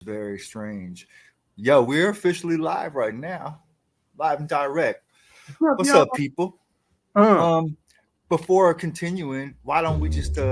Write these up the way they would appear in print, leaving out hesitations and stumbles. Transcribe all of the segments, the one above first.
Very strange. Yo, we're officially live right now, live and direct. What's up, What's y'all? up, people? Uh, Um, Before continuing, why don't we just yeah,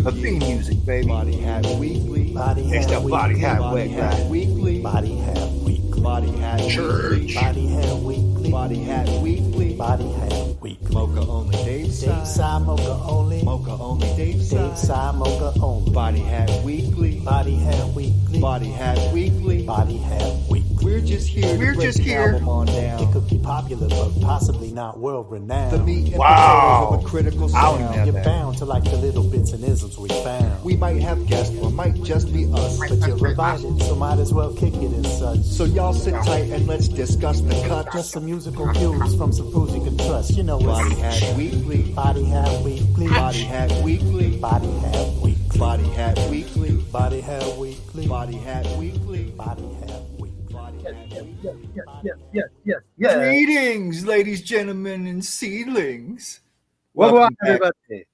a theme music, baby. Body Hat Weekly. Body It's the Hat body Weekly. hat Body wet Hat guy. Weekly. Body Hat Weekly. Body Hat Weekly. Body Hat Weekly. Body Hat Weekly. Body Hat Weekly. Mocha only Dave Dave side. side, Mocha only. Mocha only Dave Dave side. side, Mocha only. Body Hat Weekly. Body Hat Weekly. Body Hat Weekly. Body Hat Weekly. We're just here to We're break just the here. album on It down. could be popular, but possibly not world renowned. The meat and Wow. potatoes of a critical I don't sound. even have You're that. bound to like the little bits and isms we found. We might have guests or might just be us. But you're invited, so might as well kick it as such. So y'all sit tight and let's discuss the cuts. Just some musical cues from some fools you can trust. You know Body it's Hat Weekly. Body Hat Weekly. Body Hat Weekly. Body Hat Weekly. Body Hat Weekly. Body Hat Weekly. Body Hat Weekly. Body Hat Weekly. Body Hat Weekly. yes. Greetings, ladies, gentlemen, and seedlings. Welcome, Welcome back everybody.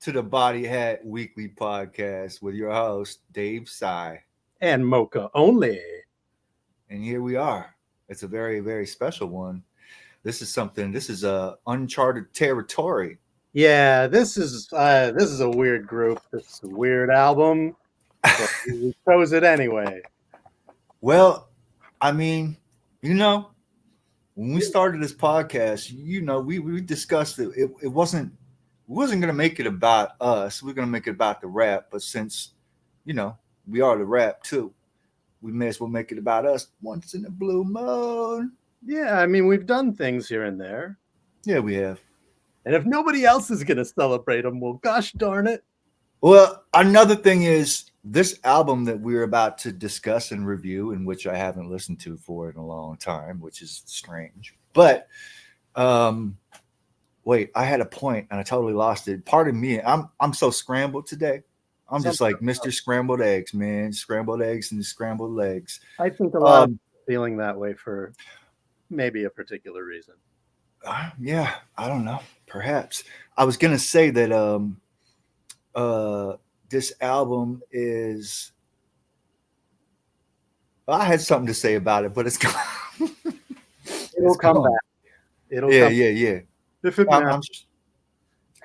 to the Body Hat Weekly podcast with your host, Dave Sy. And Mocha only. And here we are. It's a very, very special one. This is a uncharted territory. Yeah, this is a weird group. This is a weird album. But we chose it anyway. Well, I mean, when we started this podcast, we discussed it. It wasn't going to make it about us. We're going to make it about the rap. But since, we are the rap too, we may as well make it about us once in a blue moon. Yeah, I mean, we've done things here and there. Yeah, we have. And if nobody else is going to celebrate them, well, gosh darn it. Well, another thing is this album that we're about to discuss and review, in which I haven't listened to for in a long time, which is strange. But wait, I had a point and I totally lost it. Pardon me. I'm so scrambled today. I'm just like Mr. Scrambled Eggs, man. Scrambled eggs and scrambled legs. I think a lot of people are feeling that way for maybe a particular reason. Yeah, I don't know. Perhaps. I was gonna say that this album is. I had something to say about it, but it's gone. It'll come back. It'll come Yeah. If it matters.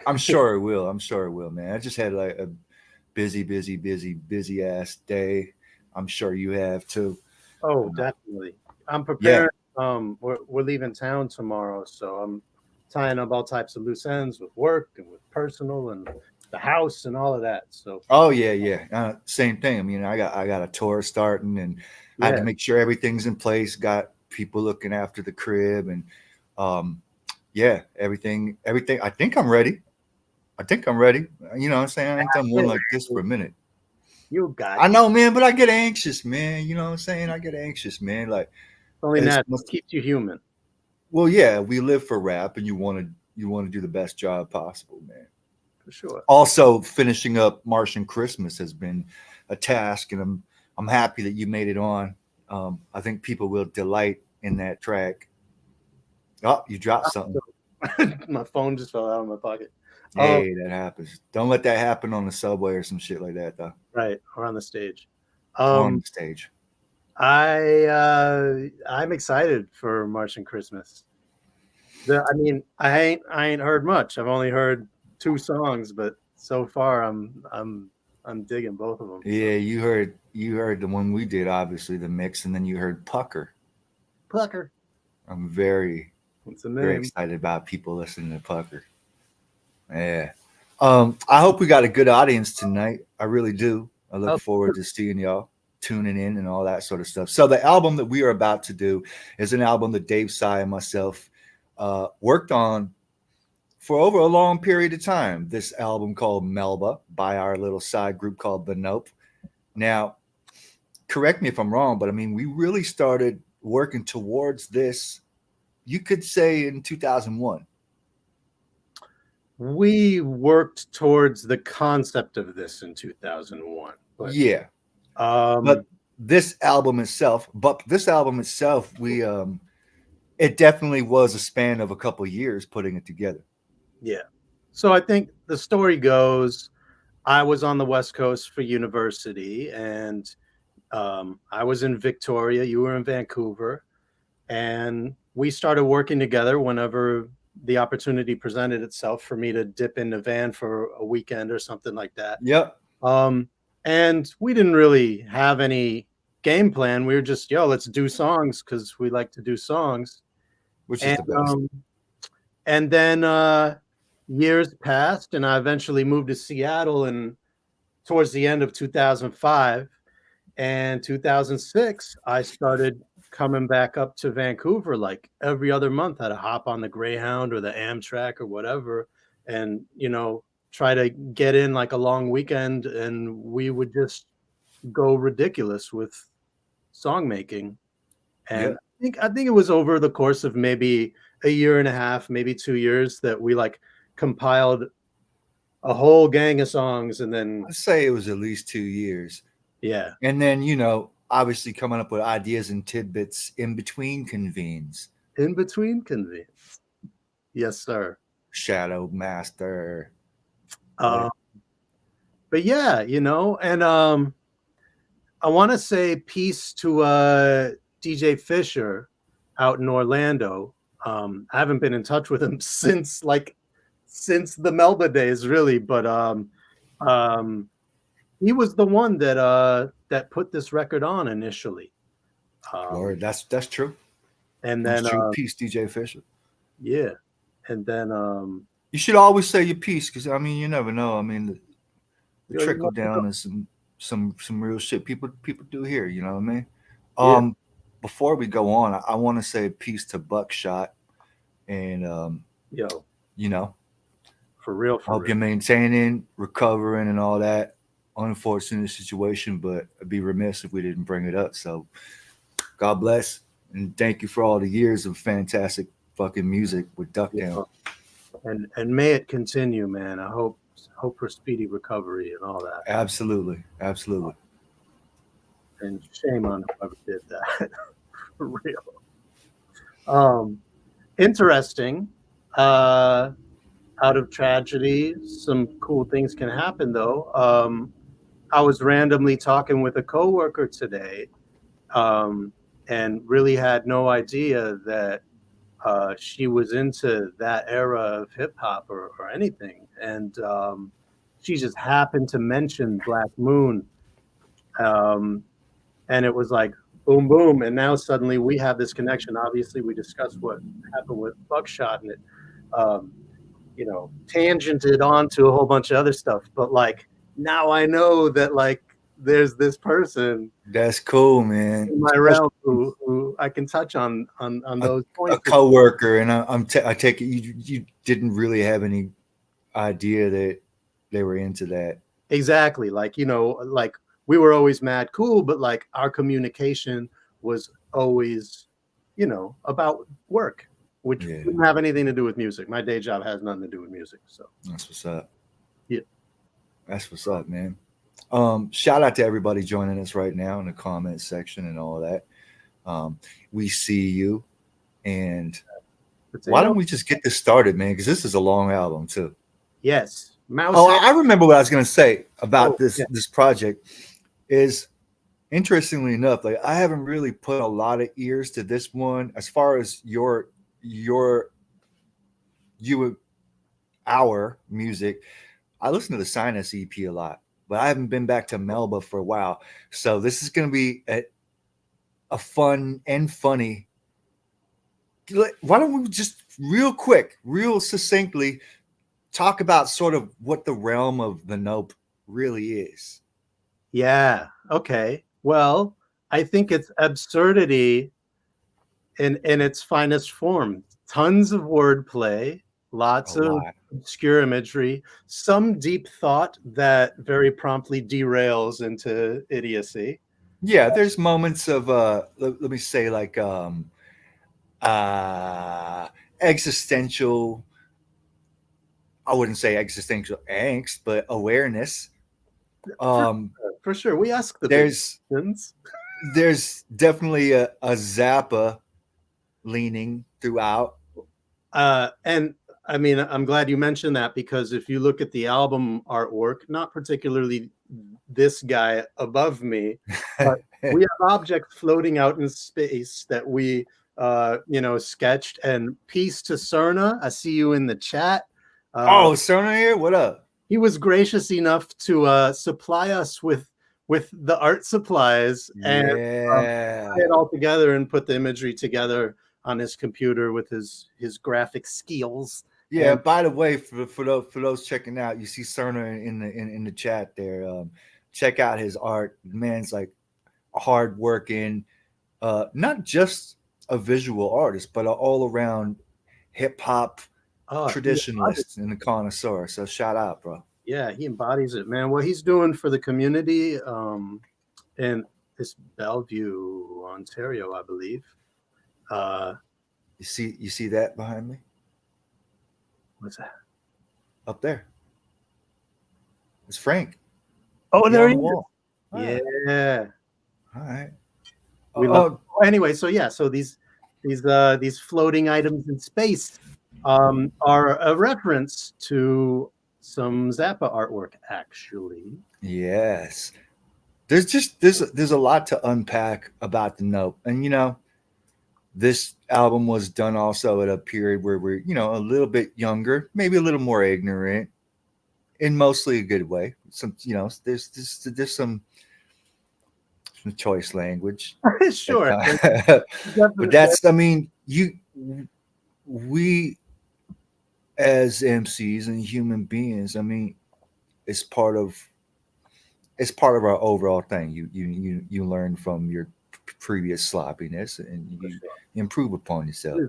I'm sure it will. I'm sure it will, man. I just had like a busy ass day. I'm sure you have too. Oh, definitely. I'm prepared. We're leaving town tomorrow, so I'm tying up all types of loose ends with work and with personal and the house and all of that. So. Oh yeah. Same thing. I mean, I got a tour starting, and I had to make sure everything's in place. Got people looking after the crib, and everything. I think I'm ready. You know what I'm saying? I ain't done one like this for a minute. You got it. I know, man, but I get anxious, man. You know what I'm saying? I get anxious, man. Like, only that keeps you human. Well, yeah, we live for rap, and you want to do the best job possible, man. For sure. Also, finishing up Martian Christmas has been a task, and I'm happy that you made it on. I think people will delight in that track. Oh, you dropped something. My phone just fell out of my pocket. Hey, that happens. Don't let that happen on the subway or some shit like that, though. Right, or on the stage. On the stage. I'm excited for Martian Christmas. I ain't heard much. I've only heard 2 songs, but so far I'm digging both of them. Yeah, you heard the one we did, obviously the mix, and then you heard Pucker. I'm very excited about people listening to Pucker. Yeah. I hope we got a good audience tonight. I really do. I look forward to seeing y'all tuning in and all that sort of stuff. So the album that we are about to do is an album that Dave Sy and myself worked on for over a long period of time. This album called Melba by our little side group called The Nope. Now, correct me if I'm wrong, but I mean, we really started working towards this, you could say, in 2001. We worked towards the concept of this in 2001. But, yeah. But this album itself, we it definitely was a span of a couple of years putting it together. Yeah. So I think the story goes, I was on the West Coast for university, and I was in Victoria, you were in Vancouver, and we started working together whenever the opportunity presented itself for me to dip in the van for a weekend or something like that. Yep. And we didn't really have any game plan. We were just, yo, let's do songs because we like to do songs. Which is And the best. and then years passed, and I eventually moved to Seattle and towards the end of 2005. And 2006, I started coming back up to Vancouver like every other month. I'd hop on the Greyhound or the Amtrak or whatever, and try to get in like a long weekend, and we would just go ridiculous with song making. And I think it was over the course of maybe a year and a half, maybe 2 years, that we like compiled a whole gang of songs. And then I'd say it was at least 2 years. yeah. And then, obviously coming up with ideas and tidbits in between convenes. In between convenes. Yes, sir. Shadow Master. But yeah, and I want to say peace to DJ Fisher out in Orlando. I haven't been in touch with him since the Melba days, really. But he was the one that put this record on initially. Lord, that's true. And then Peace, DJ Fisher. Yeah, and then you should always say your piece, because you never know. The trickle down is some real shit people do here. You know what I mean? Before we go on, I want to say peace to Buckshot, and for real. Hope you're maintaining, recovering, and all that. Unfortunate situation, but I'd be remiss if we didn't bring it up. So, God bless, and thank you for all the years of fantastic fucking music with Duck Down. And may it continue, man. I hope for speedy recovery and all that. Absolutely. And shame on whoever did that. For real. Interesting. Out of tragedy, some cool things can happen, though. I was randomly talking with a coworker today, and really had no idea that she was into that era of hip hop or anything. And she just happened to mention Black Moon. And it was like, boom, boom. And now suddenly we have this connection. Obviously, we discussed what happened with Buckshot, and it, tangented onto a whole bunch of other stuff. But like, now I know that like there's this person. That's cool, man. In my realm who I can touch on those points. A coworker, and I take it you didn't really have any idea that they were into that. Exactly. Like, like we were always mad cool, but like our communication was always, about work, which didn't have anything to do with music. My day job has nothing to do with music. So that's what's up. Yeah. That's what's up, man. Shout out to everybody joining us right now in the comments section and all that. We see you, and why don't we just get this started, man? Because this is a long album too. Yes. I remember what I was going to say about this project. Is interestingly enough, like I haven't really put a lot of ears to this one as far as our music. I listen to the Sinus EP a lot, but I haven't been back to Melba for a while. So this is going to be a fun and funny. Why don't we just real quick, real succinctly talk about sort of what the realm of the Nope really is? Yeah. Okay. Well, I think it's absurdity in its finest form. Tons of wordplay, lots of obscure imagery, some deep thought that very promptly derails into idiocy. Yeah, there's moments of let me say like existential, I wouldn't say existential angst, but awareness. For sure. We ask the questions. There's definitely a Zappa leaning throughout. And I mean, I'm glad you mentioned that, because if you look at the album artwork, not particularly this guy above me, but we have objects floating out in space that we, sketched. And peace to Cerna. I see you in the chat. Cerna here. What up? He was gracious enough to supply us with the art supplies and put it all together and put the imagery together on his computer with his graphic skills. Yeah. By the way, for those checking out, you see Cerna in the chat there. Check out his art. Man's like hardworking, not just a visual artist, but an all around hip hop traditionalist and a connoisseur. So shout out, bro. Yeah, he embodies it, man. What he's doing for the community in this Bellevue, Ontario, I believe. You see that behind me? What's that? Up there. It's Frank. Oh, there he is. All Yeah. Right. Anyway, so these floating items in space are a reference to some Zappa artwork, actually. Yes. There's a lot to unpack about the Nope. And this album was done also at a period where we're, a little bit younger, maybe a little more ignorant, in mostly a good way. Some, there's some choice language. Sure. But that's, I mean, we as MCs and human beings, I mean, it's part of our overall thing. You learn from your previous sloppiness and you improve upon yourself.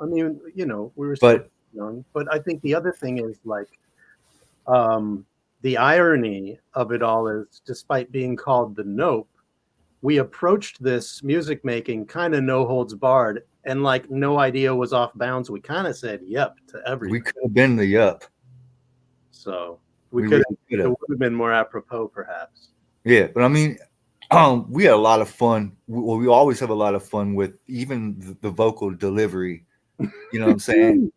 I mean, we were still young, but I think the other thing is like the irony of it all is, despite being called the Nope, we approached this music making kind of no holds barred, and like no idea was off bounds. We kind of said yep to everything. We could have been the yup. So it would have been more apropos, perhaps. Yeah, but I mean, we had a lot of fun. Well, we always have a lot of fun with even the vocal delivery. You know what I'm saying?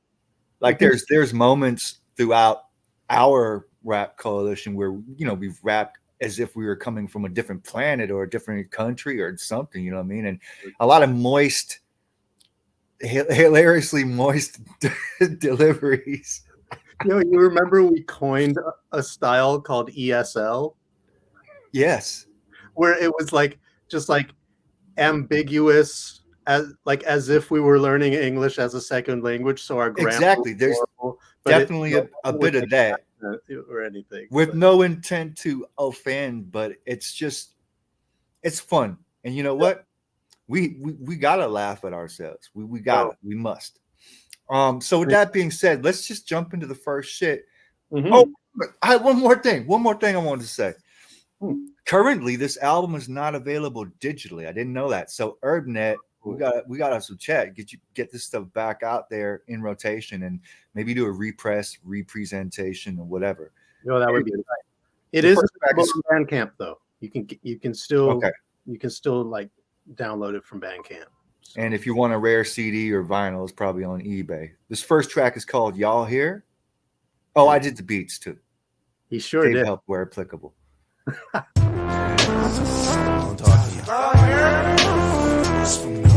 Like there's moments throughout our rap coalition where we've rapped as if we were coming from a different planet or a different country or something. You know what I mean? And a lot of moist, hilariously moist deliveries. You remember we coined a style called ESL? Yes. Where it was like just like ambiguous, as if we were learning English as a second language. So our grammar exactly. There's horrible, definitely a bit of that or anything with no intent to offend, but it's fun. And you know what? We gotta laugh at ourselves. We must. So with that being said, let's just jump into the first shit. Mm-hmm. Oh, I had one more thing I wanted to say. Currently, this album is not available digitally. I didn't know that. So UrbNet, we got us some chat. Get this stuff back out there in rotation and maybe do a representation or whatever. That would be right. It is available on Bandcamp though. You can still like download it from Bandcamp. So. And if you want a rare CD or vinyl, it's probably on eBay. This first track is called Y'all Here. Oh, I did the beats too. He sure did. Help where applicable. Don't talk to you. It's familiar.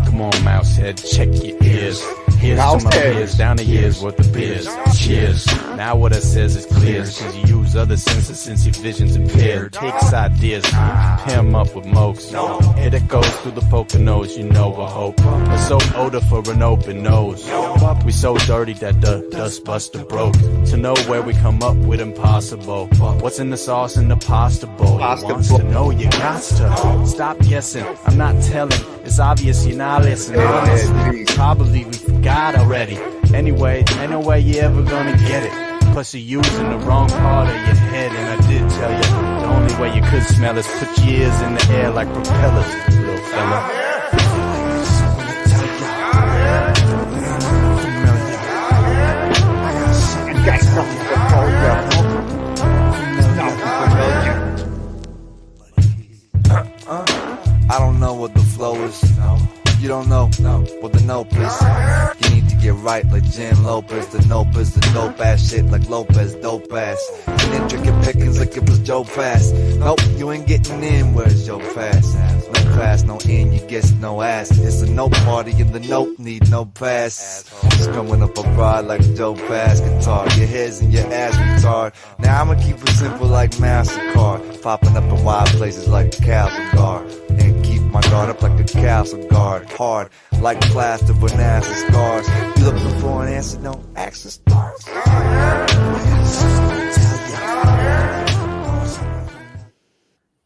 Come on, mouse head, check your ears. Here's to my peers, down the years worth of beers. Cheers. Now what I says is clear, cause you use other senses since your vision's impaired. Takes ideas, pair them up with mokes. Hit it goes through the Poconos, I hope. A soap odor for an open nose. We so dirty that the dust buster broke. To know where we come up with impossible. What's in the sauce in the pasta bowl? You wants to know, you got to. Stop guessing, I'm not telling. It's obvious you're not listening. Honestly, probably we forgot already. Anyway, ain't no way you ever gonna get it. Plus you're using the wrong part of your head. And I did tell you, the only way you could smell is put your ears in the air like propellers, little fella. I don't know what the flow is know what the nope is? You need to get right like Jen Lopez. The nope is the dope ass shit like Lopez, dope ass. And intricate pickings like it was Joe Pass. Nope, you ain't getting in, where's Joe Pass? No pass, no in, you guess no ass. It's a nope party and the nope need no pass. Strumming up a rod like Joe Pass guitar. Your head's in your ass retard. Now I'ma keep it simple like MasterCard. Popping up in wild places like Castlegar. And keep my guard up like a castle guard. Hard like plaster with nasty scars. You looking for an answer? No, ask the stars.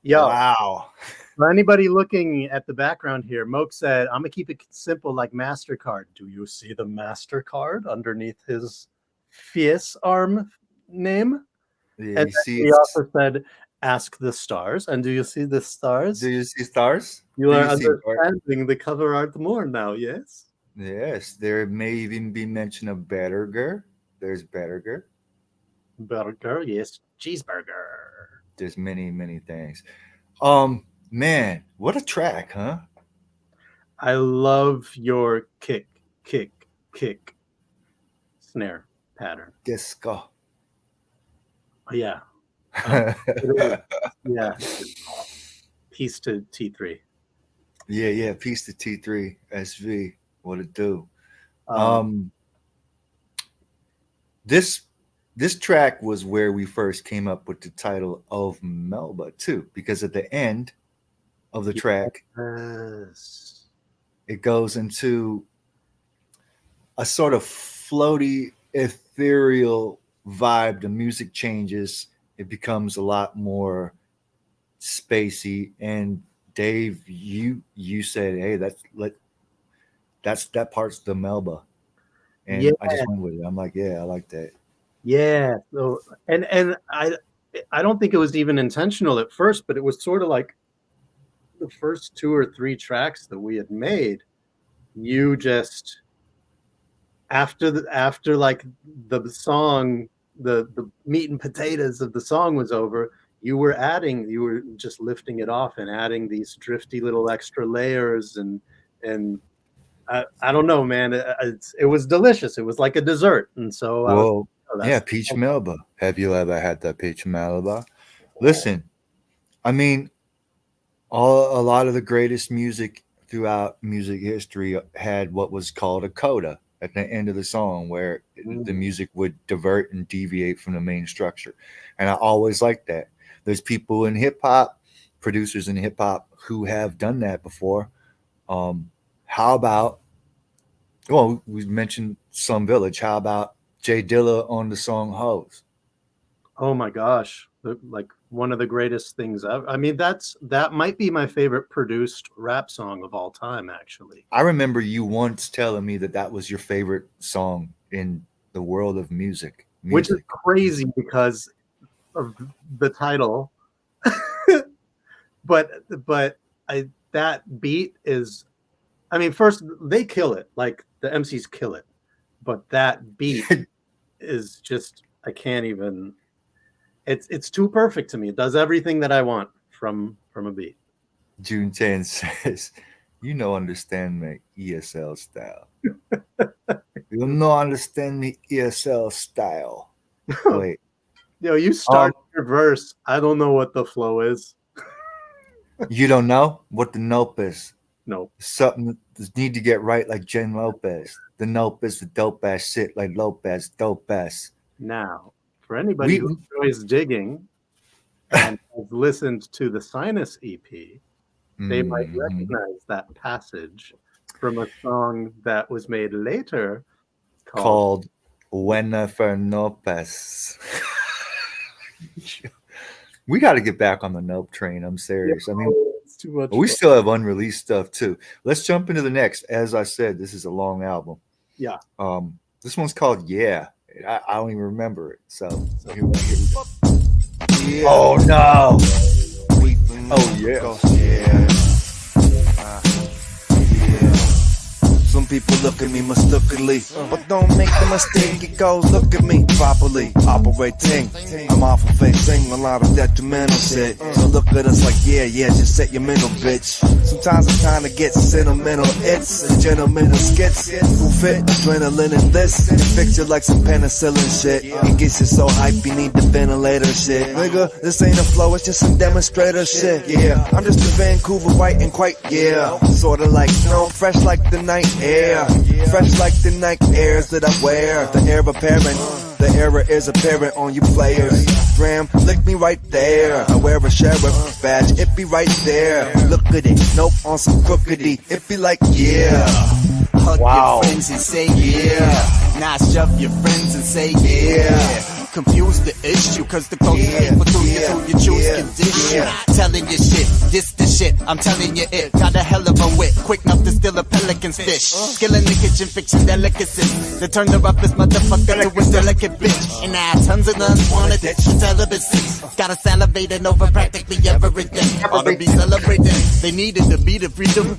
Yo, Wow. for anybody looking at the background here, Moke said, I'm gonna keep it simple like MasterCard. Do you see the MasterCard underneath his fierce arm name? Yeah, And you see, he also said, ask the stars. And do you see the stars? do you see stars? You Do are see art? understanding the cover art more now, yes? Yes, there may even be mention of Betterger. There's Betterger. Burger, yes. Cheeseburger. There's many, many things. Man, what a track, huh? I love your kick snare pattern. Disco. Oh, yeah. Yeah. Peace to T3. Yeah, piece to T3 SV. What it do? This track was where we first came up with the title of Melba too, because at the end of the track, Yes. it goes into a sort of floaty, ethereal vibe. The music changes. It becomes a lot more spacey. And Dave, you said, "Hey, that part's the Melba," and Yeah. I just went with it. I'm like, "Yeah, I like that." Yeah. So, and I don't think it was even intentional at first, but it was sort of like the first 2 or 3 tracks that we had made. You just after like the song, the meat and potatoes of the song was over, you were just lifting it off and adding these drifty little extra layers and I don't know, man. It was delicious. It was like a dessert, and so Whoa. that's Yeah, peach Melba. Have you ever had that peach Melba? Listen, I mean, a lot of the greatest music throughout music history had what was called a coda at the end of the song, where the music would divert and deviate from the main structure. And I always liked that. There's people in hip hop, producers in hip hop, who have done that before. How about, well, we mentioned Slum Village. How about Jay Dilla on the song Hoes? Oh my gosh, like one of the greatest things ever. I mean, that might be my favorite produced rap song of all time, actually. I remember you once telling me that was your favorite song in the world of music. Which is crazy because of the title. but that beat is, I mean, first they kill it, like the MCs kill it, but that beat is just, I can't even. It's too perfect to me. It does everything that I want from a beat. June 10 says, "You know, understand me ESL style. You know, understand me ESL style." Wait, Yo, you start your verse. I don't know what the flow is. you don't know what the nope is? Nope. Something that need to get right, like Jen Lopez. The nope is the dope ass shit, like Lopez, dope ass. Now, for anybody who enjoys digging and has listened to the Sinus EP, they might recognize that passage from a song that was made later called Whenever Nopes. We got to get back on the nope train. I'm serious. I mean, it's too much we fun. still have unreleased stuff too. Let's jump into the next. As I said, this is a long album. Yeah. This one's called Yeah. I don't even remember it. So here we go. Yeah. Oh no. Oh yeah. Yeah. Some Some people look at me mistakenly, but don't make the mistake. It goes, look at me properly operating. I'm off of facing a lot of detrimental shit. So look at us like, yeah, just set your mental, bitch. Sometimes I'm trying to get sentimental. It's a gentleman of skits who fit adrenaline in this. Fix you like some penicillin shit. It gets you so hype you need the ventilator shit. Nigga, this ain't a flow, it's just some demonstrator shit. Yeah, I'm just a Vancouver white and quite, yeah. Sorta like, fresh like the night air. Fresh like the night airs that I wear. The air apparent, the error is apparent on you players. Graham, lick me right there. I wear a sheriff badge, it be right there. Look at it, nope, on some crookedy. It be like, yeah. Hug your friends and say, yeah. Now shove your friends and say, yeah. Confuse the issue, cause the closest people to you who you choose can dish you. Telling you shit, this the shit, I'm telling you it. Got a hell of a wit, quick enough to steal a pelican's fish. Skill in the kitchen, fixing delicacies. To turn the roughest motherfucker to a delicate bitch. And now tons of nuns wanna ditch the celibacy. Gotta salivating over practically everything. Ought to be celebrating. They needed to be the freedom,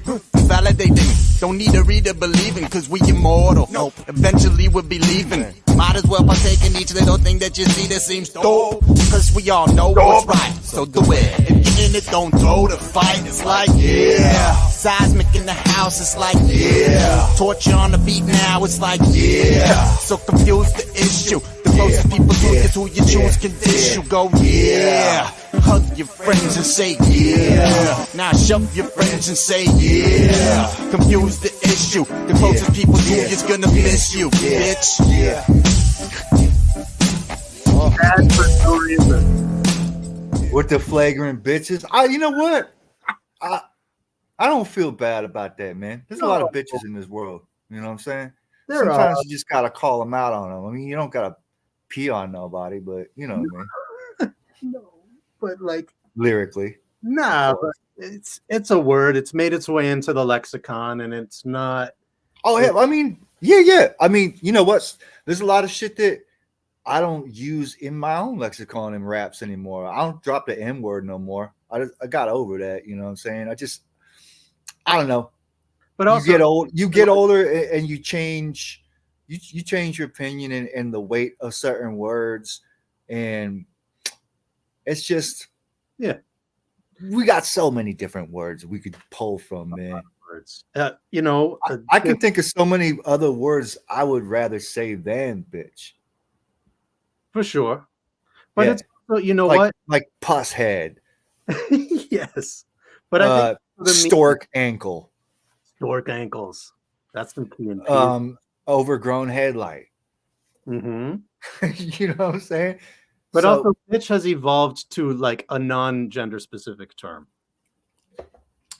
validating. Don't need a reader believing, cause we immortal. Nope. Eventually we'll be leaving. Might as well partake in each little thing that you see that seems dope. Cause we all know what's right, so do it. If you're in it, don't go to fight. It's like, yeah. Seismic in the house, it's like, yeah. Torture on the beat now, it's like, yeah. So confuse the issue. The closest people to you, who you choose can dish you. Go, yeah. Hug your friends and say, yeah. Now shove your friends and say, yeah. Confuse the issue. The closest people to you is gonna miss you, bitch. Yeah. Bad for no reason. With the flagrant bitches. You know what? I don't feel bad about that, man. There's a lot of bitches in this world. You know what I'm saying? Sometimes you just gotta call them out on them. I mean, you don't gotta pee on nobody, but you know what I mean. No, but like lyrically. Nah, but it's a word. It's made its way into the lexicon, and it's not. Oh yeah, I mean, yeah. I mean, you know what? There's a lot of shit that I don't use in my own lexicon in raps anymore. I don't drop the N word no more. I got over that. You know what I'm saying? I don't know. But also, you get older, and you change. You change your opinion and the weight of certain words, and it's just we got so many different words we could pull from, man. Words, you know, I can think of so many other words I would rather say than bitch. For sure, but it's you know what, like puss head. Yes, but I think stork ankle. Stork ankles. That's the key. Overgrown headlight. Mm-hmm. You know what I'm saying? But also, bitch has evolved to like a non-gender specific term.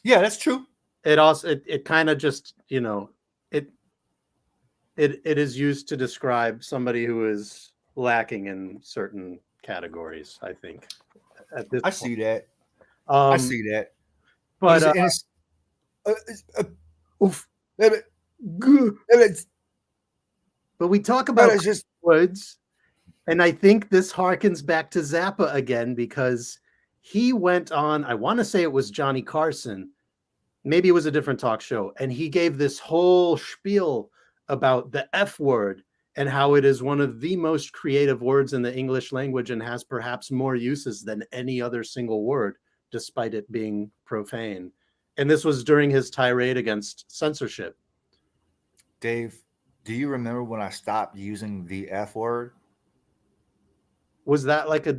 Yeah, that's true. It also it kind of just, you know, it is used to describe somebody who is lacking in certain categories, I think. At this point. See that. I see that. But but we talk about just words, and I think this harkens back to Zappa again, because he went on, I want to say it was Johnny Carson, maybe it was a different talk show, and he gave this whole spiel about the F word and how it is one of the most creative words in the English language and has perhaps more uses than any other single word, despite it being profane. And this was during his tirade against censorship. Dave, do you remember when I stopped using the F word? Was that like a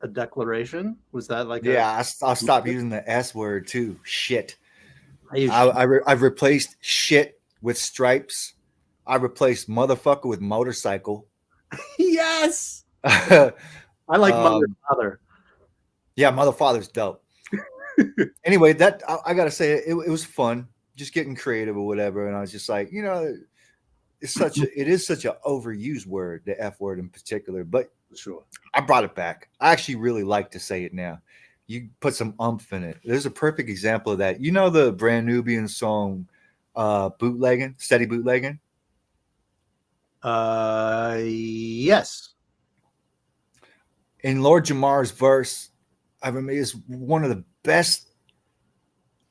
declaration? Was that like I stopped using the S word too. Shit. I've replaced shit with stripes. I replaced motherfucker with motorcycle. Yes. I like mother father. Yeah, mother father's dope. Anyway, that I gotta say it was fun, just getting creative or whatever. And I was just like, you know, it is such an overused word, the F word in particular. But sure, I brought it back. I actually really like to say it now. You put some umph in it. There's a perfect example of that. You know the Brand Nubian song, bootlegging, steady bootlegging. Yes. In Lord Jamar's verse, I remember it's one of the best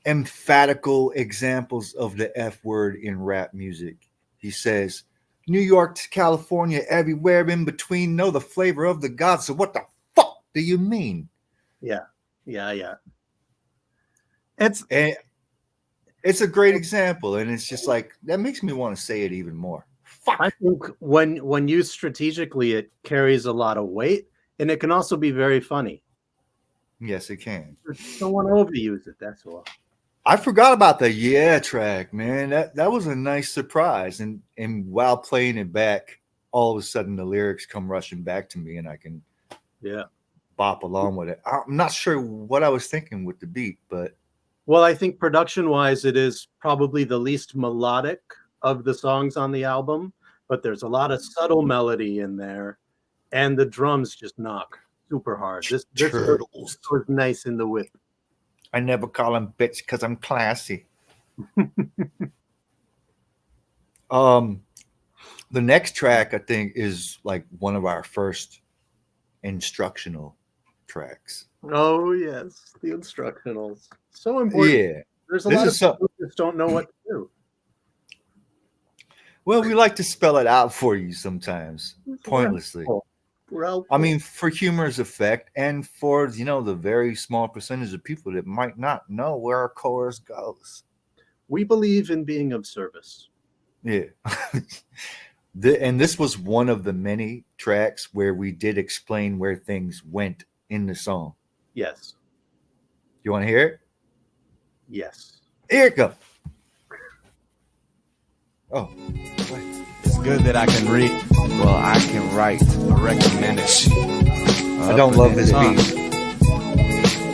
emphatical examples of the F word in rap music. He says, New York to California, everywhere in between, know the flavor of the gods. So what the fuck do you mean? Yeah. It's a great example, and it's just like that makes me want to say it even more. Fuck. I think when used strategically, it carries a lot of weight, and it can also be very funny. Yes, it can. Just don't want to overuse it. That's all. I forgot about the "Yeah" track, man. That was a nice surprise, and while playing it back, all of a sudden the lyrics come rushing back to me, and I can bop along with it. I'm not sure what I was thinking with the beat, but well, I think production-wise, it is probably the least melodic of the songs on the album, but there's a lot of subtle melody in there, and the drums just knock super hard. This was nice in the whip. I never call him bitch because I'm classy. The next track, I think, is like one of our first instructional tracks. Oh, yes. The instructionals. So important. Yeah. There's a lot of people who just don't know what to do. Well, we like to spell it out for you sometimes, pointlessly. I mean, for humor's effect and for, the very small percentage of people that might not know where our chorus goes. We believe in being of service. Yeah. And this was one of the many tracks where we did explain where things went in the song. Yes. You want to hear it? Yes. Here it goes. Oh. It's good that I can read. Well, I can write. I recommend it. I don't love this beat.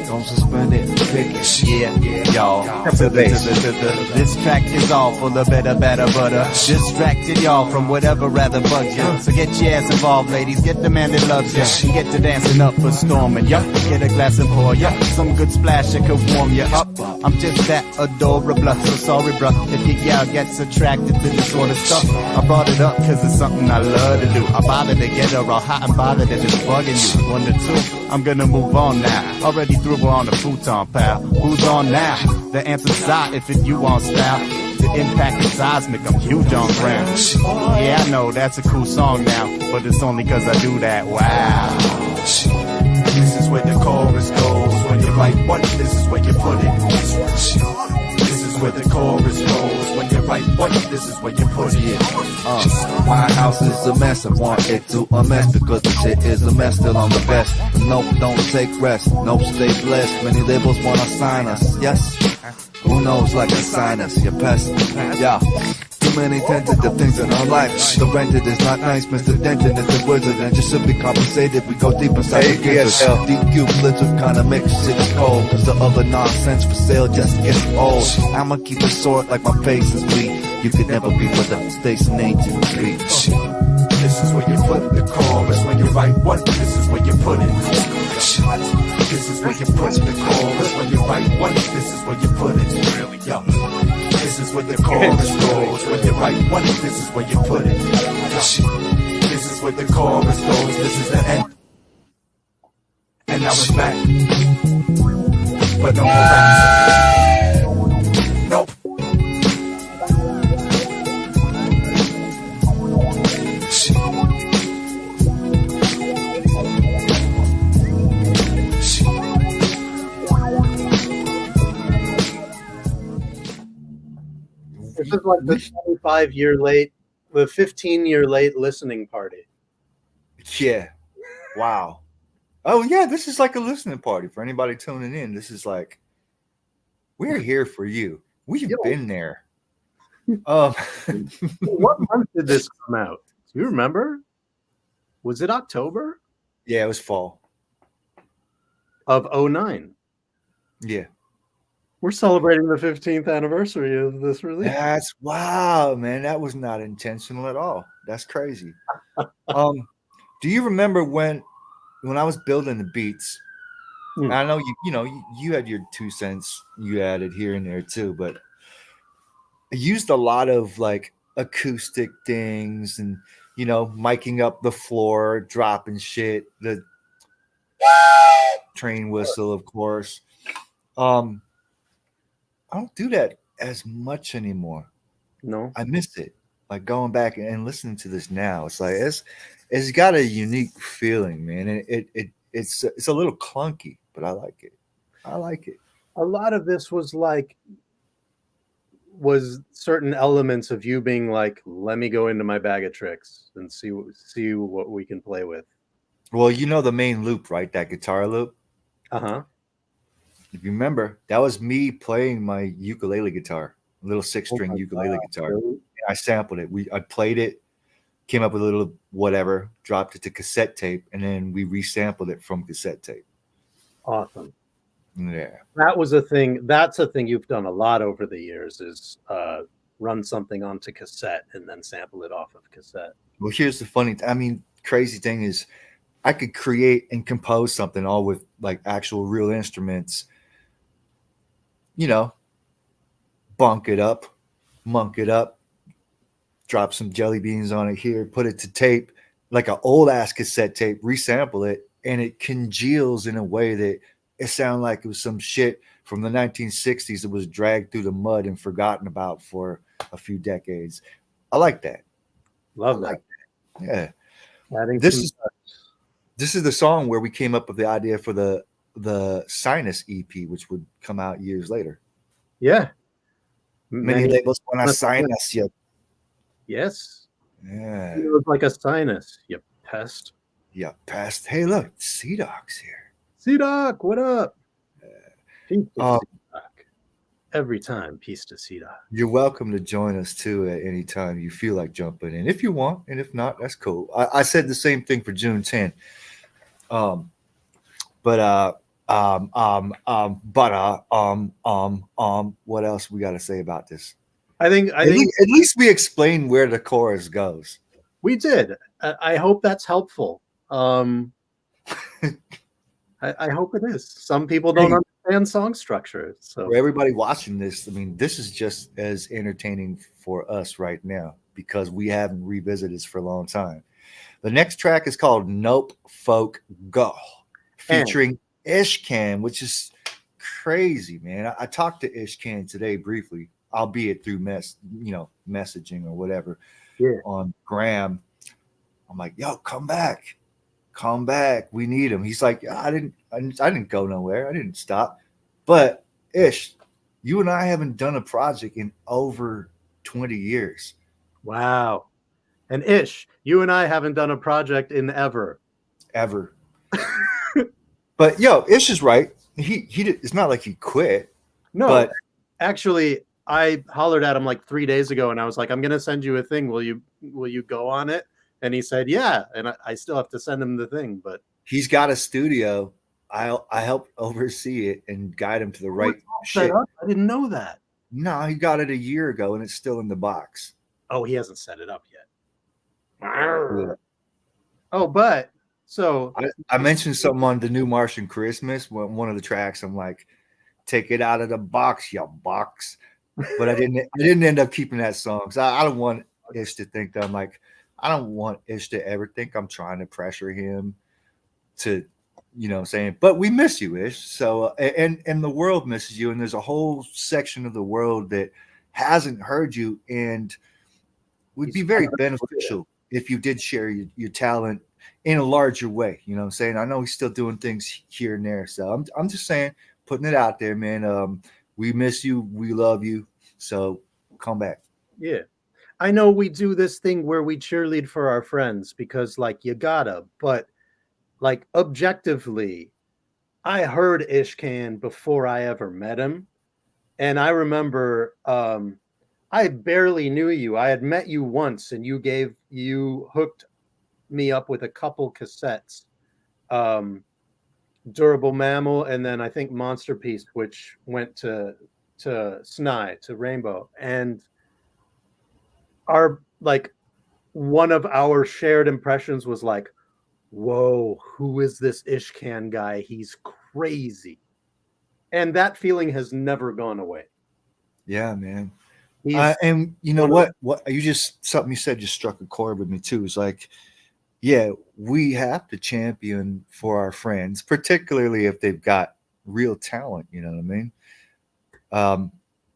Don't suspend it. Pick it. Yeah, y'all. That's the bass. This track is all full of better butter. Distracted y'all from whatever rather bugs you. So get your ass involved, ladies. Get the man that loves you. And get to dancing up for storming. Yup, get a glass and pour. Yup, some good splash that could warm you up. I'm just that adorable. So sorry, bruh, if your gal gets attracted to this sort of stuff. I brought it up cause it's something I love to do. I bother to get her all hot and bothered that it's bugging you. 1 to 2, I'm gonna move on now. Already threw her on the futon, pal. Who's on now? The answer's I if it you on style. The impact is seismic, I'm huge on ground. Yeah, I know that's a cool song now, but it's only cause I do that. Wow. This is where the chorus goes. When you write what, this is where you put it. This is where the chorus goes. When you write what, this is where you put it. My house is a mess, I want it to a mess because the shit is a mess, still on the best. Nope, don't take rest, nope, stay blessed. Many labels wanna sign us, yes. Who knows, like a sinus, your pest, yeah. Too many tentative things in our life. The rented is not nice, Mr. Denton is a wizard and just should be compensated. We go deep inside the gizzard. DQ blizzard kinda mix, shit's cold. Cause the other nonsense for sale just gets old. I'ma keep it short like my face is weak. You could never be with the station agent street. This is where you put the chorus. When you write what, this is where you put it. This is where you put the chorus. When you write what, this is where you put it. Really, yo. This is where the chorus goes. When you write what, this is where you put it. This is where the chorus goes. This is the end. And now it's back. But no more raps. Nope. This is like the 25-year late, the 15-year late listening party. Yeah. Wow. Oh, yeah. This is like a listening party for anybody tuning in. This is like, we're here for you. We've been there. What month did this come out? Do you remember? Was it October? Yeah, it was fall. Of 2009. Yeah. We're celebrating the 15th anniversary of this release. That's wow, man. That was not intentional at all. That's crazy. Do you remember when I was building the beats? I know you had your 2 cents you added here and there too, but I used a lot of like acoustic things and miking up the floor, dropping shit, the train whistle, of course. I don't do that as much anymore. No. I miss it. Like going back and listening to this now, it's like it's got a unique feeling, man. And it's a little clunky, but I like it. I like it. A lot of this was certain elements of you being like, let me go into my bag of tricks and see what we can play with. Well, you know the main loop, right? That guitar loop. Uh-huh. If you remember, that was me playing my ukulele guitar, a little 6-string ukulele guitar. I sampled it. I played it, came up with a little whatever, dropped it to cassette tape, and then we resampled it from cassette tape. Awesome. Yeah. That was a thing. That's a thing you've done a lot over the years is run something onto cassette and then sample it off of cassette. Well, here's the crazy thing is I could create and compose something all with like actual real instruments, bunk it up, monk it up, drop some jelly beans on it here, put it to tape, like an old ass cassette tape, resample it, and it congeals in a way that it sounded like it was some shit from the 1960s that was dragged through the mud and forgotten about for a few decades. I like that. Love that. Yeah. Adding This is the song where we came up with the idea for the Sinus EP, which would come out years later. Yeah. Many labels want to sinus you. Yes. Yeah. It was like a sinus, you pest. Yeah, pest. Hey, look, C-Doc's here. C-Doc, what up? Peace to Um, C-Doc. Every time, peace to C-Doc. You're welcome to join us too at any time you feel like jumping in. If you want, and if not, that's cool. I said the same thing for June 10th. What else we got to say about this? I think at least we explain where the chorus goes. We did. I hope that's helpful. I hope it is. Some people don't understand song structure. So for everybody watching this, this is just as entertaining for us right now because we haven't revisited this for a long time. The next track is called Nope Folk Go, featuring Ishkan, which is crazy, man. I talked to Ishkan today briefly, albeit through messaging or whatever on Gram. I'm like, yo, come back. We need him. He's like, I didn't go nowhere. I didn't stop. But Ish, you and I haven't done a project in over 20 years. Wow. And Ish, you and I haven't done a project in ever. But yo, Ish is right. He did. It's not like he quit. No, but actually, I hollered at him like 3 days ago, and I was like, "I'm gonna send you a thing. Will you go on it?" And he said, "Yeah." And I still have to send him the thing, but he's got a studio. I helped oversee it and guide him to the right shit. I didn't know that. No, he got it a year ago, and it's still in the box. Oh, he hasn't set it up yet. Yeah. Oh, but so I mentioned something on the new Martian Christmas. One of the tracks, I'm like, "Take it out of the box, you box." But I didn't end up keeping that song because I don't want Ish to think that I'm like, I don't want Ish to ever think I'm trying to pressure him to, saying, but we miss you, Ish. So and the world misses you, and there's a whole section of the world that hasn't heard you, and would be very beneficial if you did share your talent in a larger way. You know what I'm saying? I know he's still doing things here and there. So I'm just saying, putting it out there, man. We miss you. We love you. So come back. Yeah. I know we do this thing where we cheerlead for our friends because you gotta, but objectively, I heard Ishkan before I ever met him. And I remember I barely knew you. I had met you once and you hooked me up with a couple cassettes. Durable Mammal, and then I think Monster Piece, which went to Snai, to Rainbow. And one of our shared impressions was like, whoa, who is this Ishkan guy? He's crazy. And that feeling has never gone away. Yeah, man. And you know what something you said just struck a chord with me too. It's like, yeah, we have to champion for our friends, particularly if they've got real talent. You know what I mean?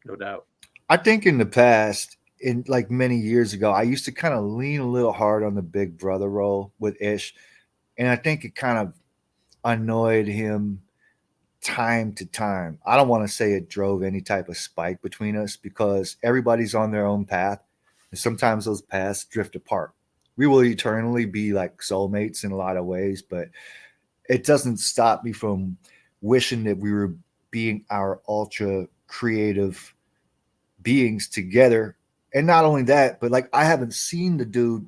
No doubt. I think in the past, in like many years ago, I used to kind of lean a little hard on the big brother role with Ish, and I think it kind of annoyed him time to time. I don't want to say it drove any type of spike between us because everybody's on their own path, and sometimes those paths drift apart. We will eternally be like soulmates in a lot of ways, but it doesn't stop me from wishing that we were being our ultra creative beings together. And not only that, but like I haven't seen the dude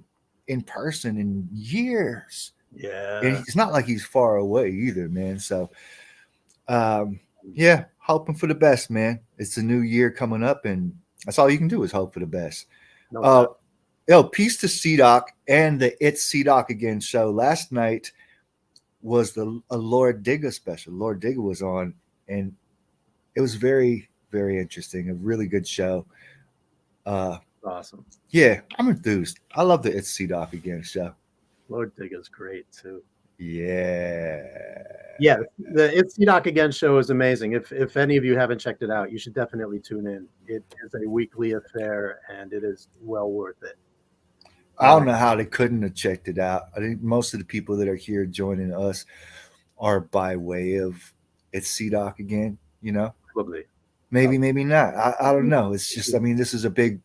in person in years. Yeah. And it's not like he's far away either, man. So yeah, hoping for the best, man. It's a new year coming up, and that's all you can do is hope for the best. No Peace to C-Doc and the It's C-Doc Again show. Last night was a Lord Digga special. Lord Digga was on, and it was very, very interesting. A really good show. Awesome. Yeah, I'm enthused. I love the It's C-Doc Again show. Lord Digga's great too. Yeah. Yeah, the It's C-Doc Again show is amazing. If any of you haven't checked it out, you should definitely tune in. It is a weekly affair, and it is well worth it. I don't know how they couldn't have checked it out. I think most of the people that are here joining us are by way of It's C-Doc Again, you know? Probably. Maybe not. I don't know. It's just, I mean, this is a big,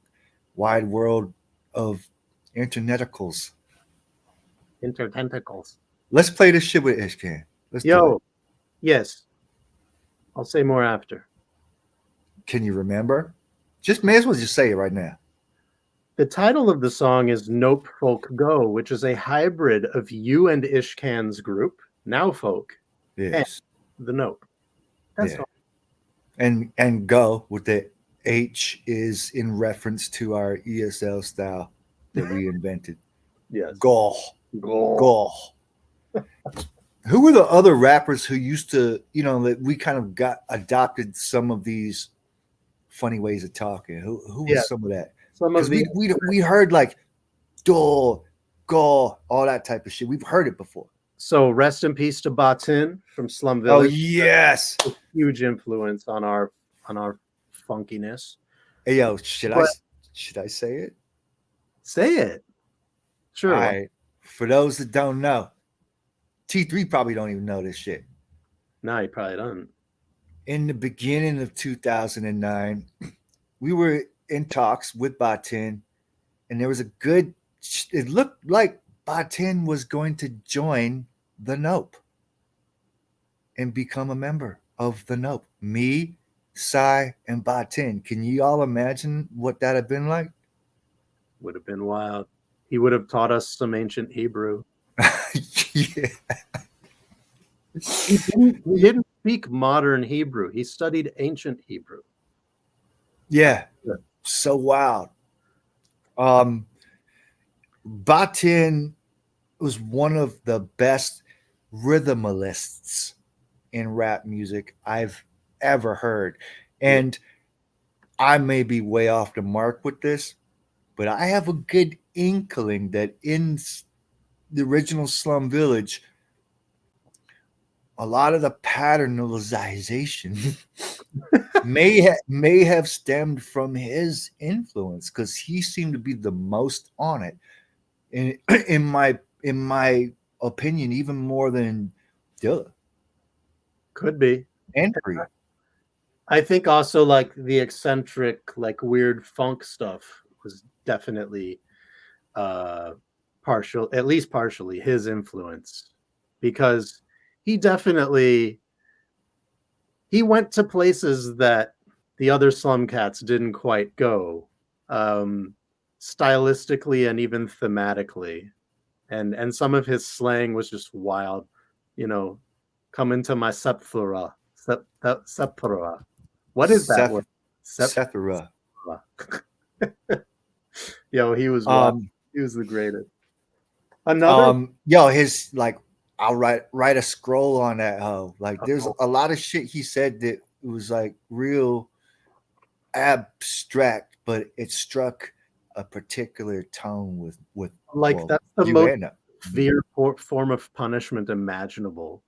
wide world of interneticals. Intertentacles. Let's play this shit with Ishkan. Let's do it. Yes. I'll say more after. Can you remember? Just may as well just say it right now. The title of the song is Nope Folk Go, which is a hybrid of you and Ishkan's group, Now Folk, Yes. and the Nope. That's all. And go with the H is in reference to our ESL style that we invented. Yes. Go. Who were the other rappers who used to, you know, that we kind of got adopted some of these funny ways of talking? Who was some of that? Because we heard like go, all that type of shit. We've heard it before. So rest in peace to Batin from Slum Oh Village. yes, a huge influence on our funkiness. Hey yo, should I say it? Say it. Sure. All right. For those that don't know, T3 probably don't even know this shit. No, he probably doesn't. In the beginning of 2009, we were in talks with Batin, and there was it looked like Batin was going to join the Nope and become a member of the Nope. Me, Sai, and Batin. Can you all imagine what that had been like? Would have been wild. He would have taught us some ancient Hebrew. Yeah. He didn't speak modern Hebrew. He studied ancient Hebrew. Yeah. So wild. Batin was one of the best rhythmalists in rap music I've ever heard. And I may be way off the mark with this, but I have a good inkling that in the original Slum Village, a lot of the patternalization may have stemmed from his influence, because he seemed to be the most on it. And in my opinion, even more than Dilla. Could be. And Free. I think also like the eccentric, like weird funk stuff was definitely at least partially his influence, because he went to places that the other slum cats didn't quite go, stylistically and even thematically, and some of his slang was just wild. You know, come into my septhura. What is that word? Sephora. Yo, he was wild. He was the greatest. Another his like, I'll write a scroll on that hoe. Like there's a lot of shit he said that was like real abstract, but it struck a particular tone with like that's the most severe form of punishment imaginable.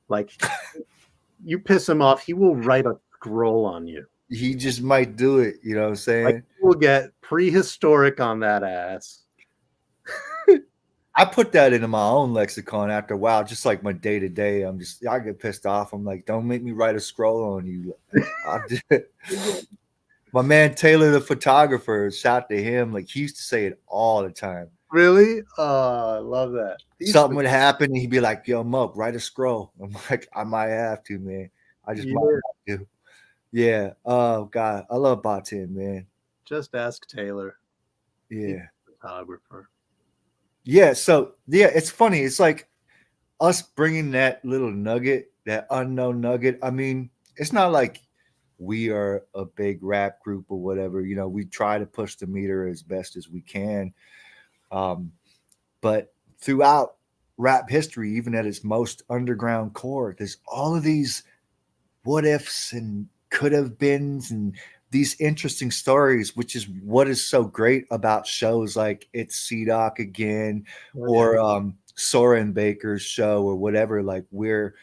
Like you piss him off, he will write a scroll on you. he just might do it. You know what I'm saying? Like, we'll get prehistoric on that ass. I put that into my own lexicon after a while, just like my day to day. I get pissed off. I'm like, don't make me write a scroll on you. I'll do it. My man Taylor, the photographer, shout to him. Like, he used to say it all the time. Really? Oh, I love that. Something would happen, and he'd be like, "Yo, Moke, write a scroll." I'm like, I might have to, man. I just might have to. Yeah. Oh God, I love Batin, man. Just ask Taylor. Yeah. Photographer. Yeah. So yeah, it's funny. It's like us bringing that little nugget, that unknown nugget. I mean, it's not like we are a big rap group or whatever. You know, we try to push the meter as best as we can. But throughout rap history, even at its most underground core, there's all of these what ifs and could have beens and these interesting stories, which is what is so great about shows like It's C-Doc Again or Soren Baker's show or whatever. Like, where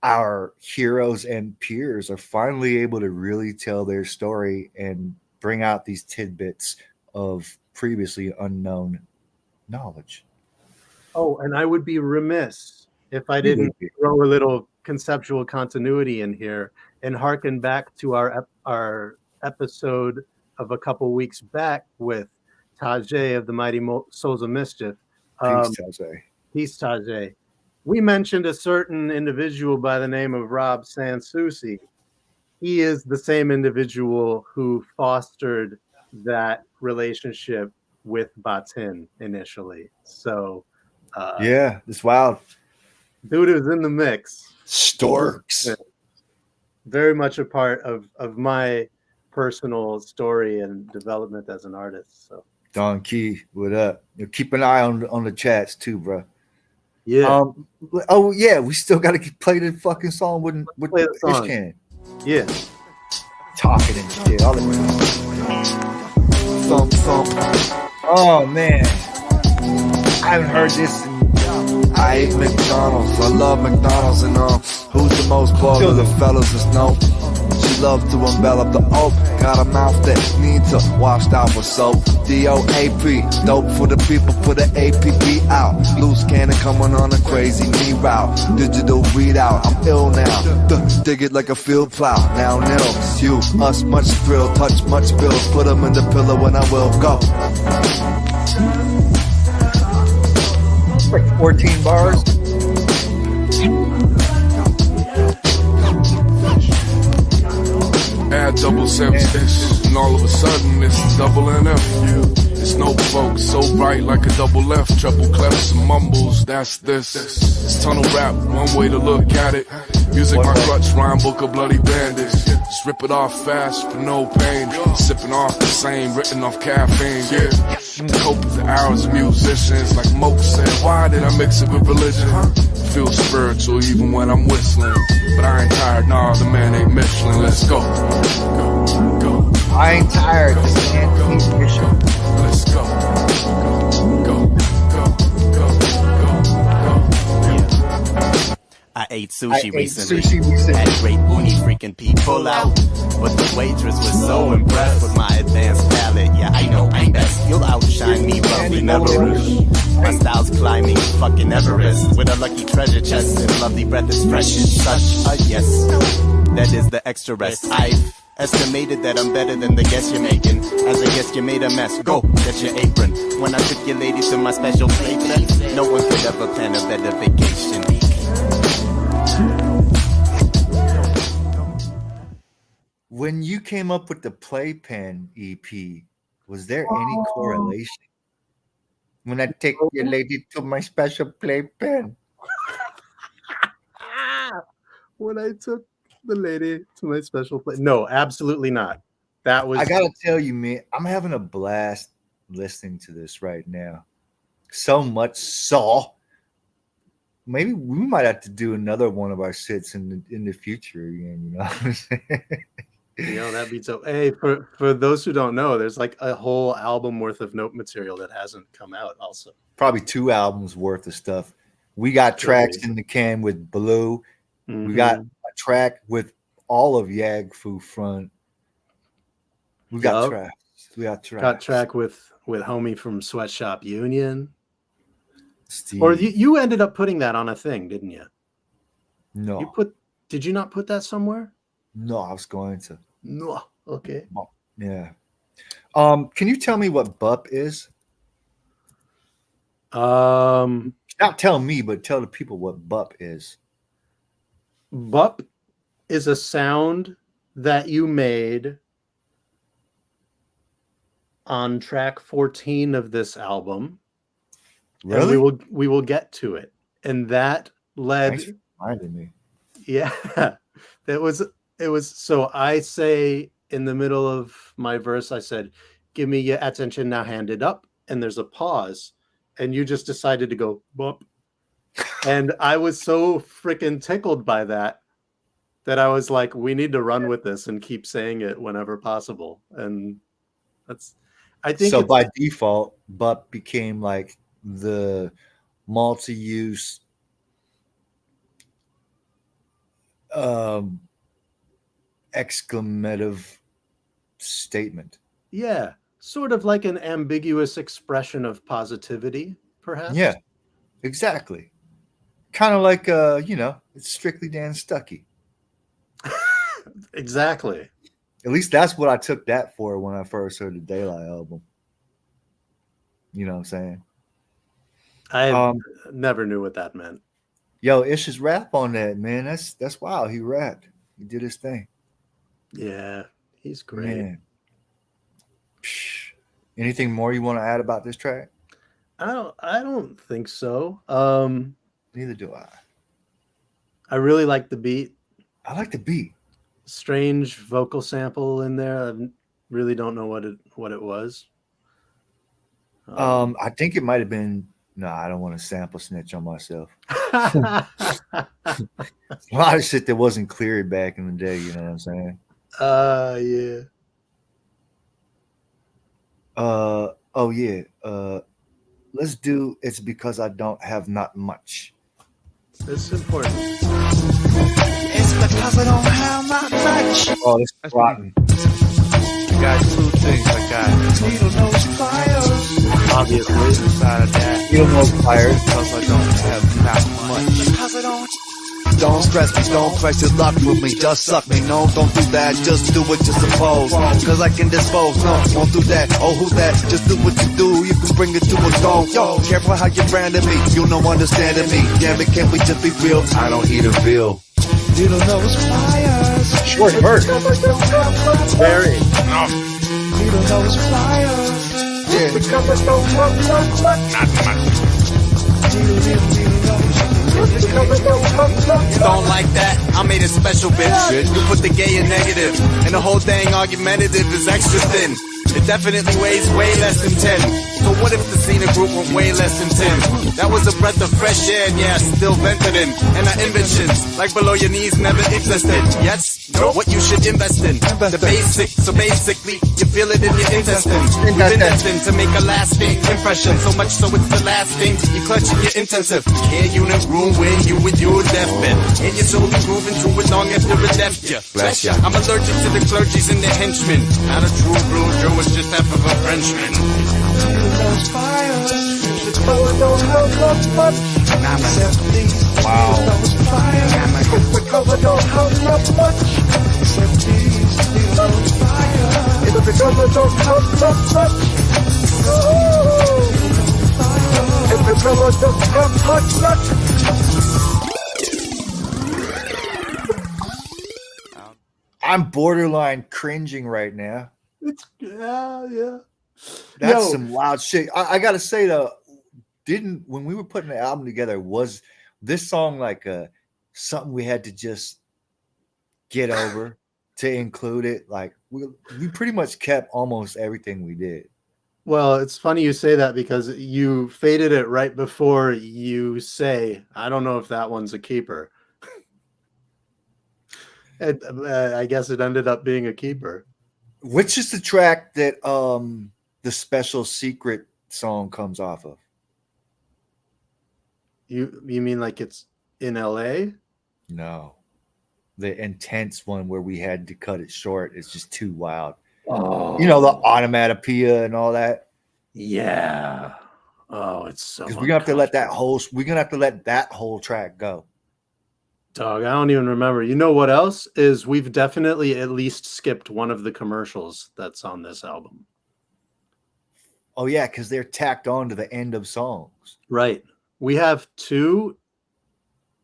our heroes and peers are finally able to really tell their story and bring out these tidbits of previously unknown knowledge. Oh, and I would be remiss if I didn't throw a little conceptual continuity in here and harken back to our episode of a couple weeks back with Tajay of the Mighty Souls of Mischief. Peace, Tajay. Peace, Tajay. We mentioned a certain individual by the name of Rob Sansusi. He is the same individual who fostered that relationship with Batin initially. So yeah, it's wild. Dude is in the mix. Storks. Very much a part of my personal story and development as an artist. So Don Key, what up? You keep an eye on the chats too, bro. Yeah. Oh yeah, we still got to play the fucking song with play the song. Ishkan. Yeah. Talking and shit. All oh man, I haven't heard this. I ate McDonald's, I love McDonald's and who's the most baller of the fellas is no. She loves to envelop the oak, got a mouth that needs to washed out with soap. D-O-A-P, dope for the people, put the A-P-P out. Loose cannon coming on a crazy knee route. Digital readout, I'm ill now. Dig it like a field plow, now nil. You, us, much thrill, touch much bills, put them in the pillow and I will go. Like 14 bars. Add double substance, and all of a sudden it's double NF. It's no folks, so bright like a double F, treble clefs and mumbles. That's this. It's tunnel rap, one way to look at it. Music my crutch, rhyme book a bloody bandage. Just rip it off fast for no pain. Sipping off the same, written off caffeine. Yeah, cope with the hours of musicians. Like Moke said, why did I mix it with religion? Feel spiritual even when I'm whistling. But I ain't tired, nah, the man ain't Michelin. Let's go. Go, go. I ain't tired, this man keep pushing. Let's go. Go, go, go, go, go. I ate sushi recently. Had great uni freaking people out. But the waitress was so impressed with my advanced palate. Yeah, I know I'm best. You'll outshine me, but we never rush. My style's climbing fucking Everest. With a lucky treasure chest and lovely breath is fresh as such. Yes, that is the extra rest. I've estimated that I'm better than the guess you're making. As a guess you made a mess, go, get your apron. When I took your lady to my special place, no one could ever plan a better vacation. When you came up with the Playpen EP, was there any correlation? When I take your lady to my special playpen. When I took the lady to my special place. No, absolutely not. That was. I gotta tell you, man, I'm having a blast listening to this right now. So much so. Maybe we might have to do another one of our sits in the future again. You know what I'm saying? You know, that'd be so. Hey, for those who don't know, there's like a whole album worth of note material that hasn't come out. Also, probably 2 albums worth of stuff. We got tracks in the can with Blue. Mm-hmm. We got a track with all of Yag Fu Front. We got Yup. tracks. We got tracks. Got track with homie from Sweatshop Union. Steve. Or you ended up putting that on a thing, didn't you? No. Did you not put that somewhere? No, I was going to. No. Okay. Yeah. Can you tell me what BUP is? Not tell me, but tell the people what BUP is. BUP is a sound that you made on track 14 of this album. Really? And we will get to it. And that led. Thanks for reminding me. Yeah. It was so I say in the middle of my verse, I said, "Give me your attention now, hand it up." And there's a pause. And you just decided to go BUP. And I was so freaking tickled by that I was like, we need to run with this and keep saying it whenever possible. And I think so by default, BUP became like the multi-use exclamative statement. Yeah, sort of like an ambiguous expression of positivity, perhaps. Yeah, exactly. Kind of like it's Strictly Dan Stucky. Exactly. At least that's what I took that for when I first heard the Daylight album. You know what I'm saying? I never knew what that meant. Yo, Ish's rap on that, man. That's wild. He rapped. He did his thing. Yeah, he's great. Man. Psh. Anything more you want to add about this track? I don't think so. Neither do I. I really like the beat. I like the beat. Strange vocal sample in there. I really don't know what it was. I think it might have been. No, I don't want to sample snitch on myself. A lot of shit that wasn't cleared back in the day. You know what I'm saying? Yeah. Oh yeah. Let's do It's Because I Don't Have Not Much. It's important. It's because I don't have not much. Oh, this is rotten. I got two things. I got Needle nose pliers. Obviously. inside of that. You don't know fires. Because I don't have not much. Because I don't stress me, don't press your luck with me, just suck me. No, don't do that, just do what you're supposed. Cause I can dispose, no, won't do that. Oh, who's that? Just do what you do, you can bring it to a goal. Yo, careful how you branding me, you know understanding me. Damn it, can't we just be real? I don't eat a veal. Needle nose pliers. Short verse. Very. Needle nose pliers. Yeah. Don't like that? I made a special bitch. You put the gay in negative, and the whole dang argumentative is extra thin. It definitely weighs way less than 10. So what if the scenic group went way less than 10? That was a breath of fresh air, and yeah, still vented in. And our inventions, like below your knees, never existed. Yes, what you should invest in. The basic, so basically, you feel it in your intestines. You've been destined to make a lasting impression. So much so it's the last thing you clutch in your intensive care unit room when you with your deathbed. And you're slowly grooving to it long after it left you. Bless ya. I'm allergic to the clergies and the henchmen. Not a true blue Joe, it's just half of a Frenchman. I'm borderline cringing right now. Yeah. That's some loud shit. I gotta say though, when we were putting the album together, was this song like something we had to just get over to include it? Like we pretty much kept almost everything we did. Well, it's funny you say that because you faded it right before you say, I don't know if that one's a keeper. I guess it ended up being a keeper. Which is the track that the Special Secret song comes off of? You mean like it's in LA? No. the intense one where we had to cut it short is just too wild. Oh, you know, the onomatopoeia and all that. Yeah. Oh, it's so. Because we're gonna have to let that whole track go. Dog, I don't even remember. You know what else is? We've definitely at least skipped one of the commercials that's on this album. Oh yeah, because they're tacked on to the end of songs. Right. We have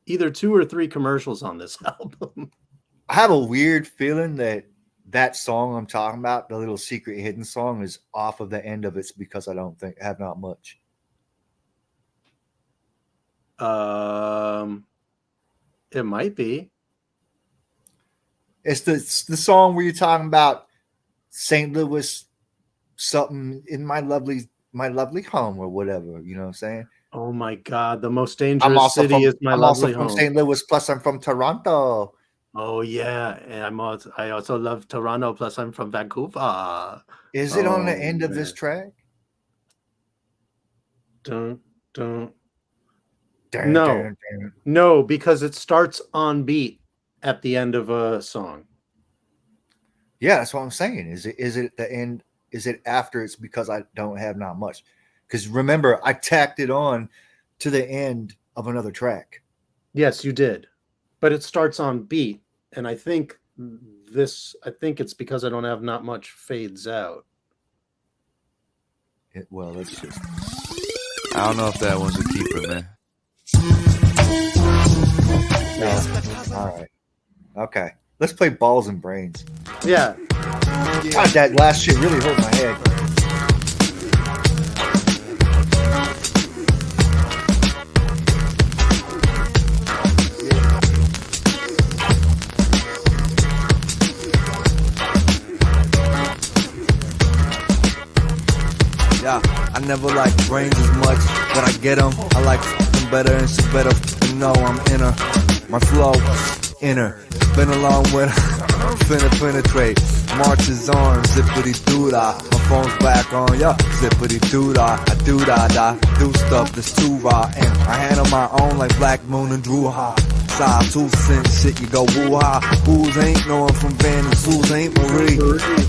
either 2 or 3 commercials on this album. I have a weird feeling that song I'm talking about, the little secret hidden song, is off of the end of It's Because I Don't Think Have Not Much. It might be. It's the song where you're talking about St. Louis something in my lovely home or whatever. You know what I'm saying? Oh my God, the most dangerous city is my lovely home. I'm also from St. Louis, plus I'm from Toronto. Oh yeah, and I also love Toronto, plus I'm from Vancouver. Is it on the end of this track? No, because it starts on beat at the end of a song. Yeah, that's what I'm saying. Is it the end? Is it after It's Because I Don't Have Not Much? Because remember, I tacked it on to the end of another track. Yes, you did, but it starts on beat, and I think It's Because I Don't Have Not Much fades out. Let's just. I don't know if that one's a keeper, man. No. All right. Okay. Let's play Balls and Brains. Yeah. God, that last shit really hurt my head. Yeah, I never liked brains as much, but I get them. I like them better and she better know I'm in her. My flow, inner. Been a long winter, finna penetrate. March is on, zippity-doo-dah. My phone's back on, yeah, zippity-doo-dah. I do-da-da, do stuff that's too raw. And I handle my own like Black Moon and Drew Ha. Side 2 cents, shit, you go woo-ha. Who's ain't knowing from Van and Suze ain't Marie.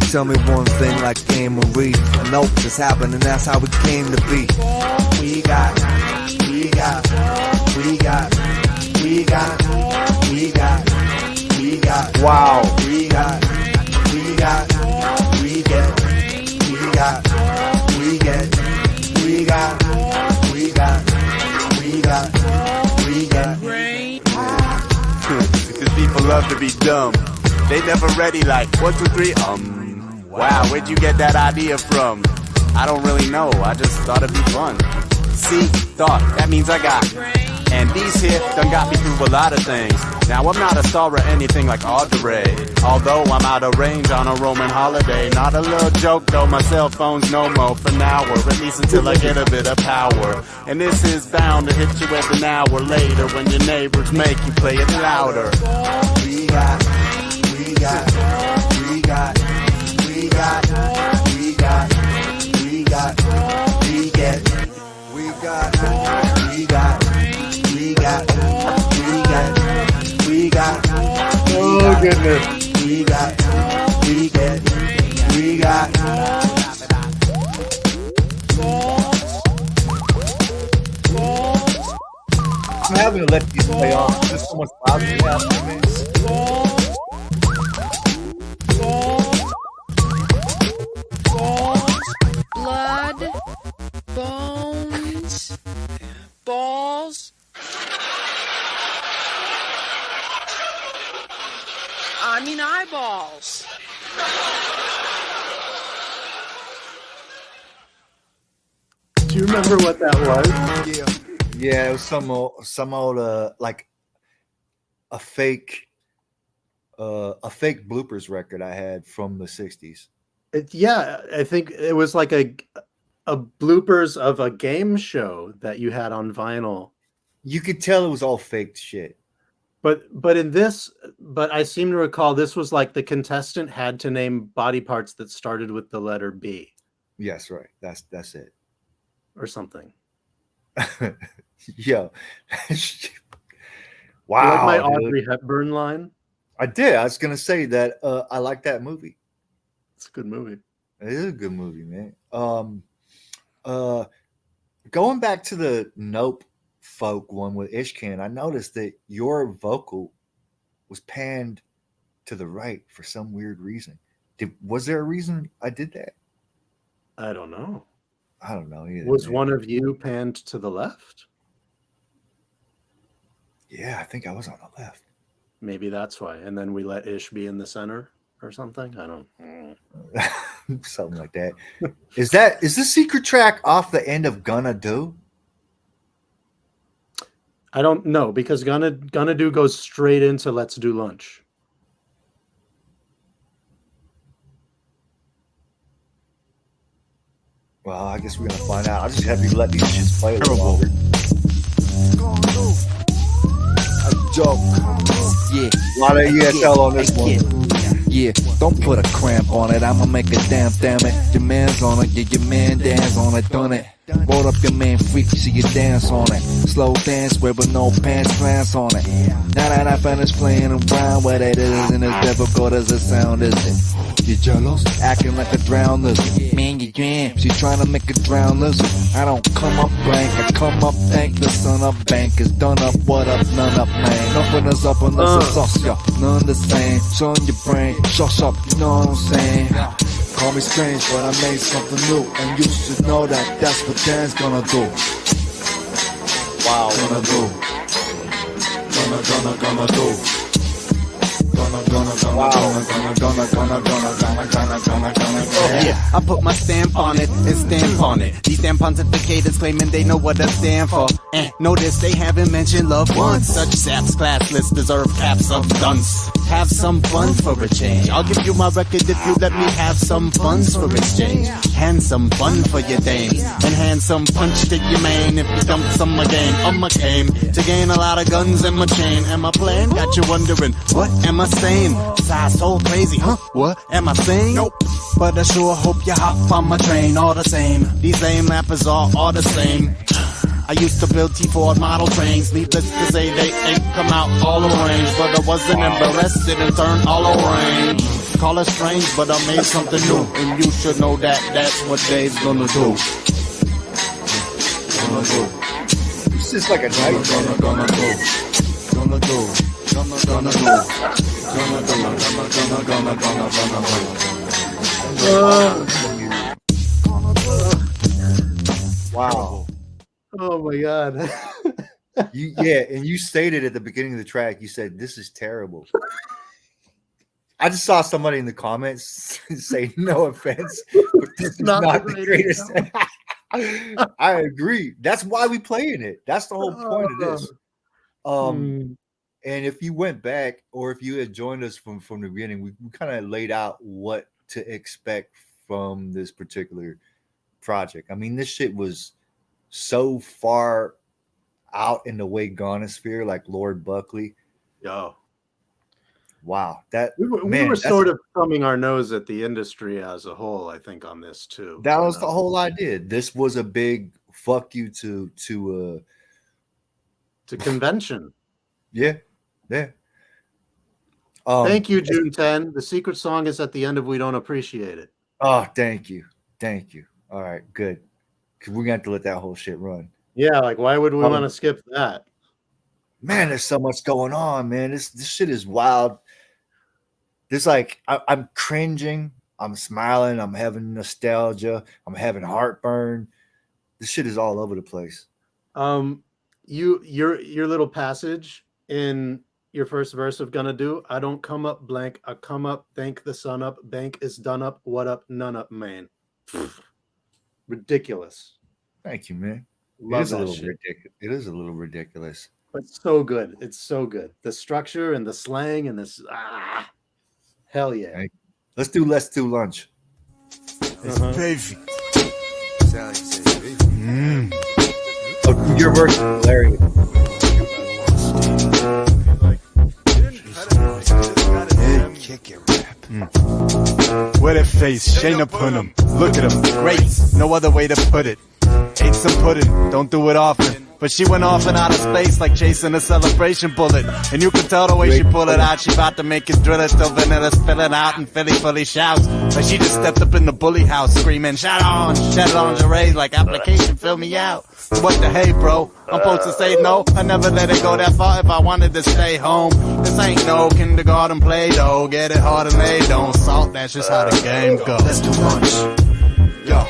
Tell me one thing like Anne Marie. I know this happened and that's how it came to be. We got. Wow. Because people love to be dumb. They never ready like 1, 2, 3. Wow, where'd you get that idea from? I don't really know. I just thought it'd be fun. See, thought, that means I got. And these here done got me through a lot of things. Now I'm not a star or anything like Audrey, although I'm out of range on a Roman holiday. Not a little joke though, my cell phone's no more for now, or at least until I get a bit of power. And this is bound to hit you at an hour later when your neighbors make you play it louder. We got. Oh goodness. We got. I'm having to let these play on. There's so much loud in the house, man. Blood, bones, balls. I mean eyeballs. Do you remember what that was? Yeah, it was some old like a fake bloopers record I had from the 60s. I think it was like a bloopers of a game show that you had on vinyl. You could tell it was all faked shit. But I seem to recall this was like the contestant had to name body parts that started with the letter B. Yes, right. That's it. Or something. Yo. Wow. Like my Audrey Hepburn line. I did. I was gonna say that I like that movie. It's a good movie. It is a good movie, man. Going back to the Nope folk one with Ishkan, I noticed that your vocal was panned to the right for some weird reason. Was there a reason I did that? I don't know. I don't know either. Was one of you panned to the left? Yeah, I think I was on the left. Maybe that's why. And then we let Ish be in the center or something. I don't know. Something like that. Is the secret track off the end of Gonado? I don't know, because Gonado goes straight into Let's Do Lunch. Well, I guess we're gonna find out. I'll just have you let these shits play a little longer. A joke. Yeah. A lot of ESL on this one. Yeah, don't put a cramp on it. I'ma make a damn it. Your man's on it, yeah, your man dance on it, done it. Roll up your man freak, see you dance on it. Slow dance with no pants, glance on it. Now that I finished playing around with it, it isn't as difficult as it sound, is it? You jealous? Acting like a drowned lizard. Man, you jam. She trying to make a drowned lizard. I don't come up blank, I come up thank the sun up bank is done up, what up, none up, man. Nothing is up unless it's us, yeah. None the same. Son your brain, shush up, you know what I'm saying? Call me strange, but I made something new, and you should know that that's what Dan's gonna do. Wow, gonna do. Gonna do. Yeah, I put my stamp on it and stamp on it. These damn pontificators claiming they know what I stand for. And notice they haven't mentioned love once. Such saps classless deserve caps of dunce. Have some fun for a change. I'll give you my record if you let me have some funds for exchange. Hand some fun for your dames. And hand some punch to your main if you dump some again. On my game to gain a lot of guns in my chain. And my plan got you wondering, what am I saying? Size so crazy, huh? What am I saying? Nope. But I sure hope you hop on my train all the same. These lame rappers are all the same. I used to build T-Ford model trains. Needless to say, they ain't come out all arranged. But I wasn't embarrassed and turned all arranged. Call it strange, but I made something new. And you should know that that's what Dave's gonna do. Gonna do. It's just like a night. Gonna do. Gonna do. Gonna do. Wow. Oh my God. And you stated at the beginning of the track, you said, "This is terrible." I just saw somebody in the comments say, "No offense, but this is not the greatest." I agree. That's why we playing it. That's the whole point of this. And if you went back, or if you had joined us from the beginning, we kind of laid out what to expect from this particular project. I mean, this shit was so far out in the way Gonosphere, like Lord Buckley. Yo. Wow. That we were sort of thumbing our nose at the industry as a whole, I think, on this too. That was the whole idea. This was a big fuck you to convention. Yeah. Thank you, June 10. The secret song is at the end of We Don't Appreciate It. Oh, thank you. All right, good. Because we're going to have to let that whole shit run. Yeah, like, why would we want to skip that? Man, there's so much going on, man. This shit is wild. There's like, I'm cringing. I'm smiling. I'm having nostalgia. I'm having heartburn. This shit is all over the place. Your little passage in your first verse of Gonna Do, I don't come up blank, I come up, thank the sun up, bank is done up, what up, none up, man. Ridiculous. Thank you, man. Love that little shit. ridiculous. It is a little ridiculous. But so good. It's so good. The structure and the slang and this, hell yeah. Hey, let's do lunch. It's baby. Oh, your verse is hilarious. Kick it, rap. Where that face, Shane upon him. Look at him, great, no other way to put it. Ate some pudding, don't do it often. But she went off in outer space like chasing a celebration bullet. And you could tell the way she pulled it out. She about to make his driller till vanilla spilling out and Philly fully shouts. Like she just stepped up in the bully house screaming, shout on, shed lingerie like application, fill me out. What the hey, bro? I'm supposed to say no. I never let it go that far if I wanted to stay home. This ain't no kindergarten play, though. Get it hard and lay, don't salt. That's just how the game goes. Let's do lunch. Yo.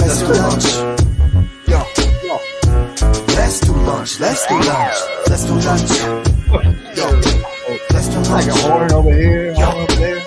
Let's do lunch. Yo. Let's do lunch. Let's do lunch. Let's do lunch. Yo. Let's do lunch. Like a horn over here, horn over there.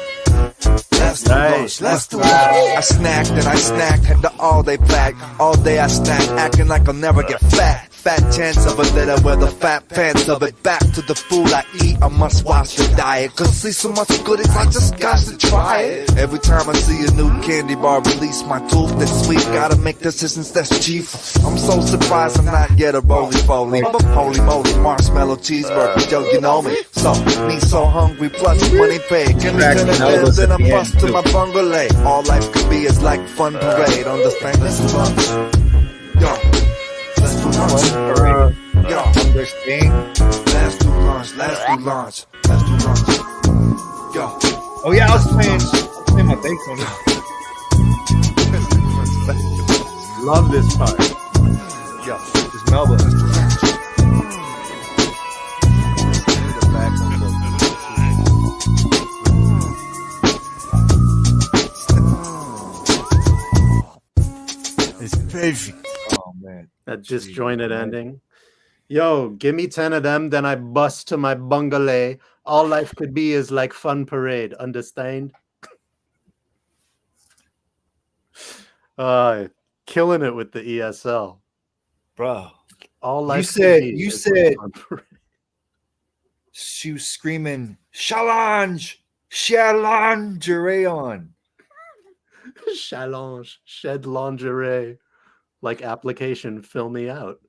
Let's do lunch, let's do lunch. I snacked and I snacked, had the all-day pack. All day I snack, acting like I'll never get fat. Fat chance of it that I wear the fat pants of it. Back to the food I eat, I must watch the diet. Cause see so much goodies, I just got to try it. Every time I see a new candy bar release, my tooth that's sweet, gotta make decisions that's chief. I'm so surprised I'm not yet a roly-poly. Holy moly, marshmallow cheeseburger, yo, you know me. So, me so hungry, plus money paid. Give me 10 and then I'm bust to my bungalow. All life could be is like fun parade. Understand? Let's do lunch. Yo. Let's do lunch. Yo. Understand? Let's do lunch. Let's do lunch. Let's do lunch. Yo. Oh yeah, I was playing my bass on it. Love this part. Yo, this is Melba. It's perfect. Oh man, that disjointed ending. Yo, give me 10 of them, then I bust to my bungalow. All life could be is like fun parade. Understand? Killing it with the ESL, bro. All life. You said she was screaming challenge, on. Challenge, shed lingerie, like application, fill me out.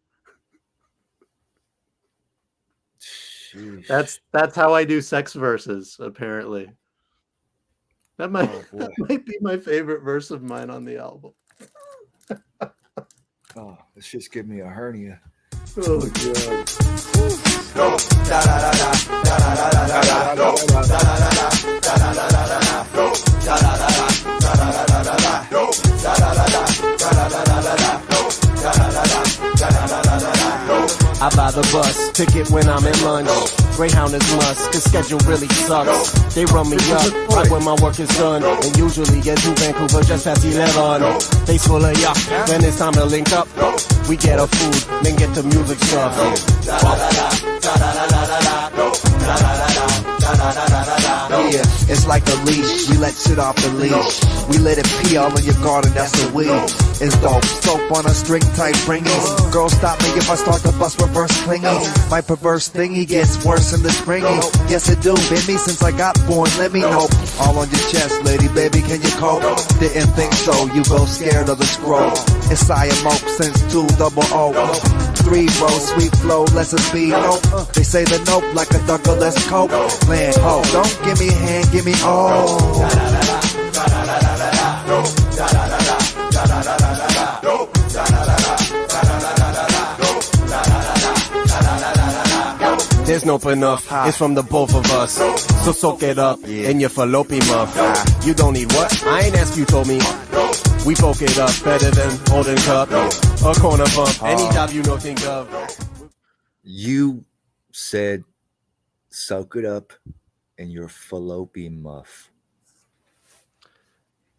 Sheesh. That's how I do sex verses, apparently. That might be my favorite verse of mine on the album. Oh, this just give me a hernia. Oh god. Go da da da da da da da da da go da da da da da da da da da go da da da da da da da da da go da da da da da da da da da go da da da da da da da da go. I buy the bus ticket when I'm in lunch. Greyhound is must, cause schedule really sucks. They run me up right when my work is done, and usually get to Vancouver just past 11. Face full of yuck, then it's time to link up. We get our food, then get the music stuff. Yeah, it's like a leash. We let shit off the leash. We let it pee all in your garden, that's the weed. It's dope. Soap on a string tight ringies. Girl, stop me if I start to bust reverse clingy. My perverse thingy gets worse in the springy. Yes, it do. Been me since I got born. Let me know. All on your chest, lady, baby, can you cope? Didn't think so. You go scared of the scroll. It's IMO since 200. 3 bro, sweet flow, lesser speed. Nope. They say the nope like a Douglas Cope. Land ho, don't give me a hand, give me all. There's no enough, it's from the both of us. So soak it up in your fallopian muff. You don't need what? I ain't asked, you told me. We poke it up better than holding cup. A corner bump, any job you know think of. You said soak it up in your fallopian muff.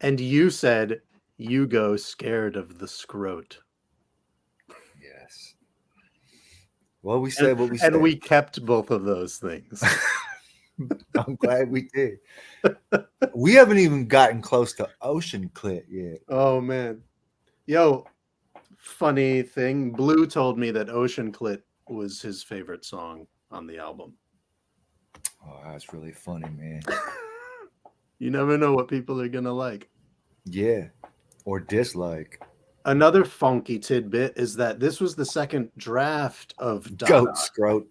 And you said you go scared of the scrot. Yes. Well, we said what we said. And we kept both of those things. I'm glad we did. We haven't even gotten close to Ocean Clit yet. Oh, man. Yo, funny thing. Blue told me that Ocean Clit was his favorite song on the album. Oh, that's really funny, man. You never know what people are going to like. Yeah. Or dislike. Another funky tidbit is that this was the second draft of Dada. Goat scrot,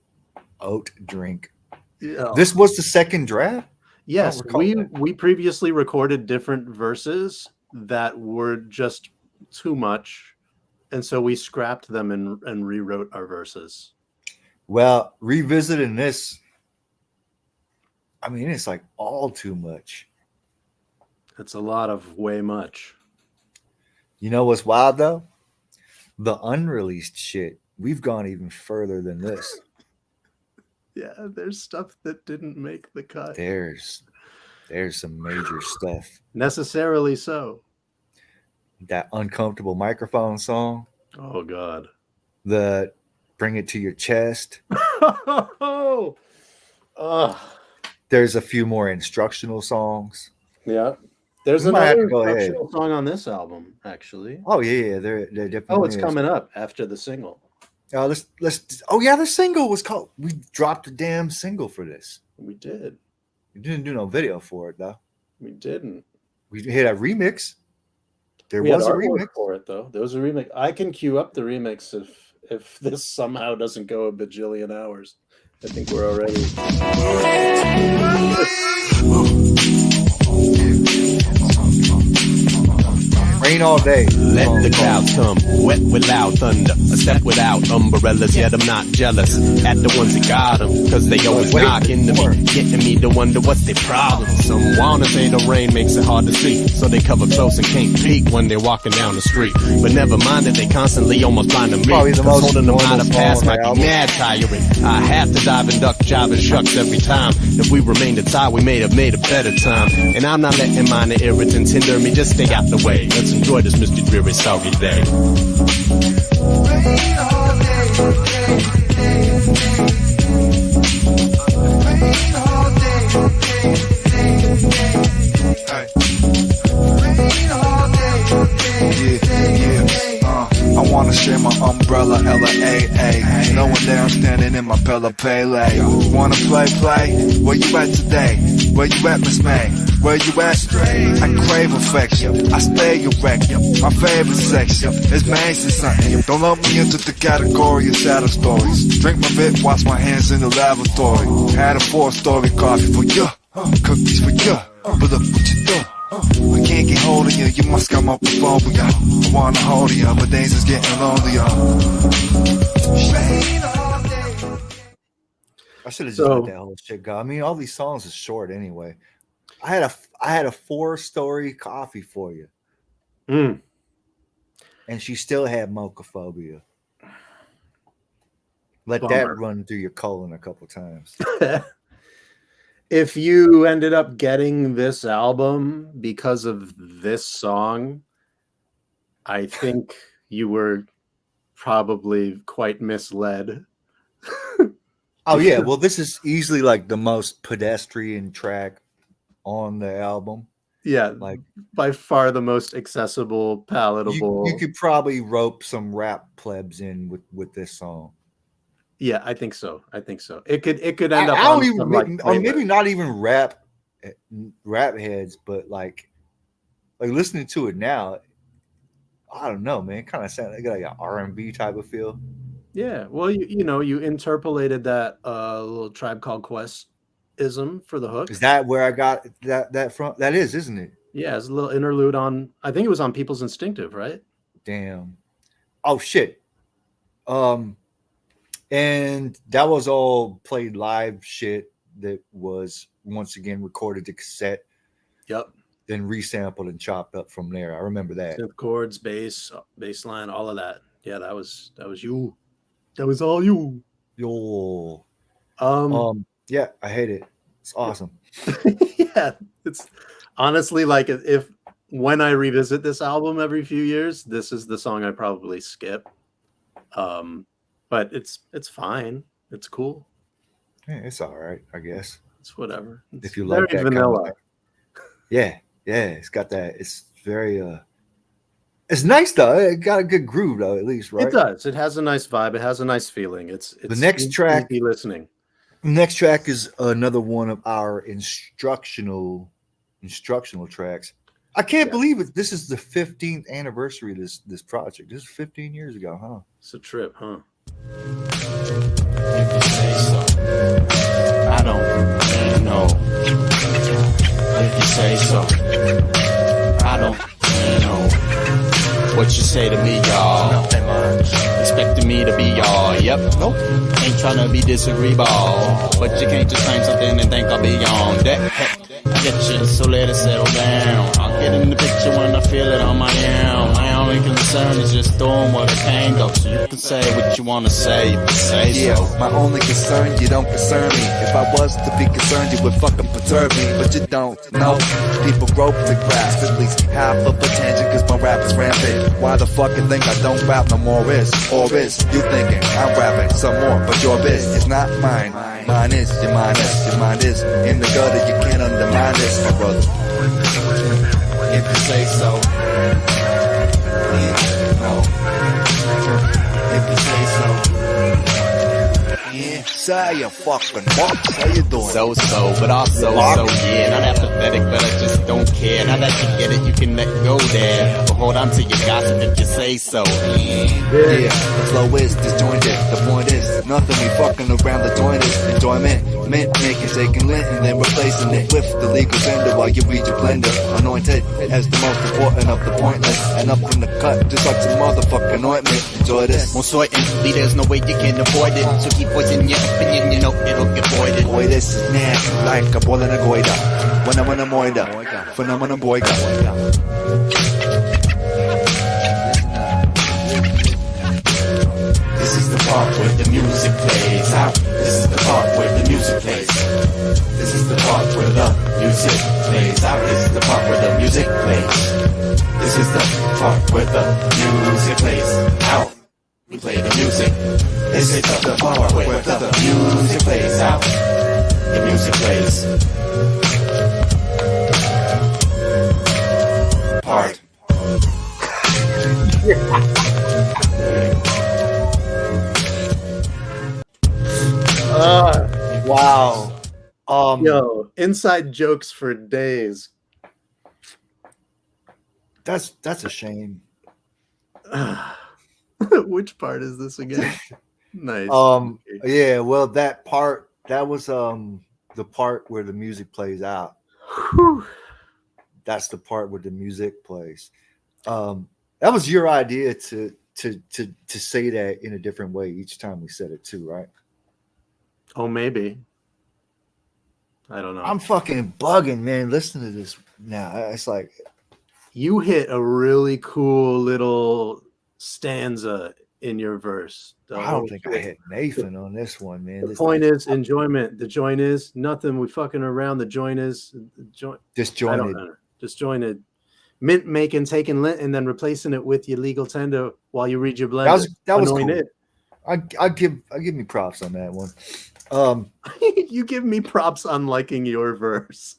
oat drink. Yeah. This was the second draft? Yes, we previously recorded different verses that were just too much, And so we scrapped them and rewrote our verses. Well, revisiting this, I mean, it's like all too much. It's a lot of way much. You know what's wild though? The unreleased shit. We've gone even further than this. Yeah, there's stuff that didn't make the cut. There's some major stuff. Necessarily so. That uncomfortable microphone song. Oh God. The bring it to your chest. There's a few more instructional songs. Yeah. There's another instructional song on this album, actually. Oh yeah, there definitely. Oh, it's coming up after the single. Let's. Oh yeah, the single was called. We dropped a damn single for this. We did. We didn't do no video for it though. We didn't. We hit a remix. There was a remix for it though. There was a remix. I can queue up the remix if this somehow doesn't go a bajillion hours. I think we're already. Rain all day. Let the clouds come, wet with loud thunder. A step without umbrellas, yet I'm not jealous at the ones that got them, cause they always knock into me, getting me to wonder what's their problem. Some wanna say the rain makes it hard to see, so they cover close and can't peek when they're walking down the street. But never mind that they constantly almost blind to me, cause holding them out of past might be mad tiring. I have to dive and duck, jive and shucks every time. If we remained a tie, we may have made a better time. And I'm not letting minor irritants hinder me, just stay out the way. Let's enjoy this Mr. Dreary soggy day. I wanna share my umbrella, L-A-A. Knowing that I'm standing in my Bella Pele. Wanna play? Where you at today? Where you at, Miss May? Where you at? I crave affection, I stay erect. My favorite section is Mason something. Don't lump me into the category of shadow stories. Drink my bit, wash my hands in the lavatory. Had a 4-story coffee for you, cookies for you. But look what you do. I can't get hold of you, you must come up with phobia. I wanna hold you, but days is getting lonelier. I should have just let that whole shit go. I mean, all these songs are short anyway. I had a 4-story coffee for you. And she still had mochaphobia. Let that run through your colon a couple times. If you ended up getting this album because of this song, I think you were probably quite misled. Oh yeah, well this is easily like the most pedestrian track on the album. Yeah, like by far the most accessible, palatable. You could probably rope some rap plebs in with this song. Yeah, I think so. It could end up on some, or maybe not even rap heads, but like listening to it now, I don't know, man. It kind of sounds like an R&B type of feel. Yeah, well, you interpolated that little Tribe Called Quest-ism for the hook. Is that where I got that from? That is, isn't it? Yeah, it's a little interlude on. I think it was on People's Instinctive, right? Damn. Oh shit. And that was all played live shit that was once again recorded to cassette. Yep. Then resampled and chopped up from there. I remember that. Synth chords, bass line, all of that. Yeah, that was you. That was all you. Yo. Yeah, I hate it. It's awesome. Yeah, it's honestly like if when I revisit this album every few years, this is the song I probably skip. But it's fine. It's cool. Yeah, it's all right, I guess. It's whatever. It's if you like that vanilla. Kind of yeah, it's got that. It's very it's nice though. It got a good groove though, at least, right? It does. It has a nice vibe. It has a nice feeling. It's the next track. Easy listening. The next track is another one of our instructional tracks. I can't believe it. This is the 15th anniversary of this project. This is 15 years ago, huh? It's a trip, huh? If you say so, I don't know. If you say so, I don't know. What you say to me, y'all? Nothing much. Expecting me to be y'all. Yep. Nope. Ain't trying to be disagreeable. But you can't just claim something and think I'll be on that. Heck, I get you, so let it settle down. I'll get in the picture when I feel it on my own. My only concern is just throwing what I can go. So you can say what you want to say, you can say Yeah, so. my only concern, you don't concern me. If I was to be concerned, you would fucking perturb me. But you don't know. People grope the grass, at least half of a tangent, cause my rap is rampant. Why the fuck you think I don't rap no more is? Or is you thinking I'm rapping some more, but your biz is not mine. Mine is, your mind is, your mind is in the gutter, you can't undermine this, my brother. If you say so. Yeah, no. If you say so. Yeah, say you fucking what? How you doing? So, but also, so, yeah. Not apathetic, but I just don't care. Now that you get it, you can let go there. But hold on to your gossip if you say so. Yeah, the flow is disjointed. The point is, nothing we fucking around the joint is enjoyment. Mint making, shaking lint, and then replacing it with the legal tender while you read your blender. Anointed as the most important of the pointless. And up in the cut, just like some motherfucking ointment. Enjoy this. Most certainly, there's no way you can avoid it. So keep voicing your opinion, you know it'll get voided. Boy, this is nasty, like a ball in a goida. When I'm on a moida, phenomenal boyga. This is the part where the music plays out. This is the part where the music plays. This is the part where the music plays out. This is the part where the music plays. This is the part where the music plays out. We play the music. This is the part where the music plays out. The music plays. Part. Wow. Yo, inside jokes for days. That's a shame. Which part is this again? Nice. Yeah, well, that was the part where the music plays out. That's the part where the music plays. That was your idea to say that in a different way each time we said it too, right? Oh, maybe. I don't know. I'm fucking bugging, man. Listen to this now. It's like you hit a really cool little stanza in your verse. I don't think I hit Nathan on this one, man. The point is enjoyment. The joint is nothing. We fucking around. The joint is disjointed. I don't know. Disjointed. Mint making, taking lint, and then replacing it with your legal tender while you read your blend. That was cool. I give me props on that one. You give me props on liking your verse.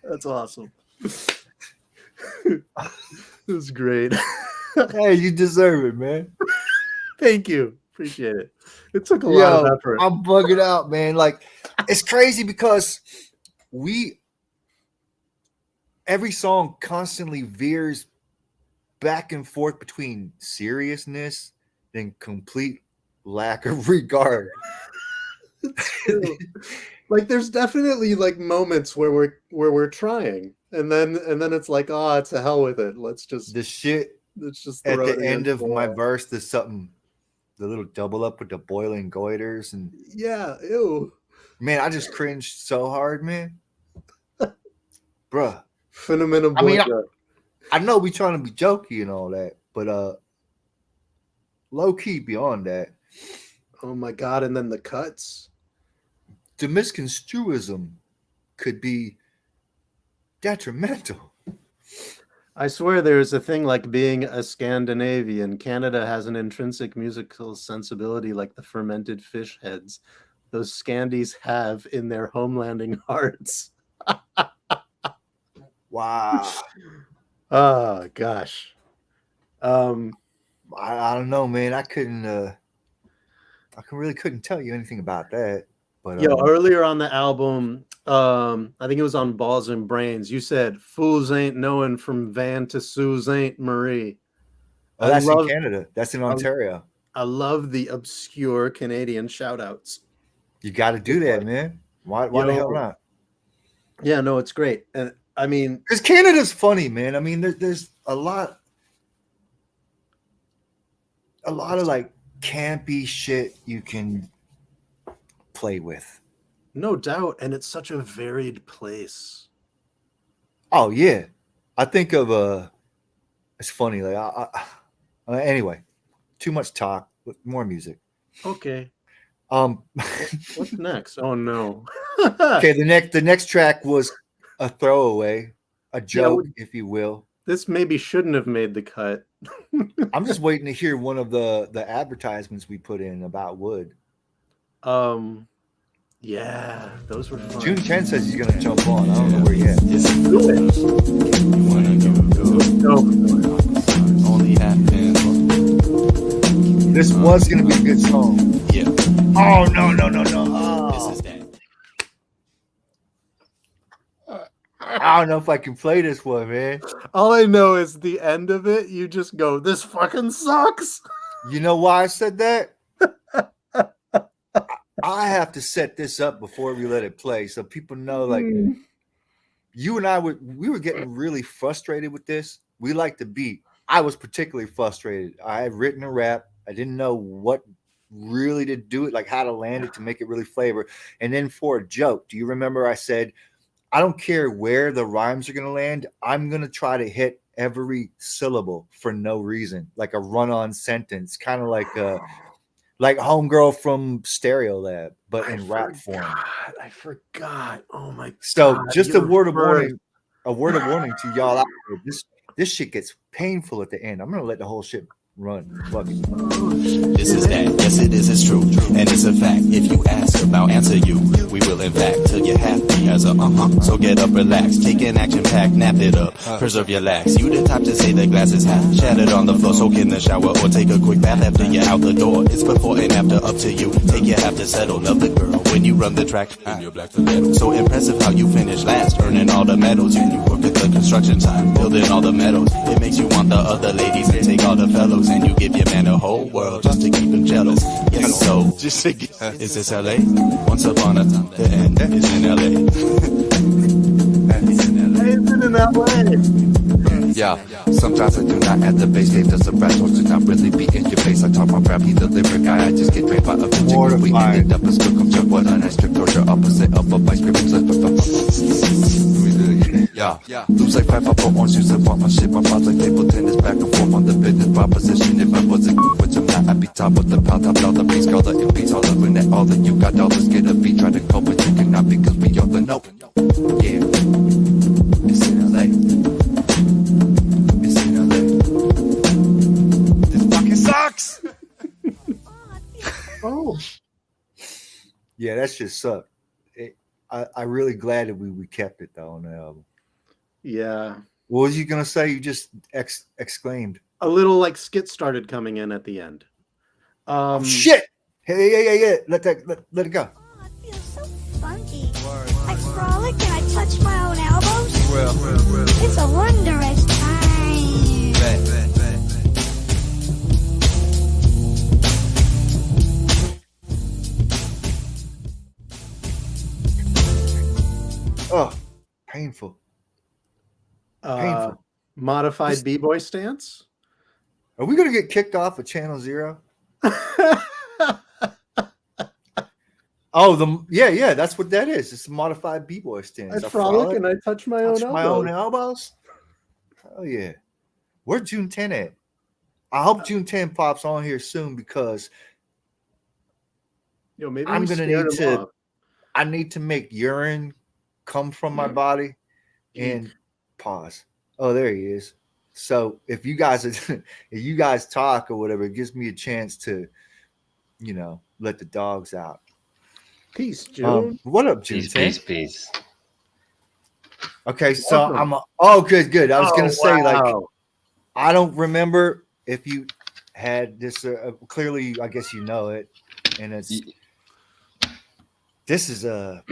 That's awesome. This is great. Hey, you deserve it, man. Thank you. Appreciate it. It took a lot of effort. I'm bugging out, man. Like, it's crazy because every song constantly veers back and forth between seriousness and complete lack of regard. Like, there's definitely like moments where we're trying, and then it's like, oh, to hell with it. Let's just the shit. Let's just at the end of my verse. There's something, the little double up with the boiling goiters and yeah, ew. Man, I just cringed so hard, man. Bruh. Phenomenal. I mean, I know we trying to be jokey and all that, but low key beyond that. Oh my god! And then the cuts. The misconstruism could be detrimental. I swear there's a thing like being a Scandinavian. Canada has an intrinsic musical sensibility like the fermented fish heads those Scandies have in their homelanding hearts. Wow. Oh, gosh. I don't know, man. I really couldn't tell you anything about that. But earlier on the album, I think it was on Balls and Brains, you said fools ain't knowing from Van to Sault Ste. Marie. Oh, that's in Canada. That's in Ontario. I love the obscure Canadian shout outs. You got to do that, man. Why the hell not? Yeah, no, it's great. And I mean, because Canada's funny, man. I mean, there's a lot of like campy shit you can play with. No doubt, and it's such a varied place. Oh yeah, I think of it's funny. Like anyway, too much talk. More music. Okay. What's next? Oh no. Okay, the next track was a throwaway, a joke, if you will. This maybe shouldn't have made the cut. I'm just waiting to hear one of the advertisements we put in about wood. Yeah, those were fun. June 10 says he's gonna jump on. I don't know where he at. Do it. Only happens. This was gonna be a good song. Yeah. Oh no. Oh. This is that. I don't know if I can play this one, man. All I know is the end of it. You just go, "This fucking sucks." You know why I said that? I have to set this up before we let it play, so people know. Like, you and I we were getting really frustrated with this. We like the beat. I was particularly frustrated. I had written a rap. I didn't know what really to do it, like how to land it to make it really flavor. And then for a joke, do you remember I said, I don't care where the rhymes are going to land. I'm going to try to hit every syllable for no reason, like a run-on sentence, kind of like Homegirl from Stereo Lab, but in rap form. I forgot. Oh my God. So just a word of warning to y'all out there. This shit gets painful at the end. I'm going to let the whole shit run. Fuck it. This is that. Yes, it is. It's true. And it's a fact. If you ask about, answer you. We will, in fact, till you're happy as a So get up, relax. Take an action pack, nap it up. Preserve your lax. You the type to say the glass is half shattered on the floor. Soak in the shower or take a quick bath after you're out the door. It's before and after, up to you. Take your half to settle. Love the girl when you run the track. And you're black to metal. So impressive how you finish last. Earning all the medals. You work at the construction site. Building all the medals. It makes you want the other ladies and take all the fellows. And you give your man a whole world just to keep him jealous. Yes, so just to get, is this LA? Once upon a time, the end is in LA. It's in LA. Yeah, sometimes I do not at the base game. Does the rap talk do not really be in your face? I talk my rap, he the lyric guy. I just get trained by a bitch. We ended up a skill come check what a nice trip torture opposite of a vice grip. Yeah, lose like 5 up on orange juice and want my shit. My thoughts like table tennis back and forth on the business proposition. If I wasn't which I'm not, I'd be top of the pile, top all the beats, call the MPs, all the net, all that you got dollars, get a beat, try to cope, but you cannot because we all the nope. Yeah, it's in LA. It's in LA. This fucking sucks. Oh, Yeah, that shit sucked. I'm really glad that we kept it though on the album. yeah. What was you gonna say? You just exclaimed. A little like skit started coming in at the end. Shit! Hey, let it go. Oh, it feels so funky. I frolic and I touch my own elbows. It's a wondrous time. Oh, painful. Painful. Modified B-boy stance. Are we gonna get kicked off of Channel Zero? Oh, yeah, that's what that is. It's a modified b-boy stance. I frolic and I touch my own elbows. Oh yeah. Where's June 10 at? I hope June 10 pops on here soon because maybe I'm gonna need to make urine come from my body and pause. Oh, there he is. So if you guys talk or whatever, it gives me a chance to, let the dogs out. Peace, June. What up, June? Peace. Okay, so good. I was gonna say, I don't remember if you had this. Clearly, I guess you know it, and this is a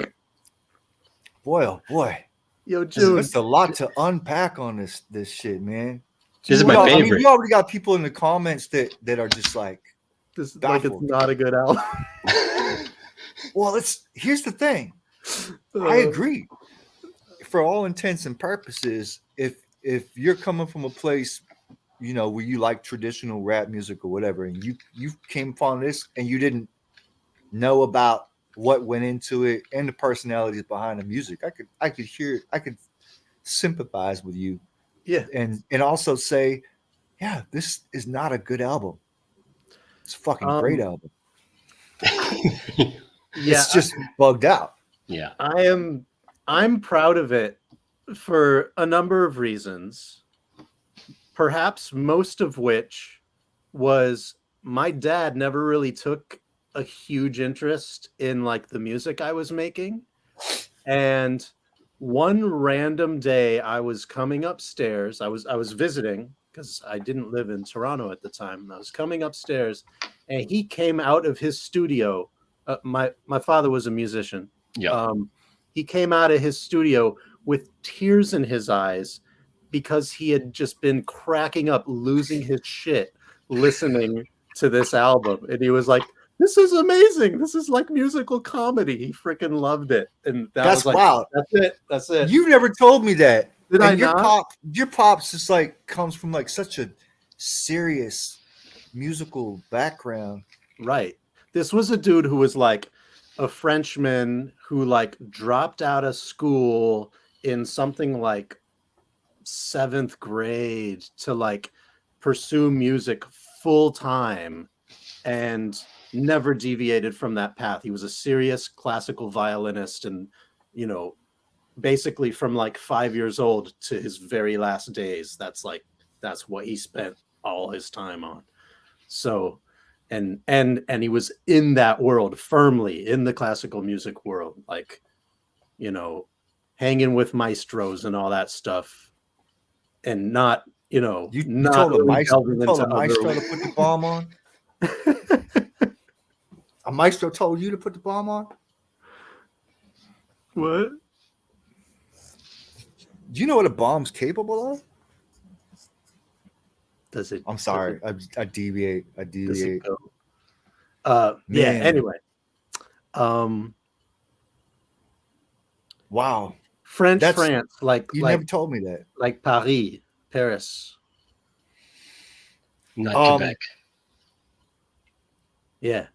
boy. Oh boy, yo, June. It's a lot to unpack on this shit, man. This is my favorite. We already got people in the comments that are just like, this is like it's not a good album. Well, here's the thing. I agree. for all intents and purposes, if you're coming from a place, you know, where you like traditional rap music or whatever, and you came upon this and you didn't know about what went into it and the personalities behind the music, I could sympathize with you. Yeah. And also say, yeah, this is not a good album. It's a fucking great album. It's just bugged out. Yeah. I'm proud of it for a number of reasons. Perhaps most of which was my dad never really took a huge interest in like the music I was making. And one random day I was coming upstairs. I was visiting because I didn't live in Toronto at the time. I was coming upstairs and he came out of his studio. My father was a musician. Yeah. He came out of his studio with tears in his eyes because he had just been cracking up, losing his shit, listening to this album. And he was like, this is amazing. This is like musical comedy. He freaking loved it. And that's was like, wild. That's it. You never told me that. Did and I your not? Your pops just like comes from like such a serious musical background. Right. This was a dude who was like a Frenchman who like dropped out of school in something like 7th grade to like pursue music full time and never deviated from that path. He was a serious classical violinist, and you know, basically from like 5 years old to his very last days, that's what he spent all his time on. So and he was in that world, firmly in the classical music world, like, you know, hanging with maestros and all that stuff, and not, you know, you not told a maestro, delving to put other- the bomb on. A maestro told you to put the bomb on? What? Do you know what a bomb's capable of? Does it? I'm sorry. I deviate. Does it go? Yeah. Anyway. Wow. France, You like never told me that. like Paris. Not Quebec. Yeah.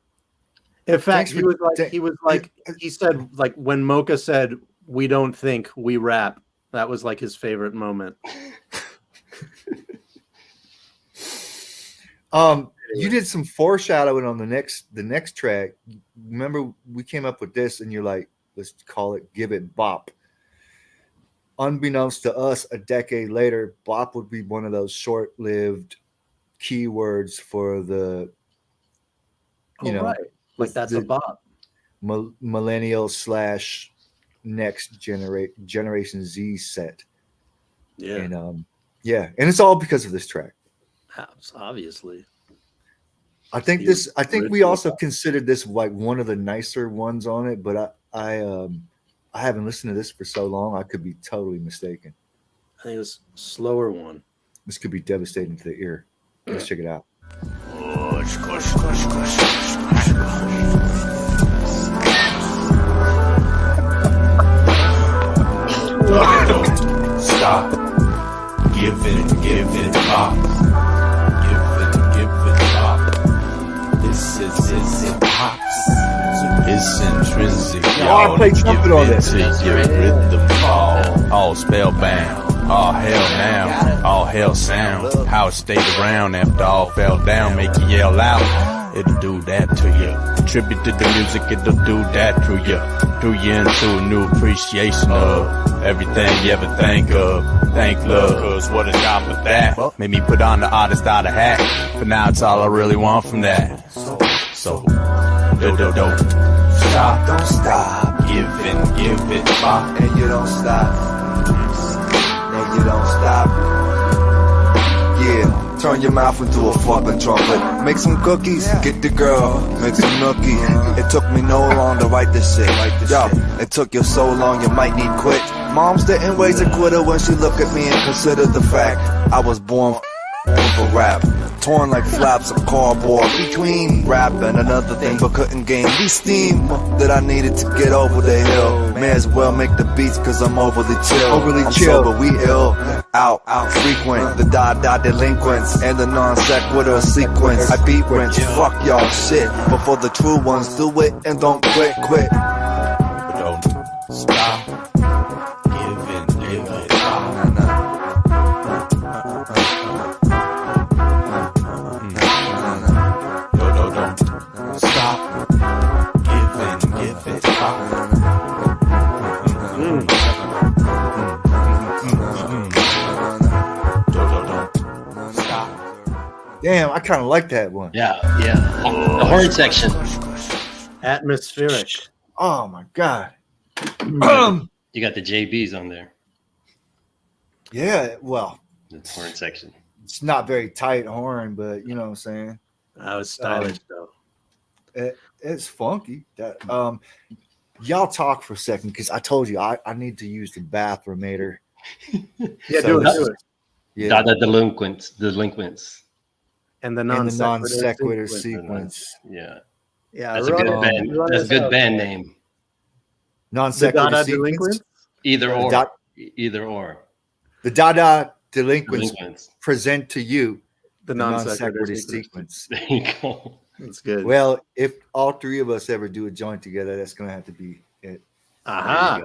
In fact, he said, like, when Moka said, "We don't think, we rap," that was like his favorite moment. You did some foreshadowing on the next track. Remember, we came up with this, and you're like, let's call it "Give It Bop." Unbeknownst to us, a decade later, bop would be one of those short-lived keywords for the, Right. Like that's a bop. Millennial / next generation Z set. Yeah. And and it's all because of this track. Obviously. I think we also considered this like one of the nicer ones on it, but I haven't listened to this for so long. I could be totally mistaken. I think it was a slower one. This could be devastating to the ear. Let's check it out. Stop. Give it pop. Give it pop. This is it pops. It's intrinsic. I play trumpet on this. Your rhythm fall. All spellbound. All hell now. All hell sound. How it stayed around after all fell down. Make you yell loud. It'll do that to you. Tribute to the music, it'll do that to you. Threw you into a new appreciation of everything you ever think of. Thank love, cause what is got with that? Made me put on the artist out of hat. But now it's all I really want from that. So, don't stop, don't stop. Give it, bop. And you don't stop. And you don't stop. Yeah. Turn your mouth into a fucking trumpet. Make some cookies, get the girl, make some nookie. It took me no long to write this shit. Yo, it took you so long you might need quit. Moms didn't raise a quitter when she looked at me and considered the fact I was born for rap. torn like flaps of cardboard. Between rap and another thing, but couldn't gain the steam that I needed to get over the hill. May as well make the beats cause I'm overly chill. I'm sober, we ill. Out, frequent. The Dada delinquents and the non sequitur sequence. I beat wrench, fuck y'all shit. But for the true ones, do it and don't quit. Don't stop giving it. Don't stop give it. Don't stop. Damn, I kind of like that one. Yeah. The horn section. Atmospheric. Oh my god. You got the JBs on there. Yeah, well, The horn section. it's not very tight horn, but you know what I'm saying. That was stylish though. It's funky. That y'all talk for a second because I told you I need to use the bathroomator. Yeah, do it. Yeah. Dada delinquents. And the non non sequitur sequence. Yeah. Yeah, That's a good band. That's a good band name. Non The sequitur Dada sequence. delinquents. Either or. Da- Either or. The Dada delinquents present to you The non non-sequitur sequitur sequence. sequence. There you go. That's good. Well, if all three of us ever do a joint together, that's gonna have to be it. Aha.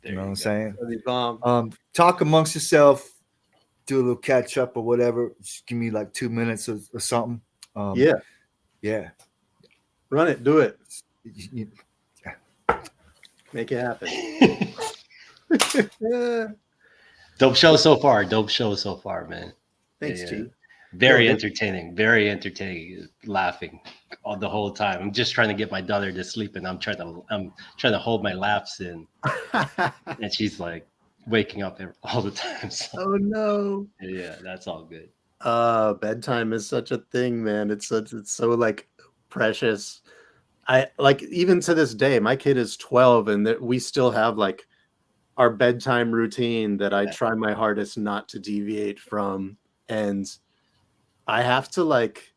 You know what I'm saying? That'd be bomb. Talk amongst yourself, do a little catch up or whatever. Just give me like 2 minutes or something. Yeah. Run it. Do it. You- Make it happen. Dope show so far, man. Thanks, G. Very entertaining. Laughing all the whole time. I'm just trying to get my daughter to sleep, and I'm trying to hold my laughs in, and she's like waking up all the time. So, Oh no. yeah, that's all good. Bedtime is such a thing, man. It's so like precious. I like even to this day, my kid is 12, and we still have like our bedtime routine that I try my hardest not to deviate from, and I have to like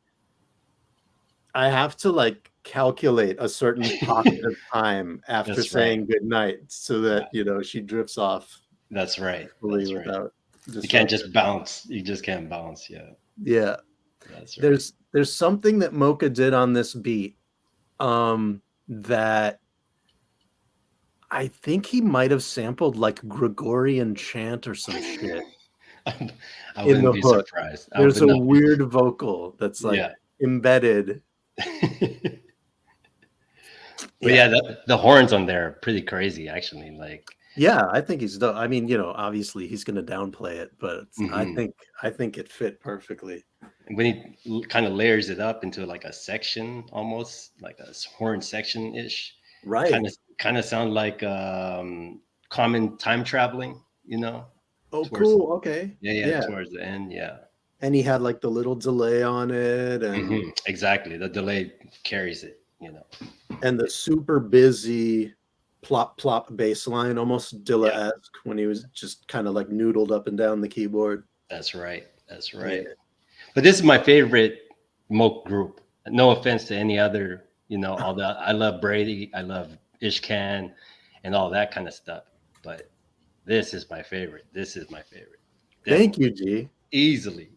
calculate a certain pocket of time after That's saying good night so that she drifts off. That's right. Fully That's without right. You can't just bounce. You just can't bounce. Yeah. Yeah. That's right. There's something that Moka did on this beat that I think he might have sampled like Gregorian chant or some shit. I wouldn't be surprised. There's a weird vocal that's like embedded. But yeah, the horns on there are pretty crazy, actually. Like, yeah, I think he's. I mean, obviously he's going to downplay it, but I think it fit perfectly. When he kind of layers it up into like a section, almost like a horn section ish, right? Kind of sound like common time traveling, Oh, cool. Okay. Yeah. Towards the end, yeah. And he had like the little delay on it, and exactly, the delay carries it, And the super busy plop plop bass line, almost Dilla-esque, when he was just kind of like noodled up and down the keyboard. That's right. Yeah. But this is my favorite Moke group. No offense to any other, all that. I love Brady, I love Ishkan, and all that kind of stuff. But this is my favorite. Definitely. Thank you, G. Easily.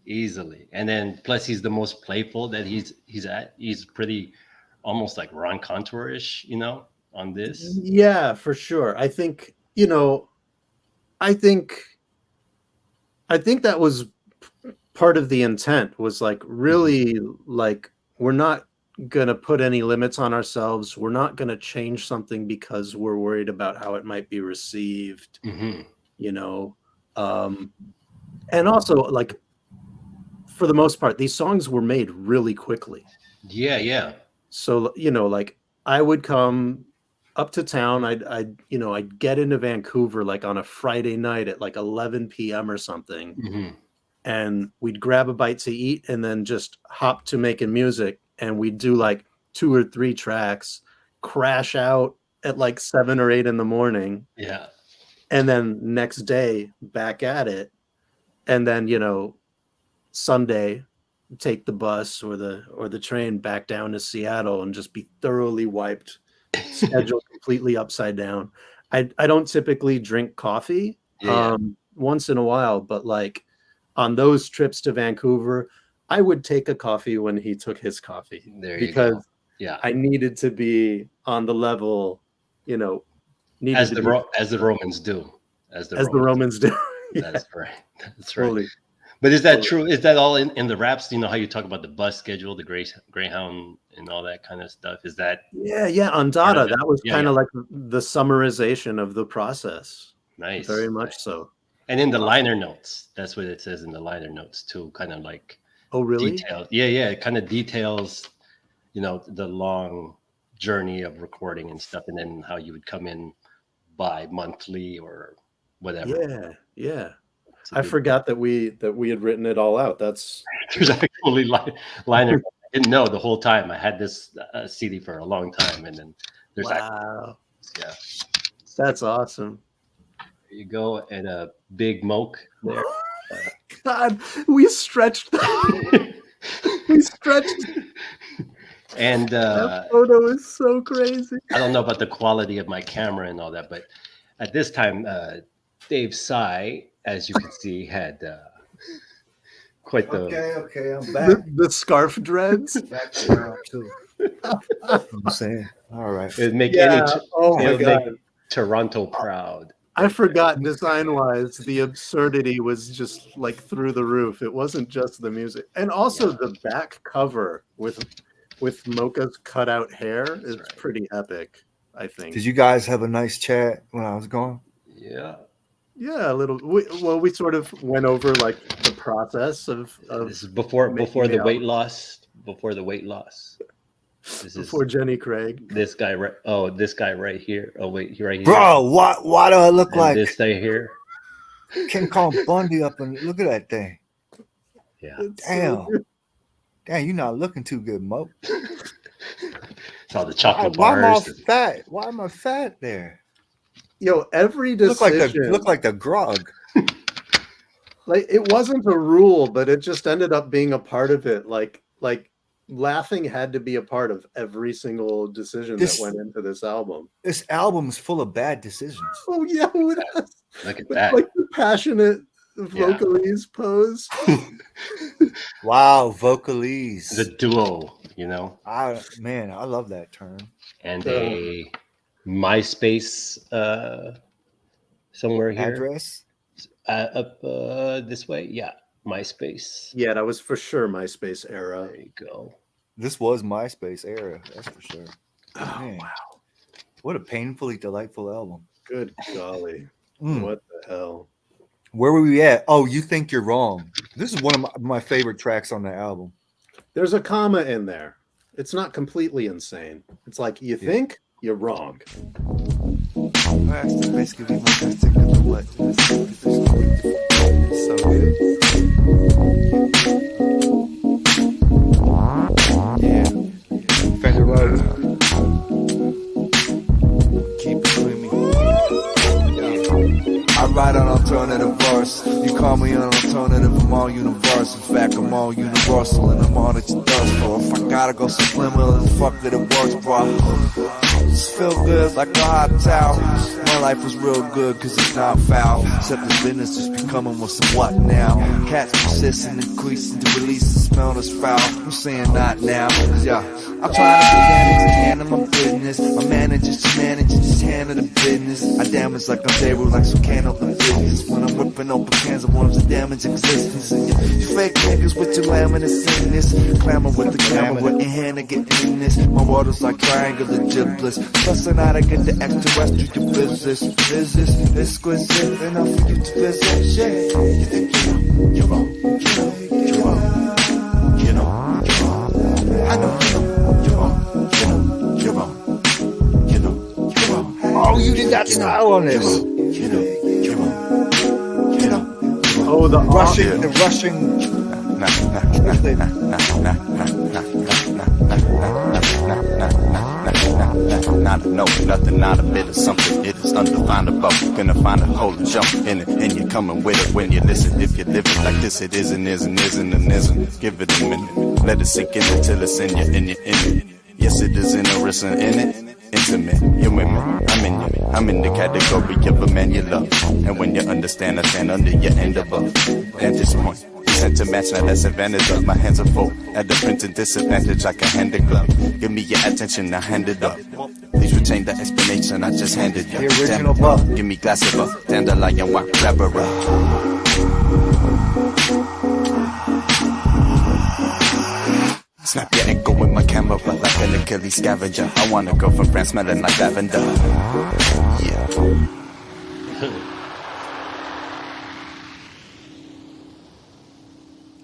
And then plus he's the most playful that he's at. He's pretty almost like Ron Contour-ish, on this. Yeah, for sure. I think, I think that was part of the intent, was like really like we're not gonna put any limits on ourselves. We're not gonna change something because we're worried about how it might be received. And also, like, for the most part, these songs were made really quickly. Yeah. So, like I would come up to town. I'd get into Vancouver like on a Friday night at like 11 p.m. or something. And we'd grab a bite to eat and then just hop to making music. And we'd do like 2 or 3 tracks, crash out at like 7 or 8 in the morning. Yeah. And then next day back at it. And then, Sunday take the bus or the train back down to Seattle and just be thoroughly wiped, schedule completely upside down. I don't typically drink coffee once in a while, but like on those trips to Vancouver, I would take a coffee when he took his coffee because I needed to be on the level, you know, as the Romans do. As the Romans do. That's right. That's right. Totally. But is that true? Is that all in the raps? You know how you talk about the bus schedule, the Greyhound, and all that kind of stuff? Is that? Yeah. On Dada, that was kind of like the summarization of the process. Nice. Very much so. And in the liner notes, that's what it says in the liner notes too. Kind of like. Oh, really? Details. Yeah. It kind of details, you know, the long journey of recording and stuff, and then how you would come in by monthly or whatever. Yeah. I forgot that we had written it all out. There's actually liner. I didn't know the whole time. I had this CD for a long time, and then there's that's awesome. There you go, and a big Moka there. God, we stretched. And that photo is so crazy. I don't know about the quality of my camera and all that, but at this time, Dave Sy, as you can see, had quite the. Okay, I'm back. The scarf dreads. Back too. I'm saying, all right. It'd make make Toronto proud. I forgot design-wise, the absurdity was just like through the roof. It wasn't just the music, and also the back cover with Moka's cutout hair is pretty epic. I think. Did you guys have a nice chat when I was gone? Yeah, a little. We sort of went over like the process of this is before the weight loss. Before the weight loss. Before Jenny Craig. This guy right. Oh, this guy right here. Oh wait, right here. Bro, why do I look like this guy here? King Kong Bundy up and look at that thing. Yeah. Damn, you're not looking too good, Mo. It's all the chocolate bars. Why am I fat? Why am I fat there? Yo, every decision look like the grog. Like it wasn't a rule, but it just ended up being a part of it. Like laughing had to be a part of every single decision that went into this album. This album is full of bad decisions. Oh yeah, look at that. Like the passionate vocalese pose. Wow, vocalese. The duo, you know. I love that term. And a MySpace somewhere here. Address? Up this way. Yeah. MySpace. Yeah, that was for sure MySpace era. There you go. This was MySpace era, that's for sure. Oh, man. Wow. What a painfully delightful album. Good golly. What the hell? Where were we at? Oh, You Think You're Wrong. This is one of my favorite tracks on the album. There's a comma in there. It's not completely insane. It's like, you think you're wrong. Basically, what? So good. Yeah. Fender Rhodes. Keep it creamy. I write an alternative verse. You call me an alternative. I'm all universe. In fact, I'm all universal, and I'm all that you thirst for. If I gotta go subliminal, then fuck that it works, bro. Just feel good like a hot towel. My life was real good cause it's not foul. Except the business just becoming what's and what now. Cats persisting, increasing to release the smell that's foul. I'm saying not now. Yeah, I'm trying to be managed and handle my business. My manager's just managing, just handle the business. I damage like I'm Daryl, like some can open business. When I'm whipping open cans of worms that damage existence. And you fake niggas with your laminates in this. Clamor with the camera in hand to get in this. My water's like triangular giblets. Plus I know to get the extraterrestrial business. Business exquisite enough for you to visit. Shit, you think you're wrong. You're wrong. You know, you're wrong. I know you're wrong. You're wrong. You know, you're wrong. Oh, you did that style on this. You know, you're wrong. You know. Oh, the rushing. not a no, nothing, not a bit of something. It is undefinable. Gonna find a hole and jump in it, and you're coming with it when you listen. If you live it like this, it isn't. Give it a minute, let it sink in until it's in you. Yes, it is interesting in it. Intimate, you're with me, I'm in the category of a man you love. And when you understand, I stand under your end above. At this point, sent to match, now that's advantage of. My hands are full, at the printing disadvantage, I can hand the glove. Give me your attention, now hand it up. Please retain the explanation, I just handed you. The original buff. Give me glass of up, dandelion, white rubber up. Snap your echo with my camera like an Achilles scavenger. I wanna go from France smelling like lavender. Yeah.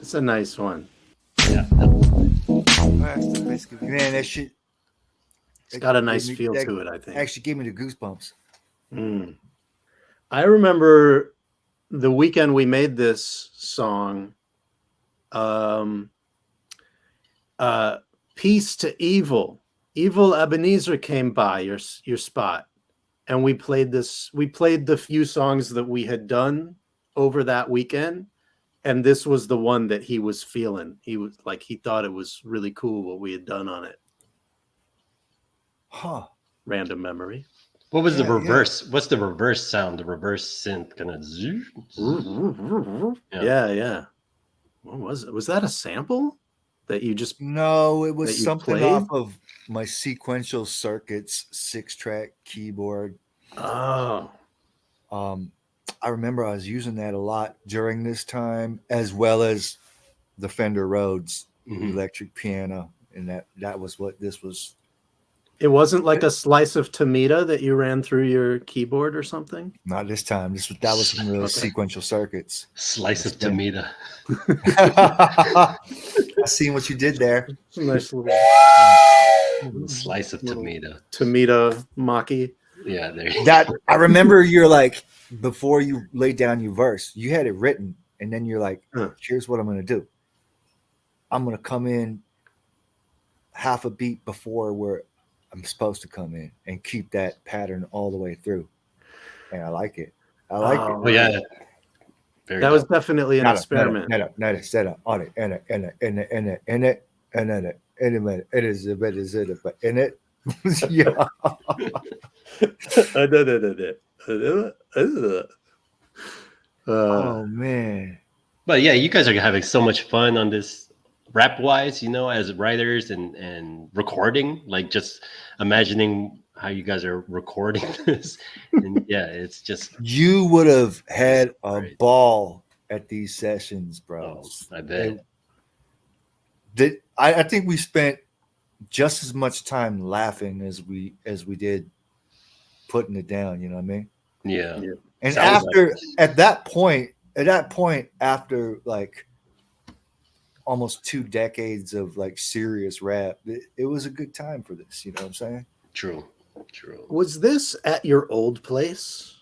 It's a nice one. Yeah. Man, that shit. It's got a nice feel to it, I think. Actually gave me the goosebumps. I remember the weekend we made this song, Peace to Evil. Evil Ebenezer came by your spot, and we played this. We played the few songs that we had done over that weekend, and this was the one that he was feeling. He was like, he thought it was really cool what we had done on it. Huh. Random memory. What was the reverse? Yeah. What's the reverse sound? The reverse synth kind of zoo. Yeah. What was it? Was that a sample that you just? No, it was something off of my Sequential Circuits 6-track keyboard. Oh. I remember I was using that a lot during this time, as well as the Fender Rhodes electric piano, and that was what this was. It wasn't like a slice of tomato that you ran through your keyboard or something? Not this time. That was some real Sequential Circuits. Slice of tomato. I seen what you did there. Nice little slice of tomato. Tomato maki. Yeah, there. That I remember. You're like, before you laid down your verse, you had it written, and then you're like, "Here's what I'm going to do. I'm going to come in half a beat before where I'm supposed to come in and keep that pattern all the way through." And I like it. I like it. Well, yeah. That was definitely an experiment. Oh man. But yeah, you guys are having so much fun on this rap wise, as writers and recording, like just imagining how you guys are recording this. And yeah, it's just, you would have had a ball at these sessions, bro. Oh, I bet. I think we spent just as much time laughing as we did putting it down. You know what I mean? Yeah. And at that point, after like almost 2 decades of like serious rap, it was a good time for this. You know what I'm saying? True. Was this at your old place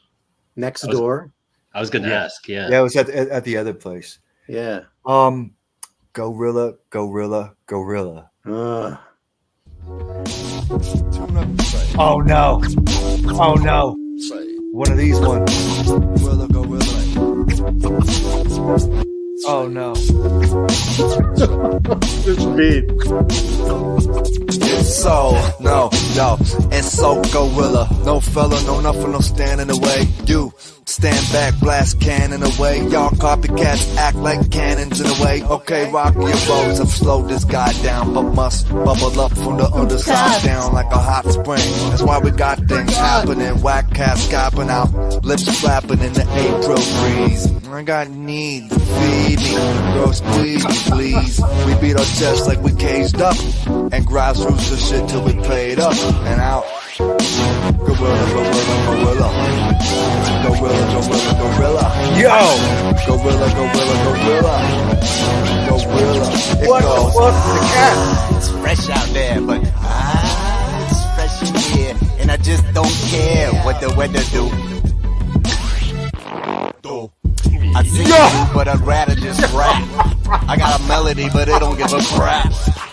next door? I was going to ask. Yeah. Yeah, it was at the other place. Yeah. Gorilla. Oh no. One of these ones. Oh no. This beat. It's so, no, yo, it's so gorilla. No fella, no nothing, no stand in the way. You stand back, blast cannon away. Y'all copycats act like cannons in a way. Okay, rock your roads, I've slowed this guy down, but must bubble up from the underside down like a hot spring. That's why we got things happening. Whack cats scopping out, lips flapping in the April breeze. I got need to feed me, girl squeeze me please. We beat our chests like we caged up, and grassroots the shit till we played up and out. Gorilla. Yo! Gorilla. What the fuck? It's fresh out there, but it's fresh in here, and I just don't care what the weather do. I sing you, but I'd rather just rap. I got a melody, but it don't give a crap.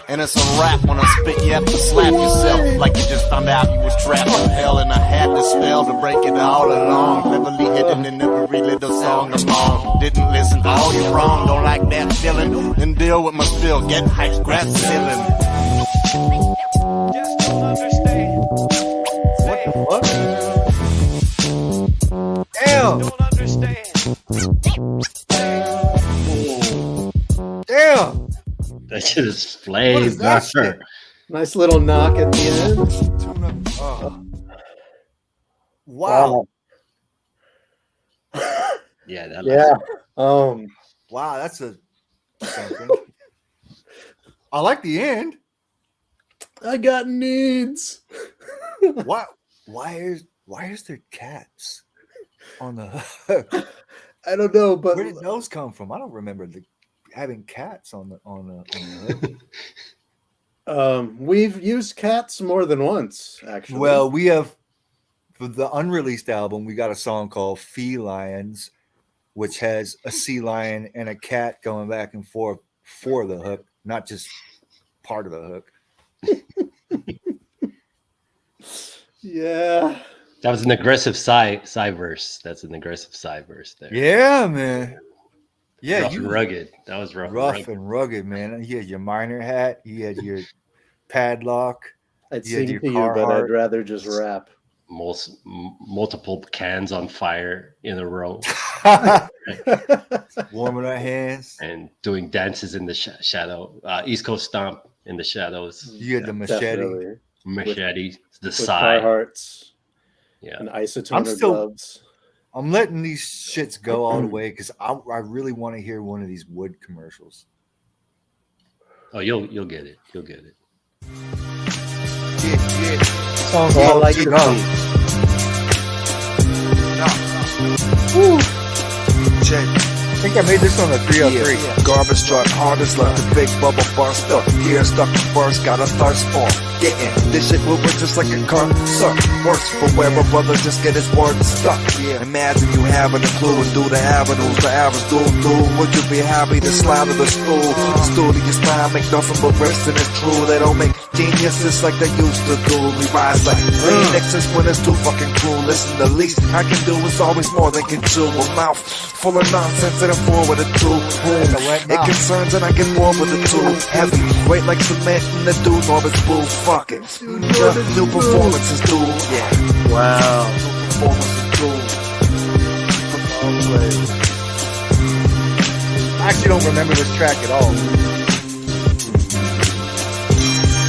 And it's a rap when I spit, you have to slap yourself like you just found out you were trapped in hell. And I had the spell to break it all along, cleverly hidden in every little song along. Didn't listen, oh, you're wrong, don't like that feeling. Then deal with my spill, get hype, grab the ceiling. Just don't understand. What the fuck? Damn! Don't understand. Damn! That shit is What is flamed. that shit? Nice little knock at the end. Oh. Wow. Yeah, that Yeah. Wow, that's a something. I like the end. I got needs. Why is there cats on the hook? I don't know, but Where did those come from? I don't remember having cats on the hook. We've used cats more than once, actually. Well, we have for the unreleased album, we got a song called Felines, which has a sea lion and a cat going back and forth for the hook, not just part of the hook. Yeah. That was an aggressive side verse. That's an aggressive side verse there. Yeah, man. Yeah, rough and rugged. That was rough and rugged, man. You had your miner hat, you had your padlock. I'd you had sing your to you, but Carhartt. I'd rather just rap. Multiple cans on fire in a row. Warming our hands. And doing dances in the shadow. East Coast Stomp in the shadows. You had the machete. Definitely. Machete, the With side. Carhartts. Yeah. And isotoner gloves. I'm letting these shits go all the way because I really want to hear one of these wood commercials. Oh, you'll get it. You'll get it. Yeah. Songs all like your I think I made this on the 303. Yeah. Garbage truck, hardest left the big bubble buster. Gear stuck first, got a thirst for getting this shit moving just like a car. Suck, works for where a brother just get his word stuck. Yeah. Imagine you having a clue and do the avenues the average dude do. Would you be happy to slide to the stool? Stool to your spine, make nothing but rest, and it's true. They don't make geniuses like they used to do. We rise like phoenixes when it's too fucking cruel. Listen, the least I can do is always more than can chew. A mouth full of nonsense and a four with a two. It concerns and I get more with a two. Heavy, weight like cement in the dude Norbit's boo. Fuck it. New performances, dude. Yeah. Wow. New performances, dude. I actually don't remember this track at all.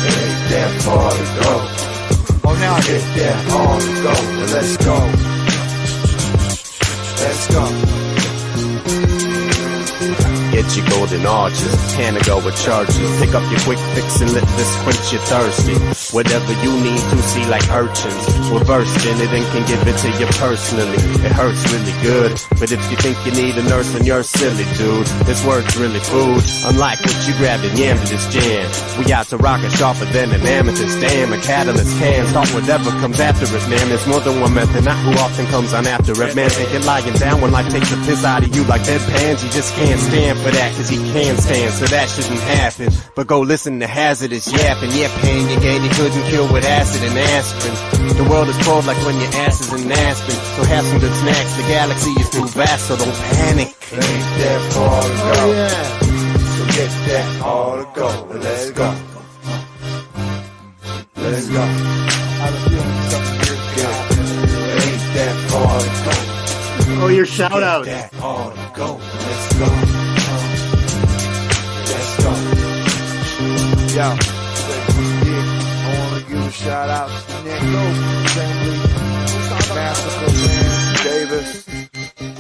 It ain't that far to go. Oh, now I get that far to go. Let's go. Let's go. Get your golden arches, hand to go with charges. Pick up your quick fix and let this quench your thirsty. Whatever you need to see like urchins. Reversed in it and can give it to you personally. It hurts really good, but if you think you need a nurse then you're silly, dude. This word's really food, unlike what you grabbed and yammed to this jam. We out to rock it sharper than an amethyst. Damn, a catalyst can start whatever comes after it, man. There's more than one method, not who often comes on after it. Man, thinking lying down when life takes the piss out of you like deadpans. You just can't stand for that, cause he can stand, so that shouldn't happen. But go listen to hazardous yapping. Yeah, pain you gain you couldn't cure with acid and aspirin. The world is cold like when your ass is in Aspen. So have some good snacks, the galaxy is too vast, so don't panic. It ain't that far to go. Oh, yeah. So get that all to go. Let's go. Let's go. I have a feeling something weird could happen. It ain't that far to go. Oh, your shout out. Get that all to go. Let's go. Let's go. Yo, I want to give a shout out to Nick family, Masterful Man, Davis,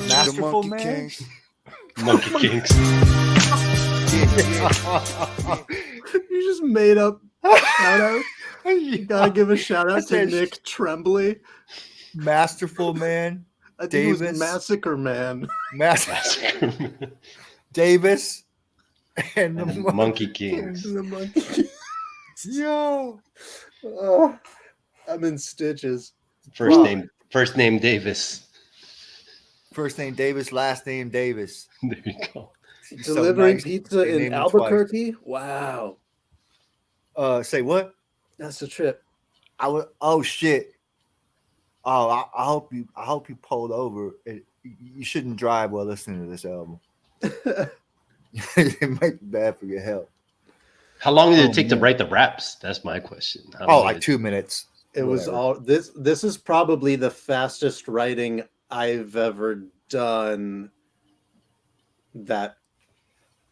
Masterful the Monkey Man? Kings. Monkey Kings. You just made up shout out. You gotta give a shout out to Nick Tremblay. Masterful Man. I think Davis. it was Massacre Man. Davis. And the Monkey Kings. The Monkey. Yo. Oh, I'm in stitches. First name Davis. First name Davis, last name Davis. There you go. Delivering nice. pizza They in named him Albuquerque? Wow. Say what? That's the trip. I was. Oh shit. Oh, I hope you pulled over. You shouldn't drive while listening to this album. It might be bad for your health. How long did it take to write the raps? That's my question. Like 2 minutes. It was all this. This is probably the fastest writing I've ever done. That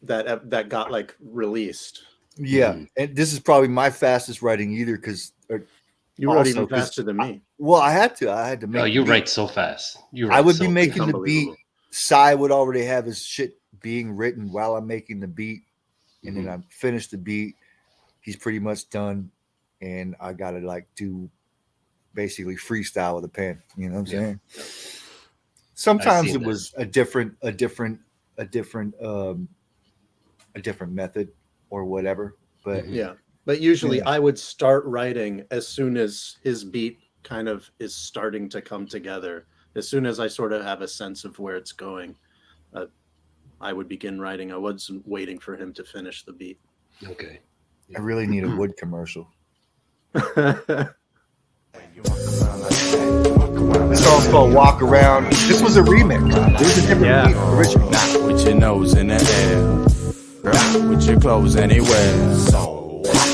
got like released. Yeah, and this is probably my fastest writing either because you wrote even faster than me. I had to make. Oh, you write so fast. I would be making the beat. Cy would already have his shit being written while I'm making the beat, and then I finish the beat. He's pretty much done, and I gotta like do basically freestyle with a pen. You know what I'm saying? Sometimes it was a different method or whatever. But but usually I would start writing as soon as his beat kind of is starting to come together. As soon as I sort of have a sense of where it's going, I would begin writing. I wasn't waiting for him to finish the beat. Okay. I really need a wood commercial. This song's called Walk Around. This was a remix. This is a different beat original. With your nose in the air, with your clothes anywhere.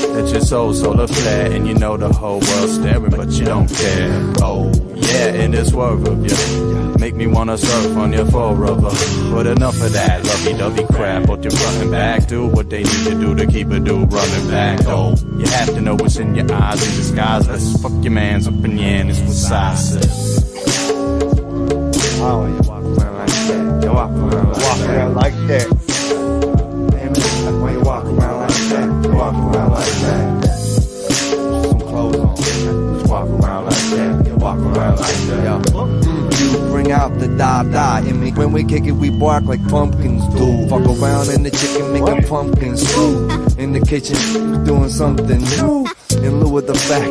Let your soul solar flare, and you know the whole world's staring, but you don't care. Oh, yeah, in this world of you, make me wanna surf on your forever. But enough of that lovey-dovey crap. Both your front and back do what they need to do to keep a dude running back. Oh, you have to know what's in your eyes in disguise. Let's fuck your man's opinion, it's what size says. Oh, you walk around like that. You walk around like that. Why you walk around like that? You walk around like that. Some clothes on. Just walk around like that. You walk around like that. You bring out the Dada in me. When we kick it, we bark like pumpkins do. Fuck around in the chicken, making pumpkin stew. In the kitchen, doing something new. In lieu of the fact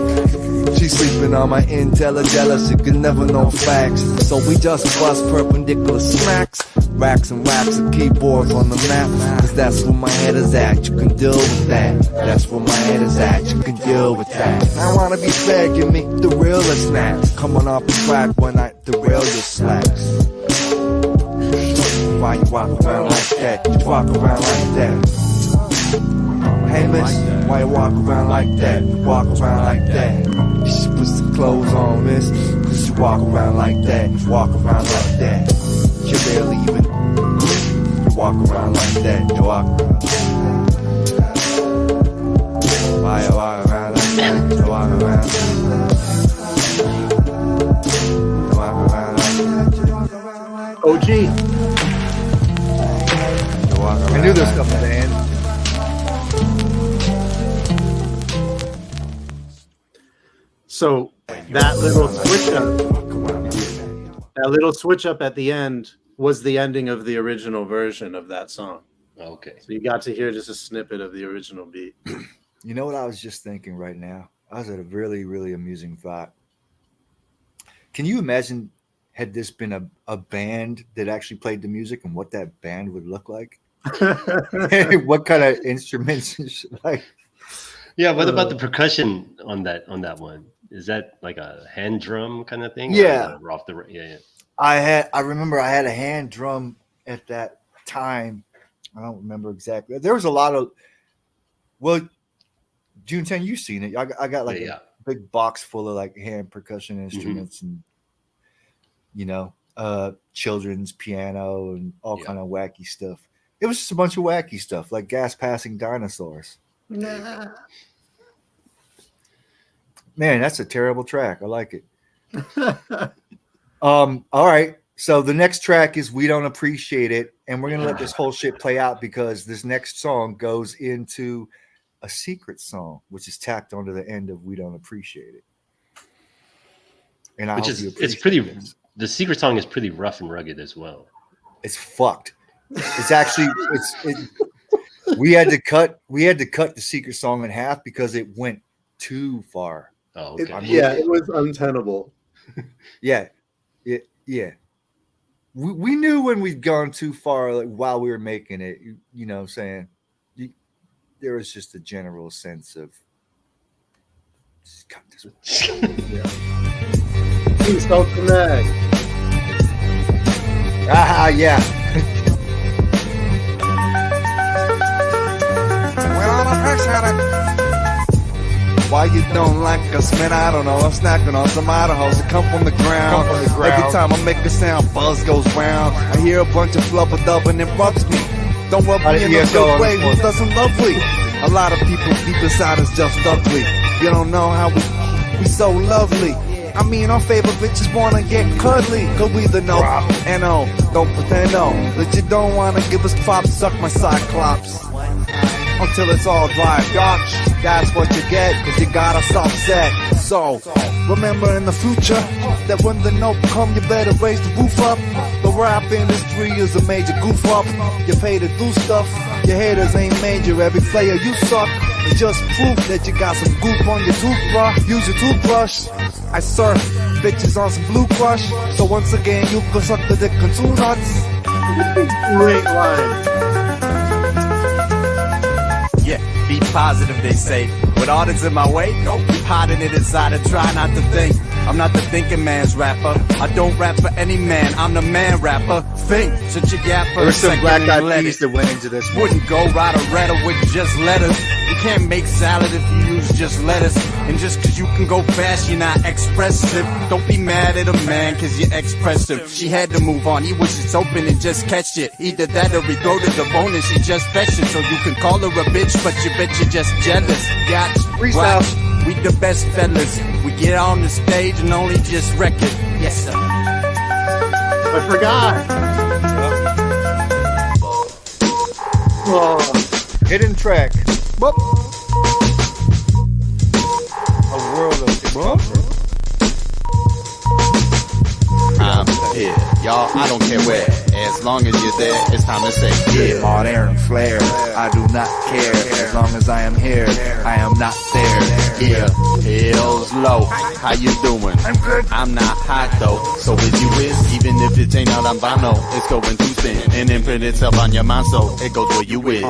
she's sleeping on my intel, jealous, you can never know facts. So we just bust perpendicular smacks. Racks and racks of keyboards on the map. Cause that's where my head is at, you can deal with that. That's where my head is at, you can deal with that. I wanna be fair, give me the realest snaps. Coming off the track when I derail your slacks. Why you walk around like that? You walk around like that. Hey miss, why you walk around like that? You walk around like that. You should put some clothes on, miss. Cause you walk around like that. You walk around like that. You barely even. You walk around like that. You walk around. Why you walk around like that? You walk around. You walk around like that. OG. You walk around. I knew this stuff, man. So that little switch up at the end was the ending of the original version of that song. Okay. So you got to hear just a snippet of the original beat. You know what I was just thinking right now? I was at a really, really amusing thought. Can you imagine had this been a band that actually played the music and what that band would look like? What kind of instruments and shit, like? Yeah, what about the percussion on that one? Is that like a hand drum kind of thing? Yeah. Or off the yeah. I remember I had a hand drum at that time. I don't remember exactly. There was a lot of June 10, you've seen it. I got like a big box full of like hand percussion instruments and children's piano and all kind of wacky stuff. It was just a bunch of wacky stuff like gas passing dinosaurs. Nah. Man, that's a terrible track. I like it. All right. So the next track is We Don't Appreciate It. And we're going to let this whole shit play out because this next song goes into a secret song, which is tacked onto the end of We Don't Appreciate It. And it's pretty, the secret song is pretty rough and rugged as well. It's fucked. It's actually, we had to cut the secret song in half because it went too far. Oh, okay. It was untenable. Yeah. We knew when we'd gone too far, like while we were making it, you know what I'm saying? There was just a general sense of Just cut this one. Please don't connect. Yeah. Why you don't like us, man? I don't know. I'm snacking on some Idahos that come from the ground. Every time I make a sound, buzz goes round. I hear a bunch of flubber dubber and it rubs me. Don't rub me in a good way, who doesn't lovely? A lot of people deep inside is just ugly. You don't know how we so lovely. I mean, our favorite bitches wanna get cuddly. Cause we the no, and no, don't pretend no, that you don't wanna give us props, suck my cyclops. Until it's all dry, gotch. That's what you get, cause you got us upset. So, remember in the future, that when the note come, you better raise the roof up. The rap industry is a major goof up. You pay to do stuff, your haters ain't major. Every player you suck, it's just proof that you got some goop on your toothbrush. Use your toothbrush. I surf bitches on some blue crush. So once again, you can suck the dick and 2 nuts. Great line. Yeah, be positive, they say. With all that's in my way, keep hiding it inside and try not to think. I'm not the thinking man's rapper. I don't rap for any man. I'm the man rapper. Think, shut your gap for a second. There's some Black Eyed Peas that went into this. Wouldn't go write a letter with just letters. You can't make salad if you use just lettuce. And just cause you can go fast, you're not expressive. Don't be mad at a man cause you're expressive. She had to move on, he was just open and just catch it. Either that or he go to the bone and she just fetch it. So you can call her a bitch, but you bet you're just jealous. Gotcha. Freestyle. We the best fellas. We get on the stage and only just wreck it. Yes, sir. I forgot. Oh. Hidden track. Boop. A world of discomfort. I'm here, y'all. I don't care where. As long as you're there, it's time to say yeah. On air and flare, I do not care. As long as I am here, I am not there. Yeah, hell's low. How you doing? I'm good. I'm not hot though. So if you is, even if it ain't out on vinyl, it's going to spin and imprint itself on your mind. So it goes where you is.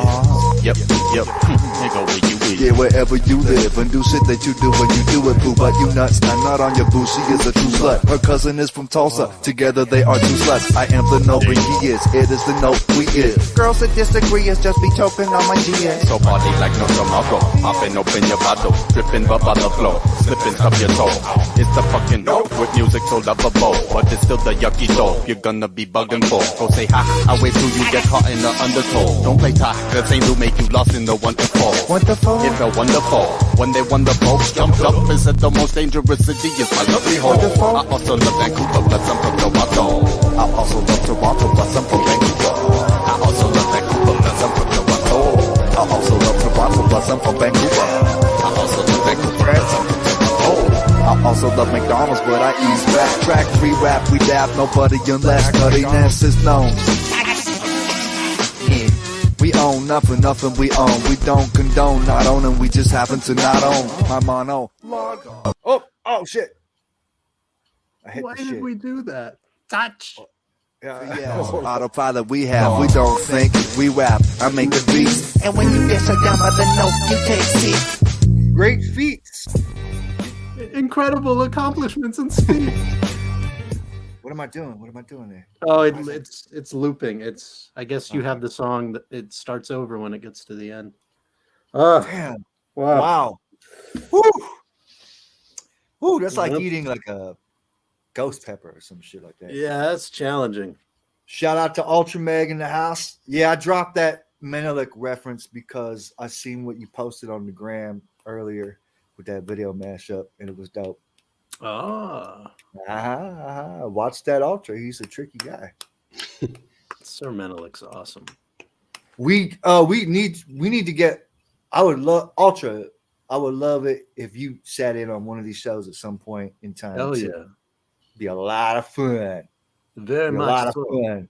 Yep. It go where you is. Yeah, wherever you live and do shit that you do when you do it, boo. But you nuts, I'm not on your boo. She is a true slut. Her cousin is from Tulsa. Together they are 2 sluts. I am the note, but he is. It is the note we is. Girls that disagree is just be choking on my GS. So party like no tomorrow. Popping open your bottle, dripping bub on the floor, slipping up your toe. It's the fucking note with music so lovable, but it's still the yucky dough. You're gonna be bugging for. Go say hi, I wait till you get caught in the undertow. Don't play tie, the same will make you lost in the wonderful. Wonderful. It felt wonderful when they won the folks jumped up and said the most dangerous city is my lovely home. Wonderful. I also love Vancouver, but I'm from Toronto. I also love Toronto, but I'm from Vancouver. I also love Vancouver, but I'm from Toronto. I also love Toronto, but I'm from Vancouver. I also love Vancouver, but I'm from Toronto. I also love McDonald's, but I ease backtrack, free rap, we dab nobody unless nuttiness is known. Yeah. We own nothing we own. We don't condone not owning, we just happen to not own. My mono. Oh shit. I hit Why the did shit. we do that? Touch. Yeah. Autopilot we have, we don't think, we rap. I make the beats, and when you get shut down by the note, you take seats. Great feats. Incredible accomplishments and speed. What am I doing? What am I doing there? Oh, it's looping. It's I guess you have the song that it starts over when it gets to the end. Oh, Damn. wow. Woo. Woo, that's like eating like a ghost pepper or some shit like that. Yeah, that's challenging. Shout out to Ultra Meg in the house. Yeah, I dropped that Menelik reference because I seen what you posted on the gram earlier with that video mashup, and it was dope. Watch that Ultra. He's a tricky guy. Sir Menelik's awesome. We need to get. I would love Ultra. I would love it if you sat in on one of these shows at some point in time. Hell yeah, be a lot of fun. Very much. A lot of fun.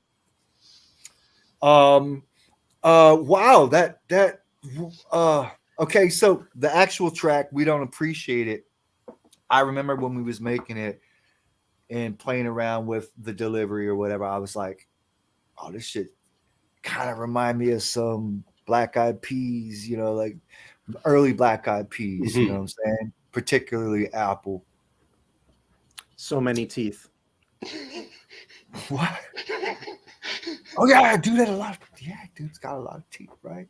Wow. Okay. So the actual track, we don't appreciate it. I remember when we was making it and playing around with the delivery or whatever, I was like, oh, this shit kind of remind me of some Black Eyed Peas, like early Black Eyed Peas, you know what I'm saying? particularly Apple. So many teeth. What? Oh yeah, dude had a lot. Yeah, dude's got a lot of teeth, right?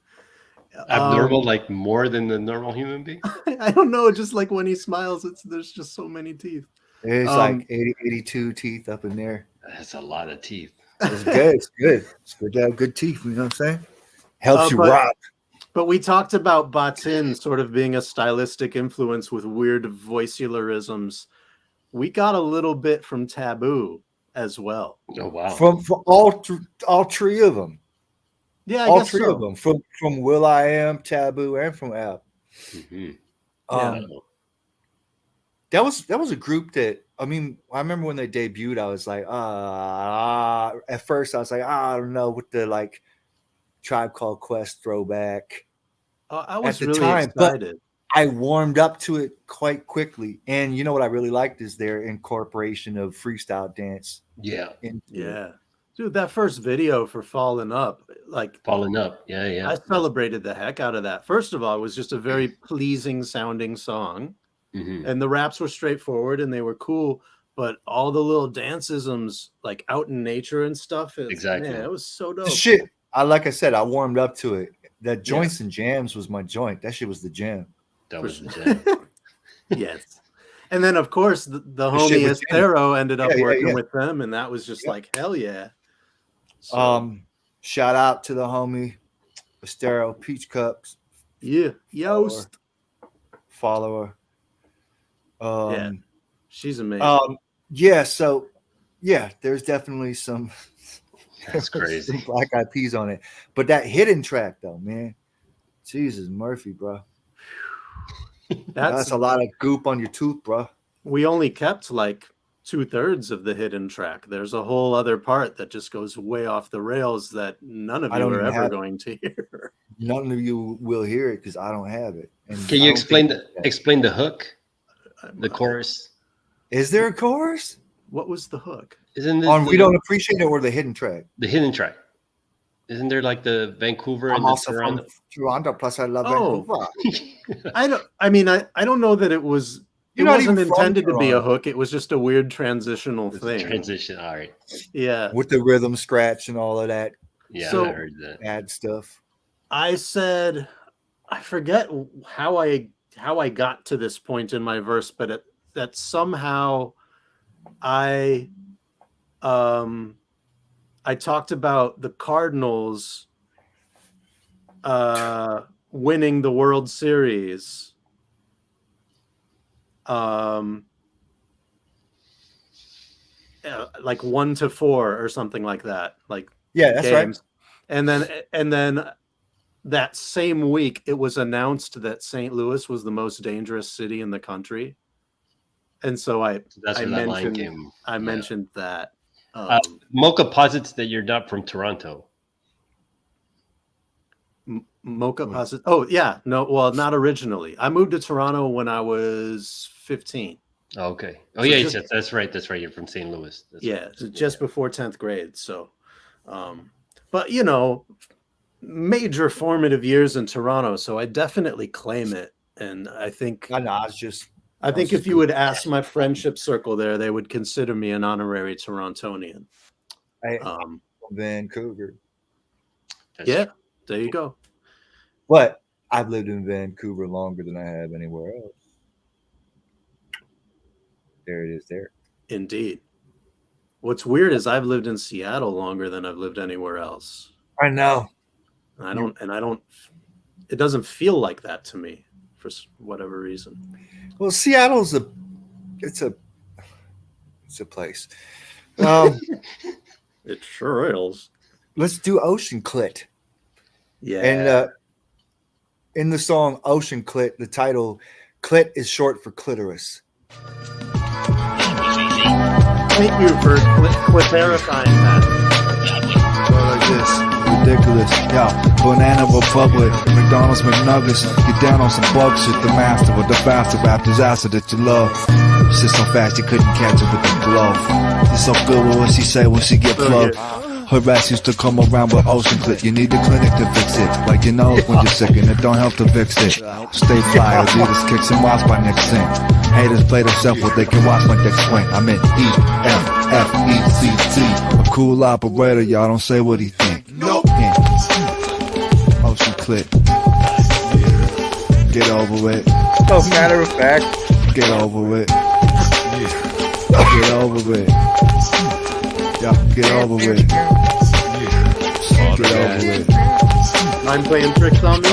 Abnormal, like more than the normal human being. I don't know. Just like when he smiles, there's just so many teeth. It's like 82 teeth up in there. That's a lot of teeth. It's good. It's good. It's good to have good teeth. You know what I'm saying? Helps you rock. But we talked about Batin sort of being a stylistic influence with weird voicularisms. We got a little bit from Taboo as well. Oh wow! From all three of them. Yeah, I all guess three so. of them. From Will I Am, Taboo, and from App. Mm-hmm. That was a group that, I mean, I remember when they debuted, I was like, at first I was like, I don't know, with the like Tribe Called Quest throwback. I was at the really time, excited. But I warmed up to it quite quickly. And you know what I really liked is their incorporation of freestyle dance. Yeah. Yeah. Dude, that first video for Falling Up, yeah. I celebrated the heck out of that. First of all, it was just a very pleasing sounding song. Mm-hmm. And the raps were straightforward and they were cool, but all the little danceisms, like out in nature and stuff, exactly. Man, it was so dope. The shit, like I said, I warmed up to it. That Joints and Jams was my joint. That shit was the jam. That was the jam. Yes. And then, of course, the homie Estero ended up working with them, and that was just like, hell yeah. So, shout out to the homie Estero Peach Cups. Yeah. Yost. Follower. Yeah. She's amazing. So there's definitely some that's crazy some Black Eyed Peas on it. But that hidden track though, man. Jesus Murphy, bro. That's a lot of goop on your tooth, bro. We only kept like 2/3 of the hidden track. There's a whole other part that just goes way off the rails that none of you are ever going to hear. None of you will hear it because I don't have it. And can you explain the hook? The chorus. Is there a chorus? What was the hook? Isn't this on We Don't Appreciate It or the hidden track? The hidden track. Isn't there like the Vancouver I'm and also Toronto? from Toronto, plus I love Vancouver. I don't know that it was. It wasn't intended to be a hook. It was just a weird transitional thing. Transition, all right. Yeah. With the rhythm scratch and all of that. Yeah, so, I heard that. Add stuff. I said, I forget how I got to this point in my verse, but that somehow I talked about the Cardinals winning the World Series. Like 1-4 or something like that. Like that's games. right. And then that same week, it was announced that St. Louis was the most dangerous city in the country. And so I mentioned that. Moka posits that you're not from Toronto. Moka posits. Oh, yeah. No, well, not originally. I moved to Toronto when I was 15. Oh, okay. Oh, so yeah, that's right. That's right. You're from St. Louis. Just before 10th grade. So, but, major formative years in Toronto. So I definitely claim it. And I think if you would ask my friendship circle there, they would consider me an honorary Torontonian. Vancouver. There you go. But I've lived in Vancouver longer than I have anywhere else. There it is there. Indeed. What's weird is I've lived in Seattle longer than I've lived anywhere else. I know. It doesn't feel like that to me for whatever reason. Well, Seattle's a place. It sure is. Let's do Ocean Clit. Yeah. And in the song Ocean Clit, the title Clit is short for clitoris. Thank you for clarifying that. Like this. Ridiculous. Yeah, Banana Republic, McDonald's McNuggets. Get down on some bug shit. The master with the bastard rap disaster that you love. Shit so fast you couldn't catch it with the glove. She's so good with what she say when she get plugged. Harass used to come around with ocean clit. You need the clinic to fix it. Like your nose when you're sick and it don't help to fix it. Stay fly, Adidas kicks and watch my neck sing. Haters play themselves but they can watch my dick swing. I'm in E-F-F-E-C-T. A cool operator, y'all don't say what he think. Nope. Yeah. Ocean clit. Get over it. No matter of fact. Get over it. Get over it. Yeah, get over it. Get over it. I'm playing tricks on me?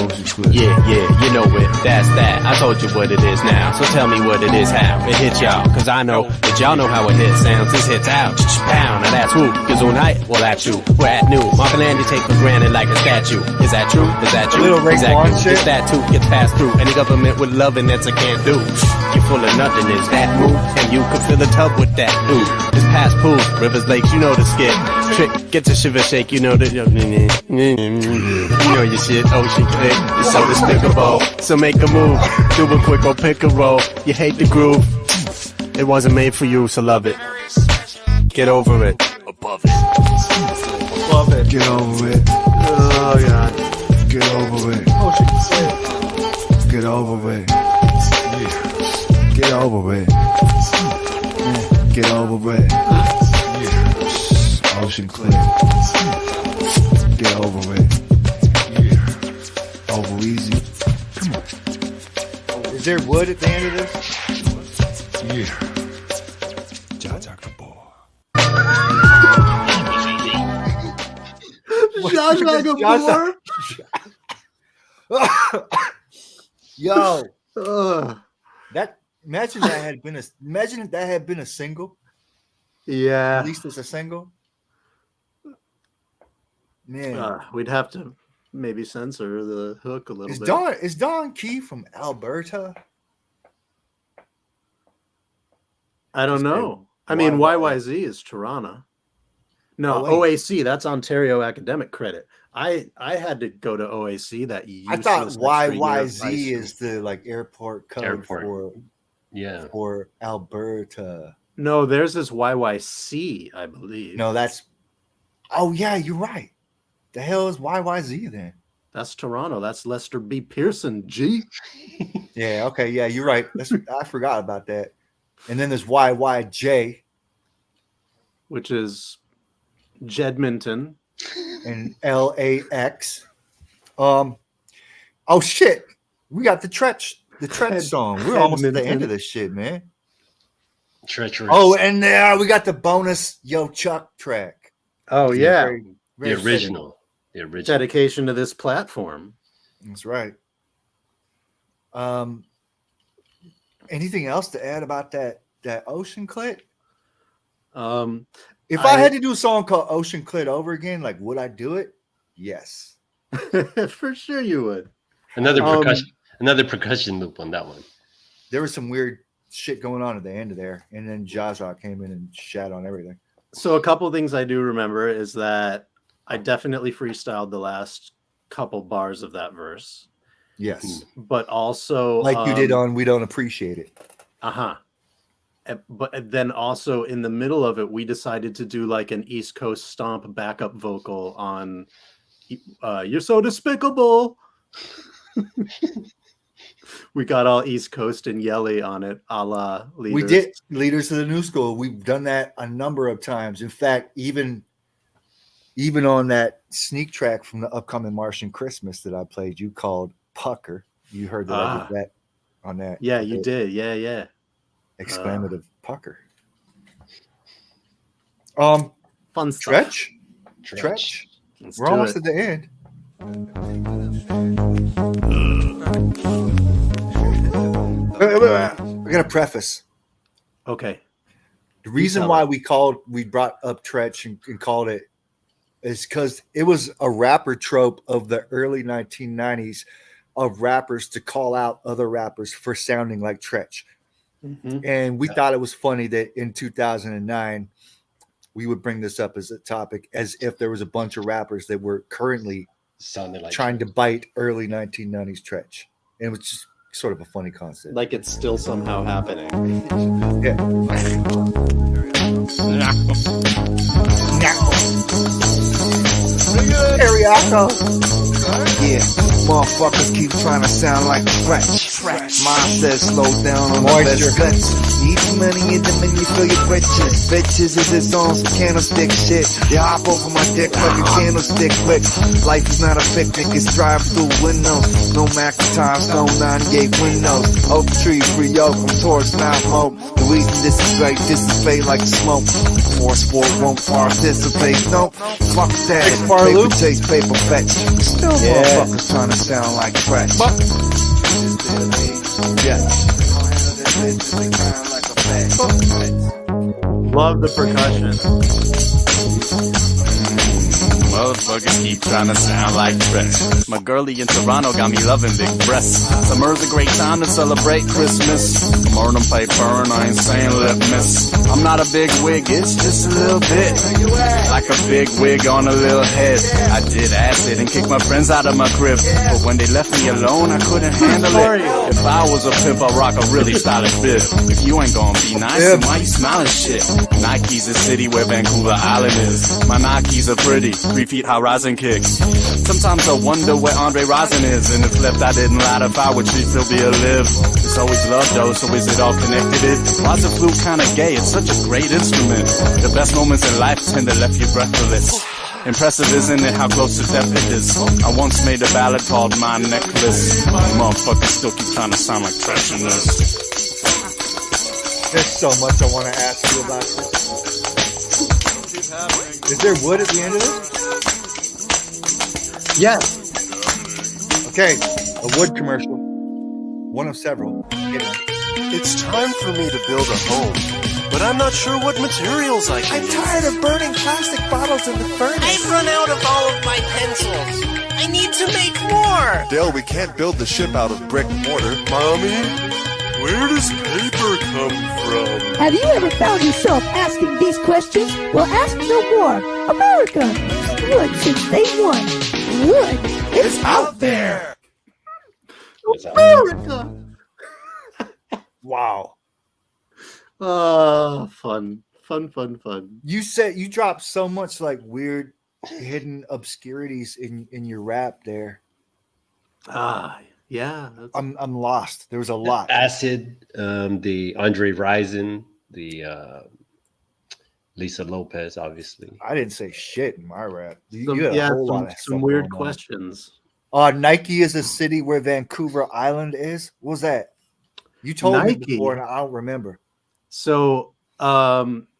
Yeah, you know it, that's that. I told you what it is now, so tell me what it is, how it hits y'all. Cause I know that y'all know how a hit sounds. This hits out, pound, now that's who. Cause all night, well that's you. We're at new. Mark and Andy take for granted like a statue. Is that true? Is that true? Exactly. It's that too, gets passed through. Any government with loving that's a can't do. You're full of nothing, is that move? And you could fill a tub with that ooh. It's past pools, rivers, lakes, you know the skit. Trick, get your shiver shake, you know the you know your shit, ocean click. It's so despicable. So make a move, do a quick or pick a roll. You hate the groove. It wasn't made for you, so love it. Get over it. Above it. Love it. Get over it. Oh god. Get over it. Ocean clip. Get over it. Get over it. Get over it. Ocean clip. Get over it. Over easy. Come on. Is there wood at the end of this? Yeah. Jaja Gabor. Jaja Gabor. Yo. That imagine if that had been a single. Yeah. At least it's a single. Man. We'd have to maybe censor the hook a little bit. Is Don Key from Alberta? I don't know. I mean, YYZ is Toronto. No, OAC, that's Ontario Academic Credit. I had to go to OAC that I thought YYZ is the like airport code for Alberta. No, theirs is YYC, I believe. No, that's oh yeah, you're right. The hell is YYZ then? That's Toronto. That's Lester B. Pearson, G. Yeah, okay, yeah, you're right. I forgot about that. And then there's YYJ, which is Jedmonton, and LAX. Oh shit, we got the Tretch song. We're almost at the end of this shit, man. Treacherous. Oh, and we got the bonus Yo Chuck track. Oh yeah, the original. The original dedication to this platform. That's right. Anything else to add about that Ocean Clit? If I had to do a song called Ocean Clit over again, like would I do it? Yes. For sure you would. Another percussion loop on that one. There was some weird shit going on at the end of there, and then Jaja came in and shat on everything. So a couple things I do remember is that I definitely freestyled the last couple bars of that verse. Yes. But also like you did on We Don't Appreciate It. Uh-huh. But then also in the middle of it, we decided to do like an East Coast stomp backup vocal on You're So Despicable. We got all East Coast and yelly on it, a la Leaders. We did Leaders of the New School. We've done that a number of times. In fact, even on that sneak track from the upcoming Martian Christmas that I played, you called Pucker. You heard that on that. Yeah, you did. Yeah. Exclamative Pucker. Fun stuff. Tretch. We're almost at the end. I got a preface. Okay. The reason why we brought up Tretch and called it is because it was a rapper trope of the early 1990s of rappers to call out other rappers for sounding like Tretch. Mm-hmm. And we thought it was funny that in 2009, we would bring this up as a topic as if there was a bunch of rappers that were currently trying to bite early 1990s Tretch. And it was just sort of a funny concept. Like it's still somehow happening. Yeah. Yeah, motherfuckers keep trying to sound like Tretch. Mine says slow down on the best guts. Need some money in them and you feel your britches. Bitches is its on some candlestick shit. They hop over my dick like a candlestick quick. Life is not a picnic, it's drive through windows. No Mac times, no 9-gate windows. Oak tree, free oak, I'm towards Mount Moke. The reason this is great, dissipate like smoke. More sport won't participate, no. Fuck that, paper chase, paper fetch. Still motherfuckers trying to sound like Tretch. Yeah. Love the percussion. Motherfuckers keep trying to sound like Tretch. My girlie in Toronto got me loving big breasts. Summer's a great time to celebrate Christmas. I'm earning paper and I ain't saying let miss. I'm not a big wig, it's just a little bit. Like a big wig on a little head. I did acid and kicked my friends out of my crib. But when they left me alone, I couldn't handle it. If I was a pimp, I'd rock a really stylish bib. If you ain't gonna be nice, then why you smiling shit? Nike's a city where Vancouver Island is. My Nikes are pretty. 3 feet high rising kicks. Sometimes I wonder where Andre Rison is. And if left I didn't light a fire, would she still be alive? It's always love though, so is it all connected? Why's the flute kinda gay? It's such a great instrument. The best moments in life tend to left you breathless. Impressive, isn't it, how close to death it is? I once made a ballad called My Necklace. Motherfuckers still keep trying to sound like Tretch in this. There's so much I want to ask you about this. Is there wood at the end of this? Yes. Okay, a wood commercial. One of several. It's time for me to build a home, but I'm not sure what materials I can use. I'm tired of burning plastic bottles in the furnace. I've run out of all of my pencils. I need to make more. Dale, we can't build the ship out of brick and mortar. Mommy, where does paper come from? Have you ever found yourself asking these questions? Well, ask no more. America used wood since day one. Wood is out there. America. Wow. Oh, fun. You said you dropped so much like weird hidden obscurities in your rap there. Yeah. I'm lost. There was a lot. Acid, the Andre Rison, the Lisa Lopez, obviously. I didn't say shit in my rap. Some weird questions. Nike is a city where Vancouver Island is. What was that? You told me before, and I don't remember. So,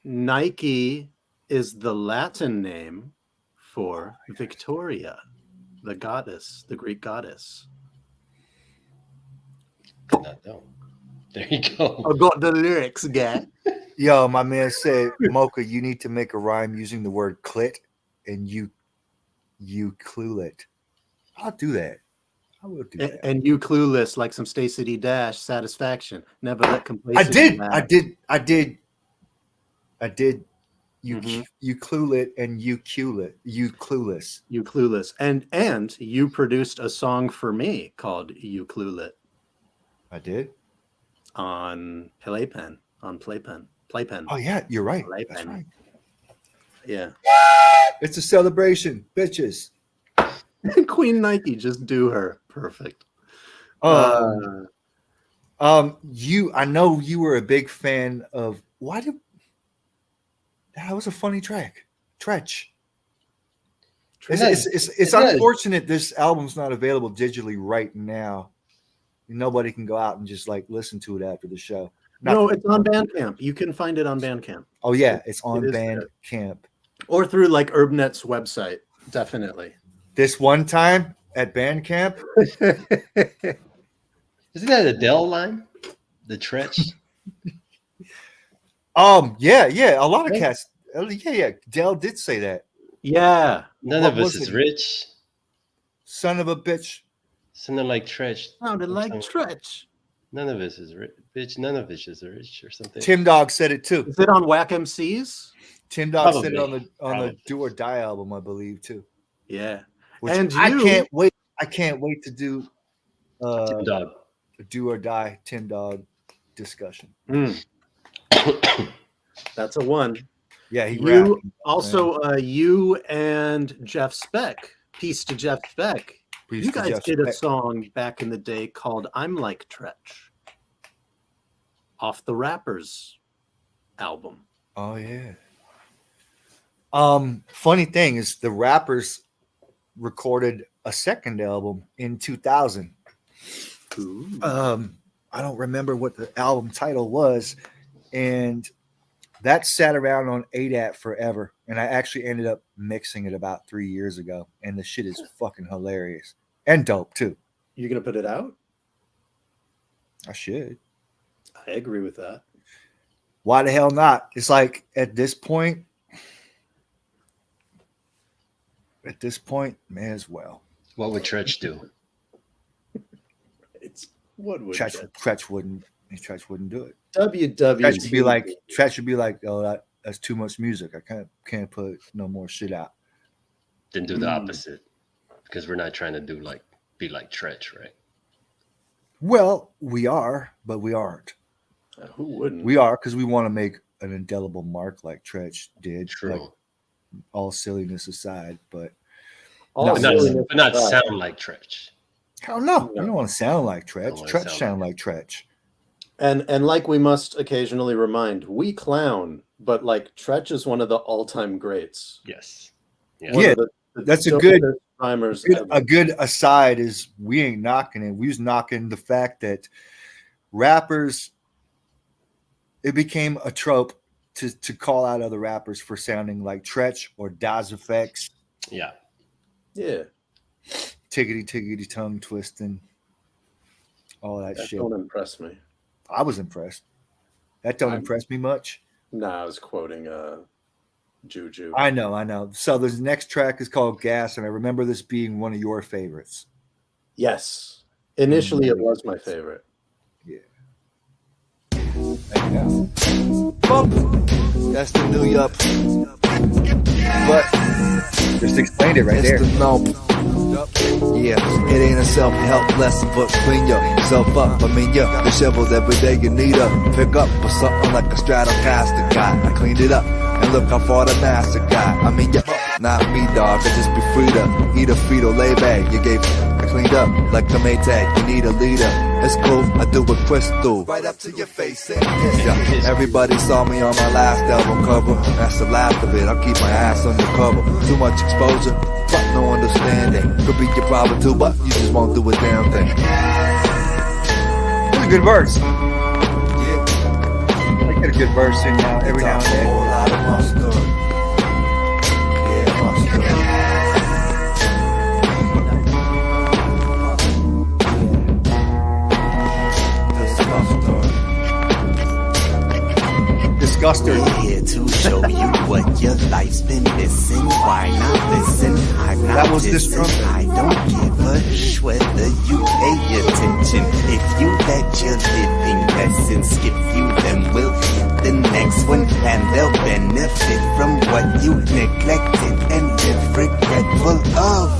Nike is the Latin name for Victoria, the goddess, the Greek goddess. No. There you go. I got the lyrics, guy. Yo, my man said, Moka, you need to make a rhyme using the word clit, and you clueless. I'll do that. I will do that. And you clueless like some Stacey D Dash satisfaction. Never let complacency. I did. You clueless and you clueless. You clueless. And you produced a song for me called You Clueless. I did. On Playpen. Oh yeah, you're right. Playpen. That's right. Yeah. It's a celebration, bitches. Queen Nike, just do her. Perfect. I know you were a big fan of that was a funny track. Tretch. It's unfortunate this album's not available digitally right now. Nobody can go out and just like listen to it after the show. No, it's on Bandcamp. You can find it on Bandcamp. Oh yeah, it's on Bandcamp. Or through like Urbnet's website, definitely. This one time at Bandcamp. Isn't that a Dell line? The Tretch? Yeah. A lot of cats. Yeah. Dell did say that. Yeah. None of us is rich. Son of a bitch. Something like Tretch. Sounded like Tretch. None of us is rich. Bitch, none of us is rich or something. Tim Dog said it too. Is it on Whack MCs? Tim Dog said it on the Do or Die album, I believe, too. Yeah. And I can't wait. I can't wait to do Tim Dog. Do or Die Tim Dog discussion. That's a one. Yeah, he you rapped. also you and Jeff Speck, peace to Jeff Speck. Peace you to guys Jeff did a Speck. song back in the day called "I'm Like Tretch" off the Rappers album. Oh yeah. Funny thing is, the Rappers recorded a second album in 2000. I don't remember what the album title was, and that sat around on ADAT forever. And I actually ended up mixing it about 3 years ago, and the shit is fucking hilarious and dope too. You gonna put it out? I should. I agree with that. Why the hell not? It's like at this point, may as well. What would Tretch do? What would Tretch wouldn't do it. WW. Tretch would be like, oh, that's too much music. I can't put no more shit out. Then do the opposite, because we're not trying to be like Tretch, right? Well, we are, but we aren't. Who wouldn't? We are, because we want to make an indelible mark like Tretch did. True. Like, all silliness aside, but not sound like Tretch. Hell no. You don't want to sound like Tretch. Tretch sound like Tretch. And like we must occasionally remind, we clown, but like Tretch is one of the all-time greats. Yes. Yeah, that's a good timers. A good aside is we ain't knocking it. We was knocking the fact that rappers, it became a trope to call out other rappers for sounding like Tretch or Das Effects. Yeah. Yeah. Tickety tongue twisting. All that shit. Don't impress me. I was impressed. That don't impress me much. Nah, I was quoting Juju. I know. So the next track is called Gas, and I remember this being one of your favorites. Yes. Initially, it was my favorite. Yeah. That's the New York. But just explained it right there. Yeah, it ain't a self-help lesson, but clean yourself up. I mean, yeah, the shovels every day you need to pick up or something like a Stratocaster guy. I cleaned it up, and look how far the master got. I mean, yeah, not me, dog. I just be free to eat a Frito-Lay bag. You gave I cleaned up like the Maytag. You need a leader. It's cool, I do it crystal. Right up to your face. Yeah, everybody saw me on my last album cover. That's the last of it. I'll keep my ass undercover. Too much exposure. Fuck no understanding. Could be your problem too, but you just won't do a damn thing. That's a good verse. Yeah. I get a good verse in now every now and then. A whole lot of mustard. Yeah, mustard. Disguster. We're here to show you what your life's been missing. Why not listen? I'm not I don't give a sh whether you pay attention. If you let your living lessons skip you, then we'll hit the next one, and they'll benefit from what you neglected and live regretful of.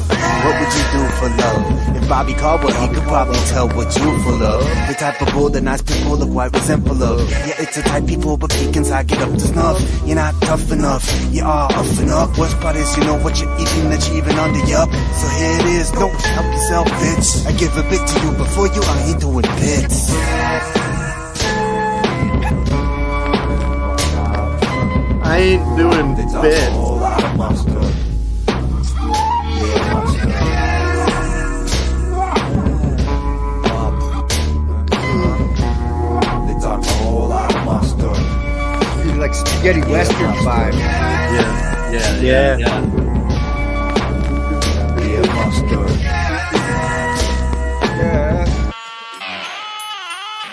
What would you do for love? If Bobby called, well, he could probably tell what you full of. The type of bull that nice people are quite resentful of. Yeah, it's a type people, but peek inside, get up to snuff. You're not tough enough, you are off and up. Worst part is, you know what you're eating, that you're even under you up. So here it is, don't help yourself, bitch. I give a bit to you before you are here doing bits. I ain't doing bits. Like spaghetti western vibe. Yeah. Mustard. Yeah.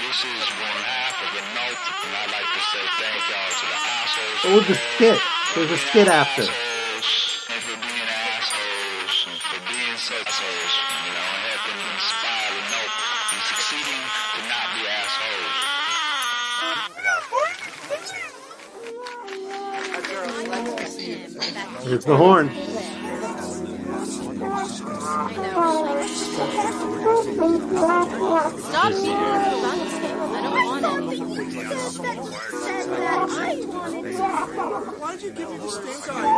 This is one half of the note, and I'd like to say thank y'all to the assholes. What was the skit? There's a skit after. And for being assholes, and for being such assholes, you know, and helping inspire the note and succeeding to not be assholes. Here's the horn. Stop being I don't want it. Why'd you give me the stink eye?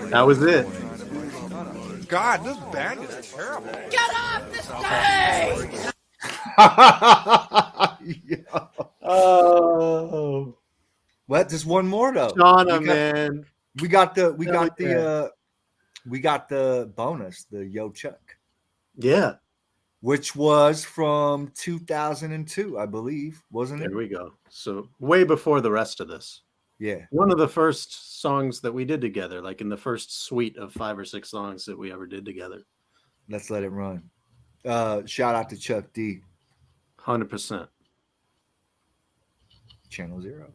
That was it. God, this band is terrible. Get off the stage! Oh, What? Just one more though. Shauna, man. We got the bonus, the Yo Chuck. Yeah. Which was from 2002, I believe, wasn't it? There we go. So way before the rest of this. Yeah. One of the first songs that we did together, like in the first suite of 5 or 6 songs that we ever did together. Let's let it run. Shout out to Chuck D. 100%. Channel 0.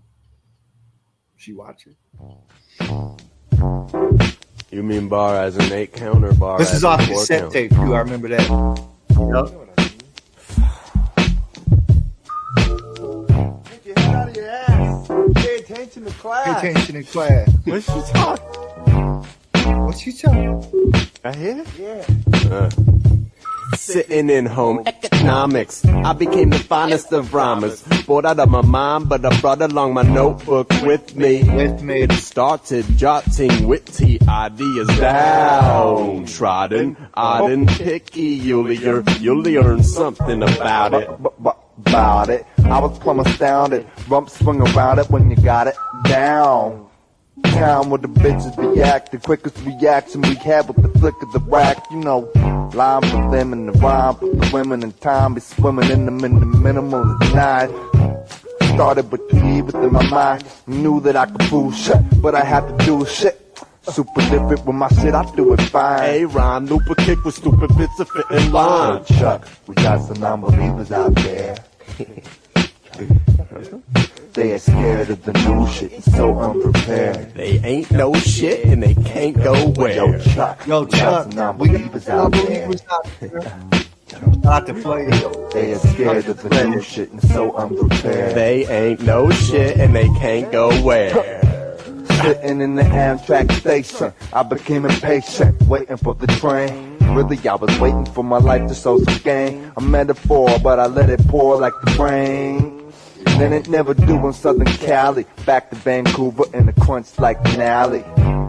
She watch it. You mean bar as an 8 count or bar? This as is off a the 4 set count? tape too. I remember that. Yep. Take your head out of your ass. Pay attention to class. Pay attention in class. What's she talking? What's she talking? I hear it? Yeah. Sitting in home economics, I became the finest of rhymers. Bored out of my mind, but I brought along my notebook with me. It started jotting witty ideas down. Trodden, odd and picky, you'll learn something about it. About it, I was plumb astounded. Rump swing around it when you got it down. Town where the bitches react, the quickest reaction we had with the flick of the rack. You know, line for them and the rhyme for the women in time. Be swimming in them in the minimal of the night. Started with 2 years in my mind. Knew that I could prove shit, but I had to do shit. Super different with my shit, I do it fine. Hey, rhyme, looper kick with stupid bits of fit in line. Chuck, we got some non-believers out there. They are scared of the new shit, so unprepared. They ain't no shit and they can't go where. Yo, Chuck, Yo, we got Chuck, some non-believers out there. Not to play. They are scared of the new shit and so unprepared. They ain't no shit and they can't go where. Sitting in the Amtrak station, I became impatient, waiting for the train. Really, I was waiting for my life to show some gain. A metaphor, but I let it pour like the rain. Then it never do in Southern Cali. Back to Vancouver in a crunch like an alley.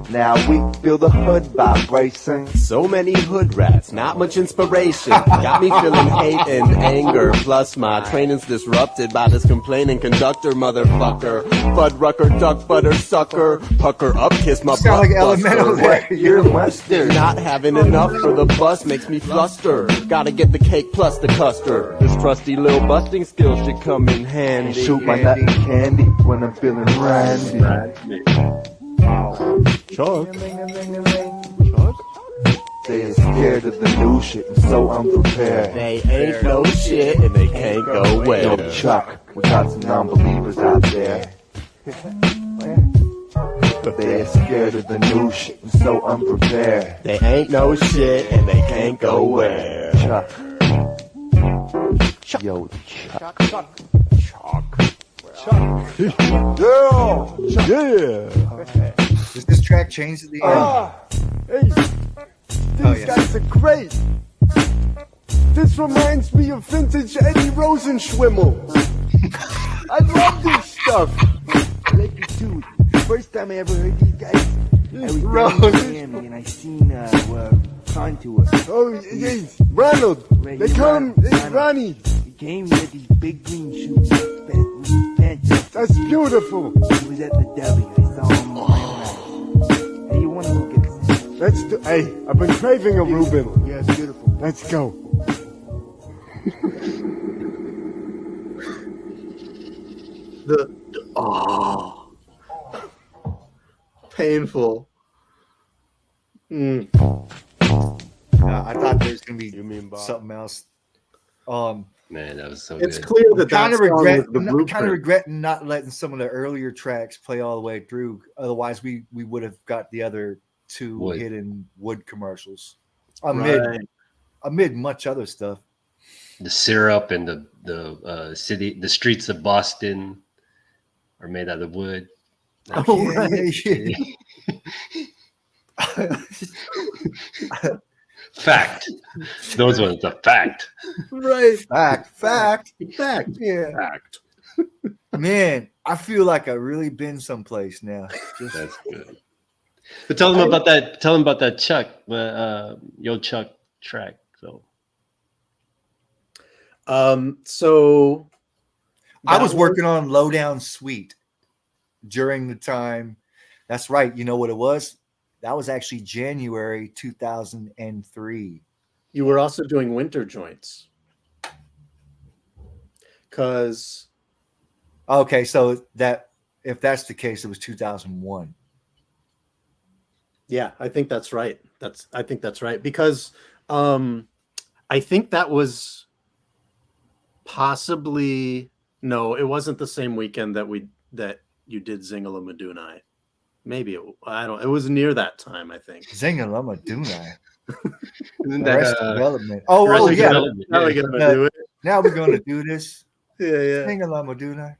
Now we feel the hood vibration. So many hood rats, not much inspiration. Got me feeling hate and anger. Plus my training's disrupted by this complaining conductor, motherfucker. Bud Rucker, duck butter sucker. Pucker up, kiss my butt. Like Elemental there. You're Western. Not having enough for the bus makes me fluster. Gotta get the cake plus the custard. This trusty little busting skill should come in handy. Shoot my nut and candy when I'm feeling randy. Chuck. They are scared of the new shit and so unprepared. They ain't no shit and they can't go where. Yo, Chuck, we got some non-believers out there. They are scared of the new shit and so unprepared. They ain't no shit and they can't go where. Chuck. Yo, Chuck. Yeah. Does this track change at the end? Hey, these guys are great. This reminds me of vintage Eddie Rosenschwimmel. I love this stuff. I like it too. First time I ever heard these guys, I was down in Miami and I seen Contour. Oh, yes, Ronald. They call him Ronnie. He came with these big green shoes. Fantastic. That's beautiful. He was at the deli. I saw him on my own. Hey, you want to go get us? Hey, I've been craving a Reuben. Yeah, it's beautiful. Let's go. Painful. I thought there was gonna be something else. Man, that was so It's good. clear that kind that of song regret. was the I'm kind blueprint. of regretting not letting some of the earlier tracks play all the way through. Otherwise, we would have got the other two hidden wood commercials amid much other stuff. The syrup and the streets of Boston are made out of wood. Oh, yeah. Fact. Those ones are fact. Right. Fact. Yeah. Fact. Man, I feel like I really been someplace now. That's good. But tell them about that. Tell them about that Chuck, Yo Chuck track. So I was working on Lowdown Suite during the time. That's right. You know what it was? That was actually January 2003. You were also doing winter joints. Because okay, so that if that's the case, it was 2001. Yeah, I think that's right. I think that's right because I think that was possibly no, it wasn't the same weekend that you did Zingala Madunai. Maybe it was near that time, I think. Zingala Madunai. Isn't Arrested that Development? Oh yeah. Now we're gonna do it. Now we're gonna do this. Yeah. Zingala Madunai.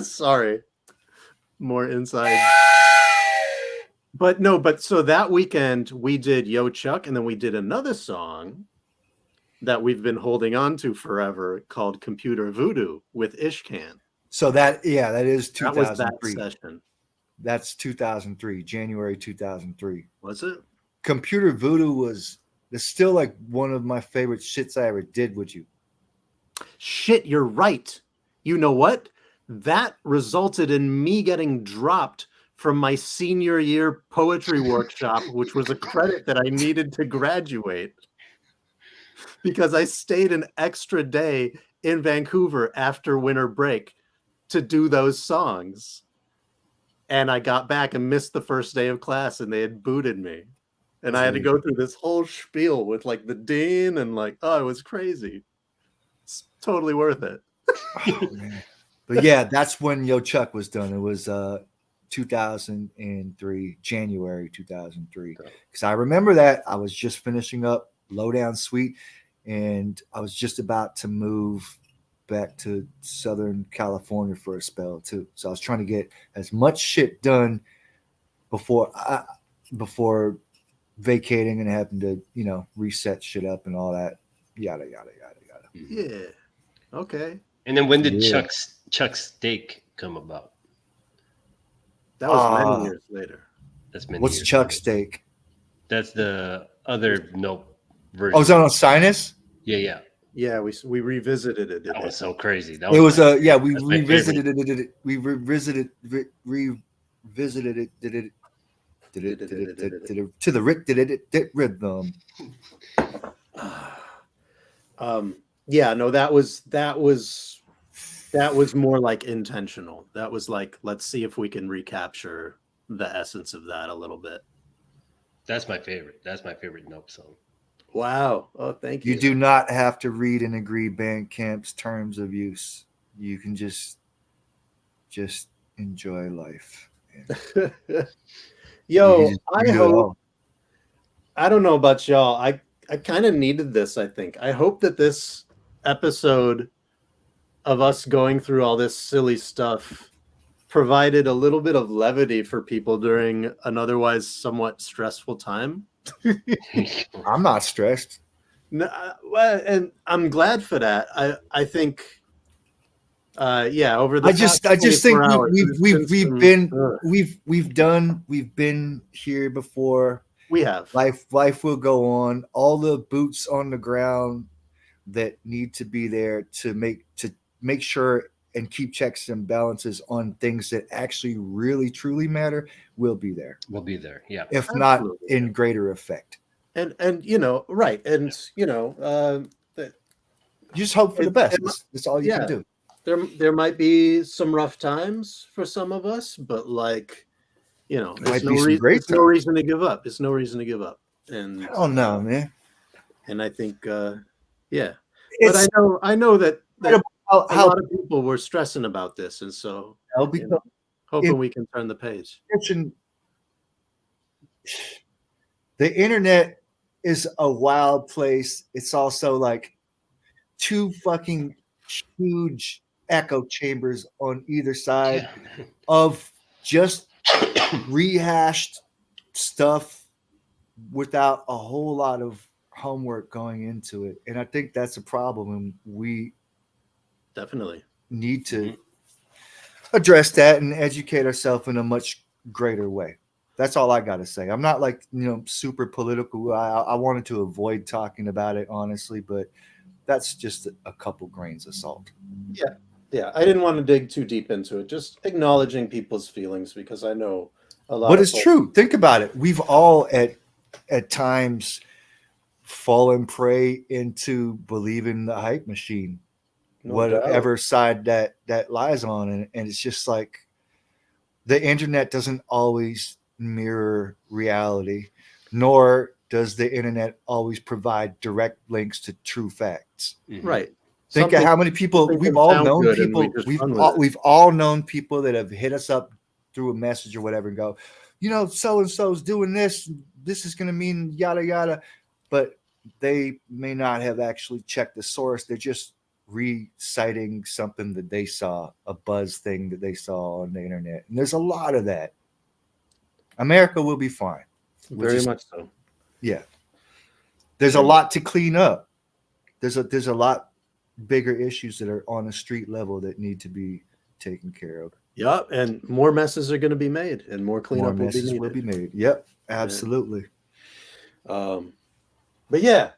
Sorry. More inside. But so that weekend we did Yo Chuck, and then we did another song that we've been holding on to forever called Computer Voodoo with Ishkan. So that is 2003. That was that session. That's 2003, January 2003. Was it? Computer Voodoo was still like one of my favorite shits I ever did with you. Shit, you're right. You know what? That resulted in me getting dropped from my senior year poetry workshop, which was a credit that I needed to graduate because I stayed an extra day in Vancouver after winter break to do those songs. And I got back and missed the first day of class and they had booted me. And I had to go through this whole spiel with like the dean and like, oh, it was crazy. It's totally worth it. Oh, man. But yeah, that's when Yo Chuck was done. It was 2003, January 2003. Because I remember that I was just finishing up Lowdown Suite and I was just about to move back to Southern California for a spell too. So I was trying to get as much shit done before vacating and having to, reset shit up and all that. Yada, yada, yada, yada. Yeah. Okay. And then when did Chuck's Steak come about? That was many years later. That's many What's years Chuck's later. Steak? That's the other version. Oh, is that on Sinus? Yeah. Yeah, we revisited it. That was so crazy. We revisited it. We revisited it. Did it to the rhythm. Yeah, no, that was more like intentional. That was like, let's see if we can recapture the essence of that a little bit. That's my favorite. That's my favorite Nope song. Wow. Oh, thank you. You do not have to read and agree Bandcamp's terms of use. You can just enjoy life. Yo, I hope. I don't know about y'all. I kind of needed this, I think. I hope that this episode of us going through all this silly stuff provided a little bit of levity for people during an otherwise somewhat stressful time. I'm not stressed. No, and I'm glad for that. I think over the I just think hours, we've been here before. We have. Life will go on. All the boots on the ground that need to be there to make sure and keep checks and balances on things that actually really truly matter will be there. We'll be there. Yeah. If not in greater effect. And right. And you just hope for the best. That's all you can do. There might be some rough times for some of us, but there's no reason to give up. It's no reason to give up. And no, man. And I think but I know that a lot of people were stressing about this, and so hoping we can turn the page. The internet is a wild place. It's also like two fucking huge echo chambers on either side of just rehashed stuff without a whole lot of homework going into it. And I think that's a problem. And Definitely need to address that and educate ourselves in a much greater way. That's all I got to say. I'm not like, super political. I wanted to avoid talking about it, honestly, but that's just a couple grains of salt. Yeah. I didn't want to dig too deep into it. Just acknowledging people's feelings, because I know a lot. But it's true. Think about it. We've all at times fallen prey into believing the hype machine, whatever side that lies on, and it's just like the internet doesn't always mirror reality, nor does the internet always provide direct links to true facts. Right. Think of how many people we've all known people. We've all known people that have hit us up through a message or whatever and go, so and so's doing this. This is going to mean yada yada, but they may not have actually checked the source. They're just reciting something that they saw, a buzz thing that they saw on the internet, and there's a lot of that. America will be fine. Very much so. Yeah. There's a lot to clean up. There's a lot bigger issues that are on a street level that need to be taken care of. Yeah, and more messes are going to be made, and more cleanup will be made. Yep, absolutely. Yeah. But yeah.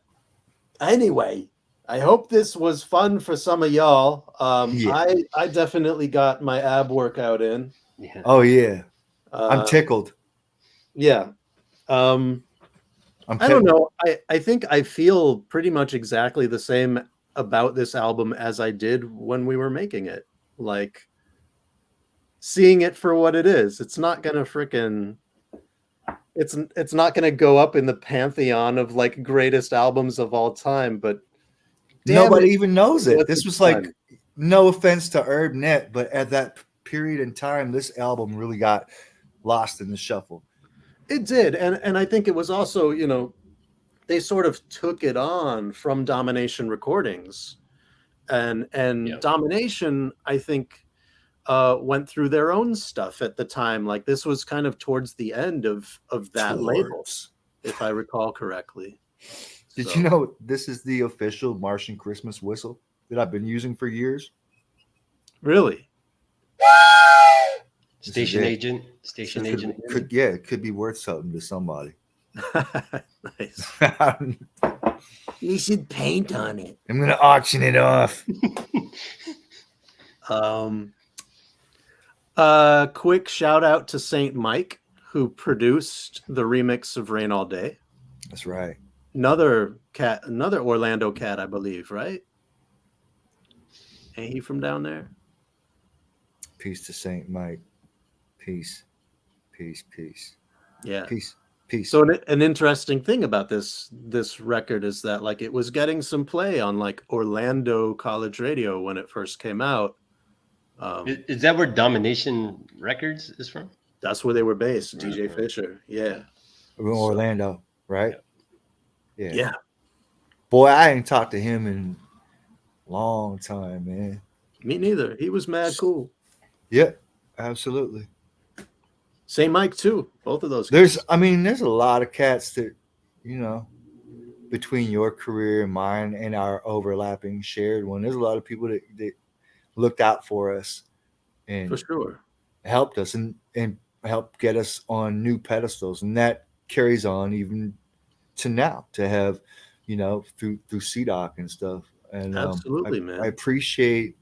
Anyway, I hope this was fun for some of y'all. I definitely got my ab workout in. Yeah. Oh yeah, I'm tickled. Yeah. I don't know. I think I feel pretty much exactly the same about this album as I did when we were making it. Like, seeing it for what it is. It's not gonna it's not gonna go up in the pantheon of like greatest albums of all time, but nobody even knows it. This was like, no offense to Herb Net, but at that period in time, this album really got lost in the shuffle. It did, and I think it was also, they sort of took it on from Domination Recordings, and Domination, I think, went through their own stuff at the time. Like, this was kind of towards the end of that label, if I recall correctly. Did you know this is the official Martian Christmas whistle that I've been using for years? Really? Station agent. It could be worth something to somebody. Nice. You should paint on it. I'm gonna auction it off. Quick shout out to Saint Mike, who produced the remix of Rain All Day. That's right. Another Orlando cat, I believe, right? Ain't he from down there? Peace to Saint Mike. Peace. Yeah. Peace. So an interesting thing about this record is that, like, it was getting some play on like Orlando college radio when it first came out. Is that where Domination Records is from? That's where they were based. DJ Fisher. Yeah. Orlando, right? Yeah. Boy, I ain't talked to him in a long time, man. Me neither. He was mad cool. Yeah, absolutely. Saint Mike too. Both of those. There's a lot of cats that, between your career and mine and our overlapping shared one, there's a lot of people that looked out for us and for sure helped us and helped get us on new pedestals, and that carries on even to now, to have, through CDOC and stuff. And absolutely, man. I appreciate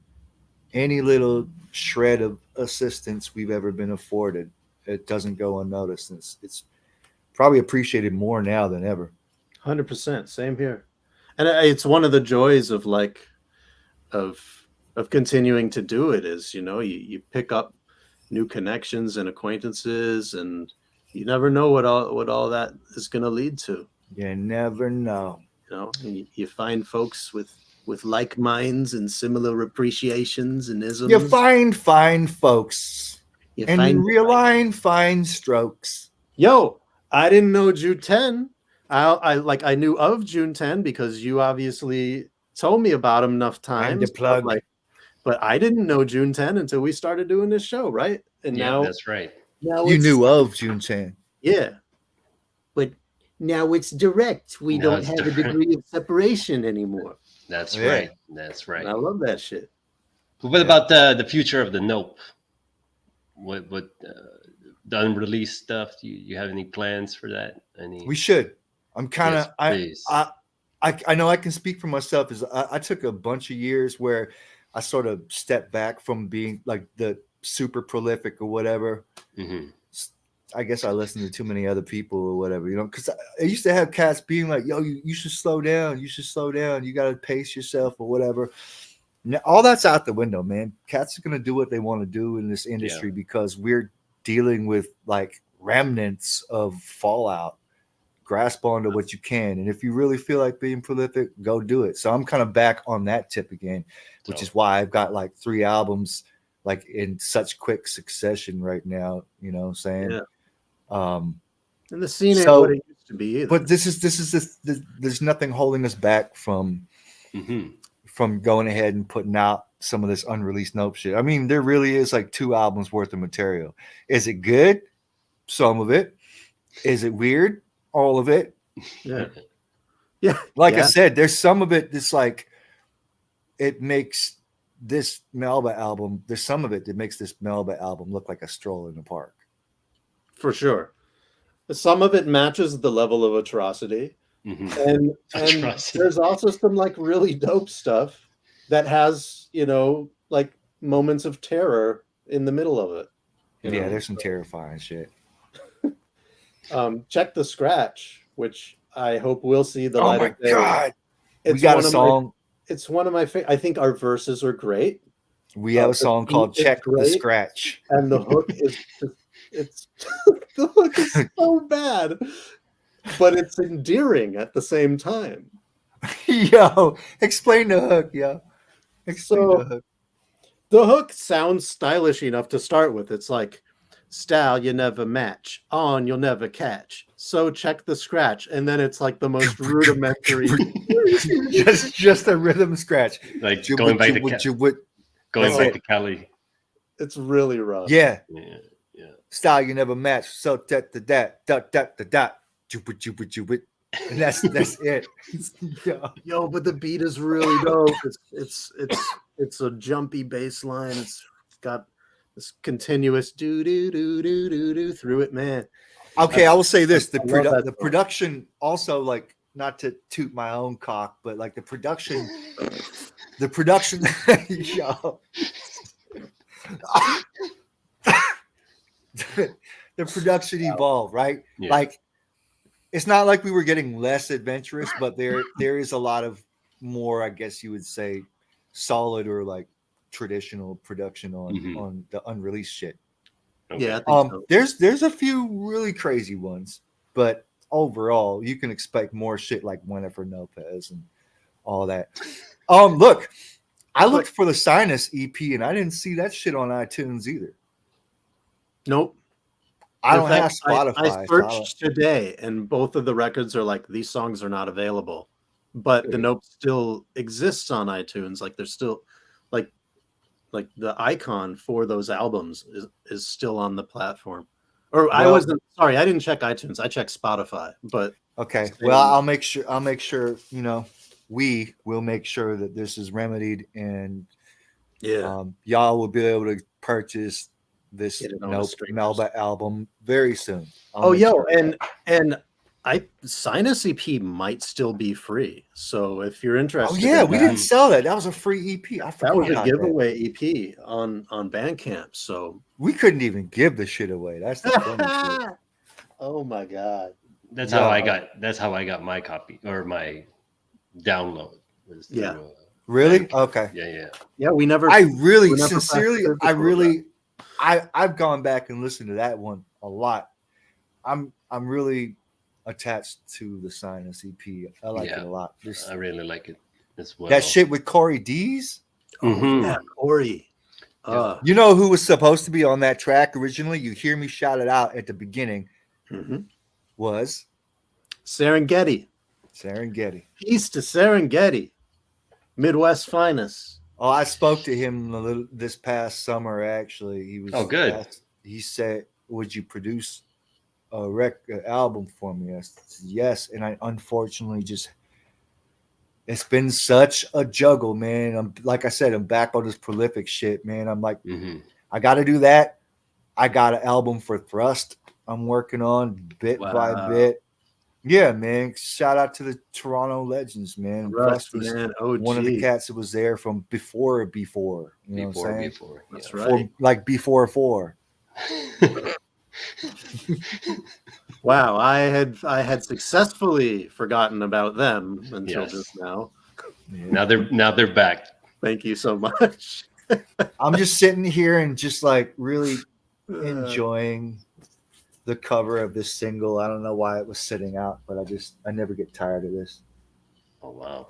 any little shred of assistance we've ever been afforded. It doesn't go unnoticed. It's probably appreciated more now than ever. 100%. Same here. And it's one of the joys of continuing to do it is, you pick up new connections and acquaintances, and you never know what all that is going to lead to. You never know. You find folks with like minds and similar appreciations and isms. You find fine folks. Realign fine strokes. Yo, I didn't know June 10. I knew of June 10 because you obviously told me about him enough times. But I didn't know June 10 until we started doing this show, right? And now that's right. Now you knew of June 10. Yeah. But now it's direct. We don't have a degree of separation anymore. That's right. That's right. And I love that shit. What about the future of the Nope? What the unreleased stuff? Do you have any plans for that? We should. I'm kind of please. I know I can speak for myself. Is I took a bunch of years where I sort of stepped back from being like the super prolific or whatever. Mm-hmm. I guess I listened to too many other people or whatever, you know, because I used to have cats being like, yo, you should slow down. You should slow down. You got to pace yourself or whatever. Now, all that's out the window, man. Cats are going to do what they want to do in this industry because we're dealing with like remnants of fallout. Grasp onto what you can. And if you really feel like being prolific, go do it. So I'm kind of back on that tip again, which is why I've got like 3 albums like in such quick succession right now, you know what I'm saying? Yeah. And the scene ain't what it used to be either. But there's nothing holding us back from going ahead and putting out some of this unreleased Nope shit. I mean, there really is like 2 albums worth of material. Is it good? Some of it. Is it weird? All of it. Yeah. Yeah. Like I said, there's some of it that's like it makes this Melba album, there's some of it that makes this Melba album look like a stroll in the park. For sure. Some of it matches the level of atrocity. And there's also some like really dope stuff that has, you know, like moments of terror in the middle of it. Yeah, there's some terrifying shit. Check the Scratch, which I hope will see the light of day. Oh my God. It's we got a song. It's one of my favorite. I think our verses are great. We have a song called Check the Scratch. And the hook is the hook is so bad, but it's endearing at the same time. Yo, explain the hook, yo. Explain the hook. The hook sounds stylish enough to start with. It's like, style you never match, on you'll never catch. So check the scratch, and then it's like the most rudimentary. just a rhythm scratch, like going back to Cali. It's really rough. Yeah. Style you never match. So that and that's it. Yo, but the beat is really dope. It's a jumpy bass line. It's got this continuous do through it, man. Okay, I will say this: the production also, like, not to toot my own cock, but like the production, yo, the production evolved, right? Yeah. Like, it's not like we were getting less adventurous, but there is a lot of more, I guess you would say, solid or like traditional production on the unreleased shit. Okay. Yeah, I think so. There's a few really crazy ones, but overall you can expect more shit like Winifred Lopez and all that. Look, I looked for the Sinus EP and I didn't see that shit on iTunes either. Nope. I don't have Spotify. I searched today and both of the records are like, these songs are not available, but the Nope still exists on iTunes. Like there's still like the icon for those albums is still on the platform. Or I didn't check iTunes. I checked Spotify, but okay. Well, I'll make sure, you know, we will make sure that this is remedied and y'all will be able to purchase this Melba album very soon. And Sinus EP might still be free. So if you're interested, we didn't sell that. That was a free EP. That was a giveaway EP on Bandcamp. So we couldn't even give the shit away. That's the funny shit. Oh my God. That's how I got my copy or my download. Really? Okay. Yeah. We never. I've gone back and listened to that one a lot. I'm really attached to the Sinus EP. I like it a lot. I really like it as well. That shit with Corey Dees. Yeah, Corey. You know who was supposed to be on that track originally? You hear me shout it out at the beginning. Was Serengeti. Peace to Serengeti. Midwest finest. Oh, I spoke to him this past summer. Actually, he was. Oh, good. He said, "Would you produce a album for me?" I said, yes, and I unfortunately just It's been such a juggle, man. I'm like I said, I'm back on this prolific shit, man. I'm like, I got to do that. I got an album for Thrust I'm working on bit by bit. Yeah, man. Shout out to the Toronto legends, man. Thrust, Thrust was man. one of the cats that was there from before. You know what I'm saying? That's right. Before 4. Wow, I had successfully forgotten about them until just now. Now they're back. Thank you so much. I'm just sitting here and just like really enjoying the cover of this single. I don't know why it was sitting out, but I never get tired of this. Oh wow.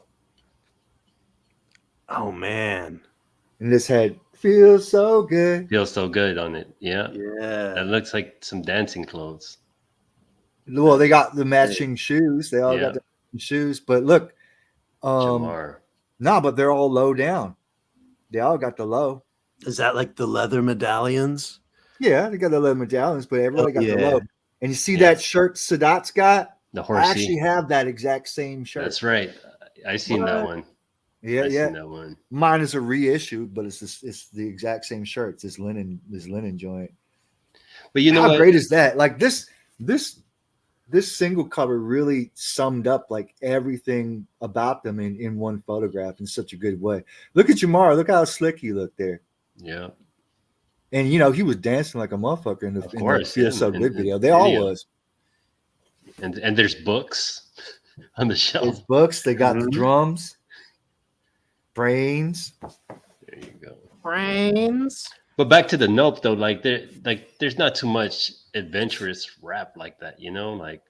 Oh man. And this head feels so good. Feels so good on it. Yeah. Yeah. That looks like some dancing clothes. Well, they got the matching shoes. They all got the shoes. But look, but they're all low down. They all got the low. Is that like the leather medallions? Yeah, they got the leather medallions, but everybody got the low. And you see that shirt Sadat's got? The horsey. I actually have that exact same shirt. That's right. I seen that one. Yeah, I seen that one. Mine is a reissue, but it's the exact same shirt. It's this linen joint. But you know how what? great is that? Like this single cover really summed up like everything about them in one photograph in such a good way. Look at Jamar. Look how slick he looked there. Yeah. And he was dancing like a motherfucker in the Feel So Good video. They all was. And there's books on the shelf. There's books. They got the drums, brains. There you go. Brains. But back to the Nope though, there's not too much adventurous rap like that, like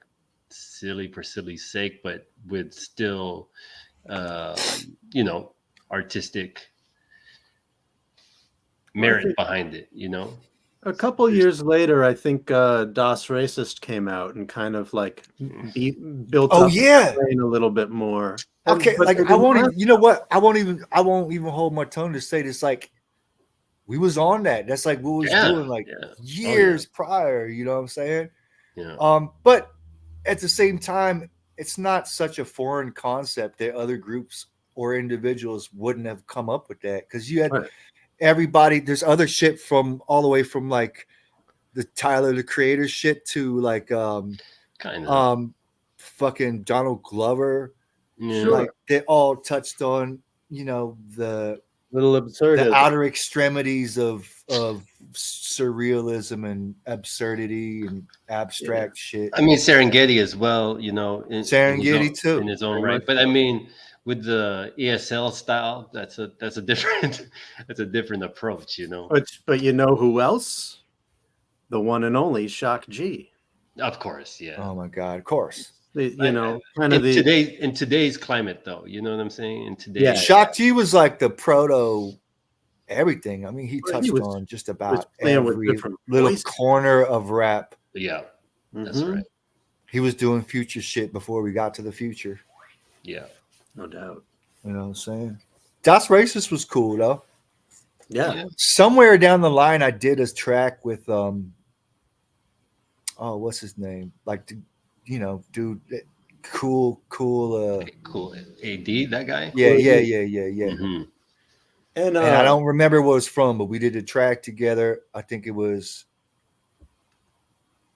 silly for silly's sake, but with still, artistic merit behind it, A couple years later, I think Das Racist came out and kind of like built up the brain a little bit more. Okay, I won't even. You know what? I won't even hold my tongue to say this. Like, we was on that. That's like what we was doing years prior. You know what I'm saying? Yeah. But at the same time, it's not such a foreign concept that other groups or individuals wouldn't have come up with that, because you had everybody. There's other shit from all the way from like the Tyler the Creator shit to like fucking Donald Glover. Like they all touched on the little absurd, the outer extremities of surrealism and absurdity and abstract shit. I mean Serengeti as well, Serengeti too in his own right. But I mean with the ESL style, that's a different approach, But you know who else? The one and only Shock G. Of course, yeah. Oh my God, of course. In today's climate, though, you know what I'm saying? In today's Shock G was like the proto everything. I mean, he touched on just about every little corner of rap. Yeah, that's right. He was doing future shit before we got to the future. Yeah, no doubt. You know what I'm saying? Das Racist was cool though. Yeah. Somewhere down the line, I did a track with what's his name? Like, dude, cool. Cool AD, that guy. Yeah. Mm-hmm. And I don't remember what it was from, but we did a track together. I think it was.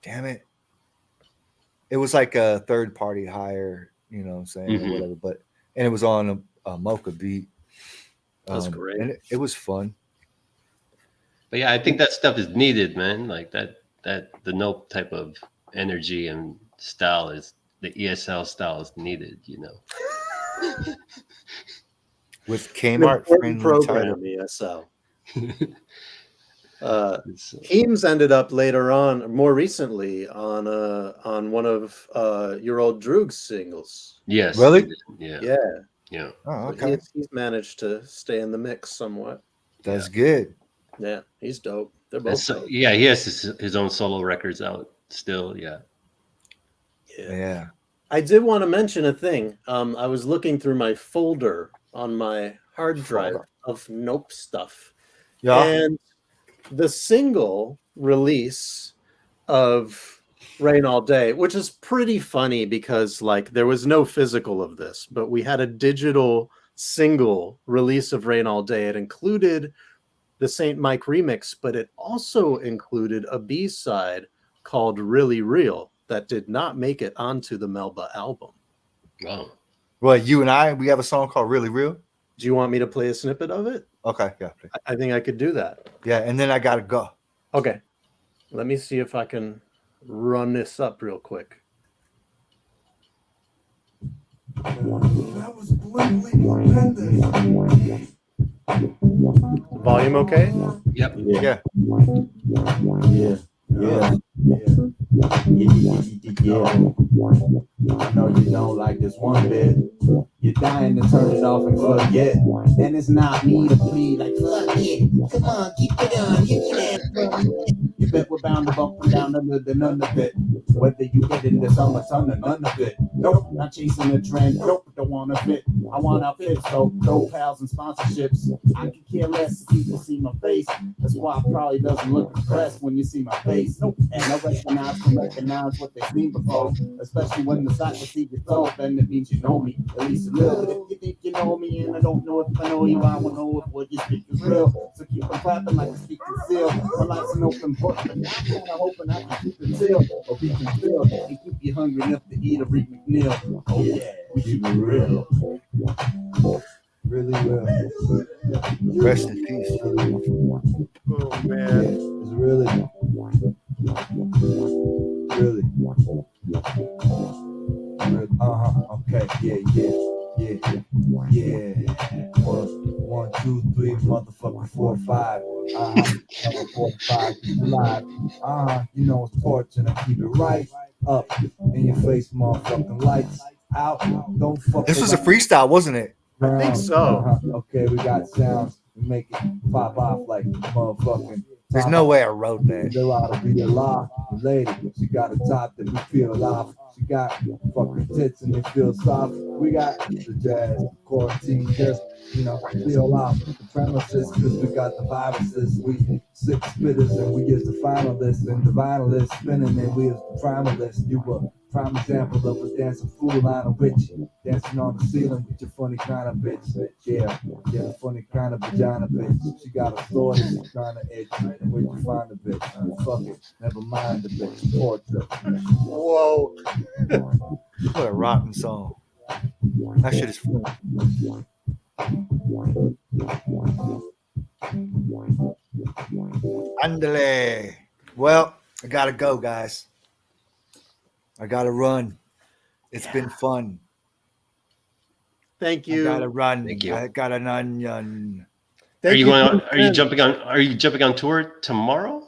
Damn it! It was like a third party hire, you know what I'm saying, or whatever. And it was on a Moka beat. That's great. And it was fun. But yeah, I think that stuff is needed, man. Like that the Nope type of energy and style is the ESL style is needed, With Kmart friendly program ESL. Heems ended up later on, more recently, on one of your old Droog's singles. Yes. Really? Yeah. Oh, okay. So he's managed to stay in the mix somewhat. That's good. Yeah, he's dope. They're both dope. Yeah, he has his own solo records out still. Yeah. I did want to mention a thing. I was looking through my folder on my hard drive of Nope stuff. Yeah. And the single release of Rain All Day, which is pretty funny because like there was no physical of this, but we had a digital single release of Rain All Day. It included the Saint Mike remix, but it also included a B-side called Really Real that did not make it onto the Melba album. Wow. Well, you and we have a song called Really Real. Do you want me to play a snippet of it? Okay, yeah. I think I could do that. Yeah, and then I gotta go. Okay. Let me see if I can run this up real quick. Volume okay? Yep. Yeah. I know you don't like this one bit. You're dying to turn it off and forget. And it's not me to plead like fuck it. Come on, keep it on. You can. You bet we're bound to bump down under the none of it. Whether you get in the summer ton or none of it. Nope, not chasing the trend. Nope, don't wanna fit. I want outfits, so no pals and sponsorships. I could care less if people see my face. That's why I probably doesn't look impressed when you see my face. Nope, and I recognize what they've seen before. Especially when the sight will see your soul, then it means you know me. At least a little bit. If you think you know me and I don't know if I know you, I won't know if what you speak is real. So keep on clapping like a speaking seal. My life's an open book, but now I'm hoping I can keep it still. Or be concealed and keep you hungry enough to eat a Reed McNeil. Oh yeah, we should be real. Really real. Rest in peace. Oh man. It's really. Okay. Yeah. 1, 2, 3, motherfucker, 4, 5. Number 4, 5, live. You know it's torch and I keep it right up in your face, motherfucking lights out. Don't fuck. This was a freestyle, wasn't it? I think so. Okay, we got sounds. We make it pop off like motherfucking. There's no way I wrote that. There ought to be a law. Lady, she got a top that we feel off. She got fucking tits and they feel soft. We got the jazz, quarantine, just, feel off the premises, because we got the viruses. We 6 spitters and we is the finalists, and the vinyl is spinning and we is the primalists. You were prime example of a dancing fool on a witch, dancing on the ceiling with your funny kind of bitch. Yeah, the funny kind of vagina bitch. She got a sword and she's trying to itch. And where you find the bitch? Fuck it, never mind the bitch. Torture. Whoa. What a rotten song. That shit is fun. Andale. Well, I gotta go, guys. I gotta run. It's been fun. Thank you. I gotta run. Thank you. I got an onion. Are you going on? Are you jumping on tour tomorrow?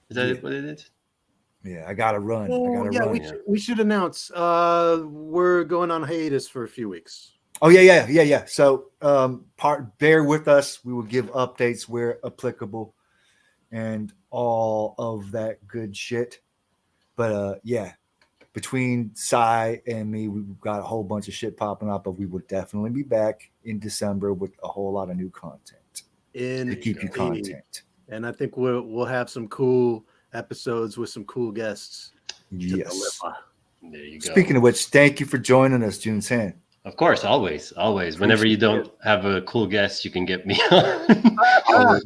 Is that what it is? Yeah, I gotta run. Oh, I gotta run. we should announce we're going on hiatus for a few weeks. Oh yeah. So bear with us. We will give updates where applicable and all of that good shit. But yeah, between Cy and me, we've got a whole bunch of shit popping up, but we will definitely be back in December with a whole lot of new content to keep you content. And I think we'll have some cool episodes with some cool guests. Yes. There you go. Speaking of which, thank you for joining us, June 10. Of course, always. Whenever you don't have a cool guest, you can get me on.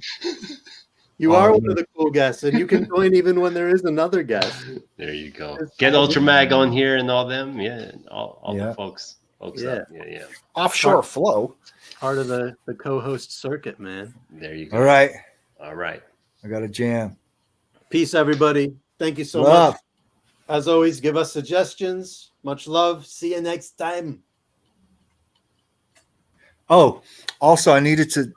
You are one of the cool guests, and you can join even when there is another guest. There you go. Get Ultramag on here and all them. Yeah, all the folks. Yeah. Offshore flow. Part of the co-host circuit, man. There you go. All right. I got a jam. Peace, everybody. Thank you so much. As always, give us suggestions. Much love. See you next time. Oh, also, I needed to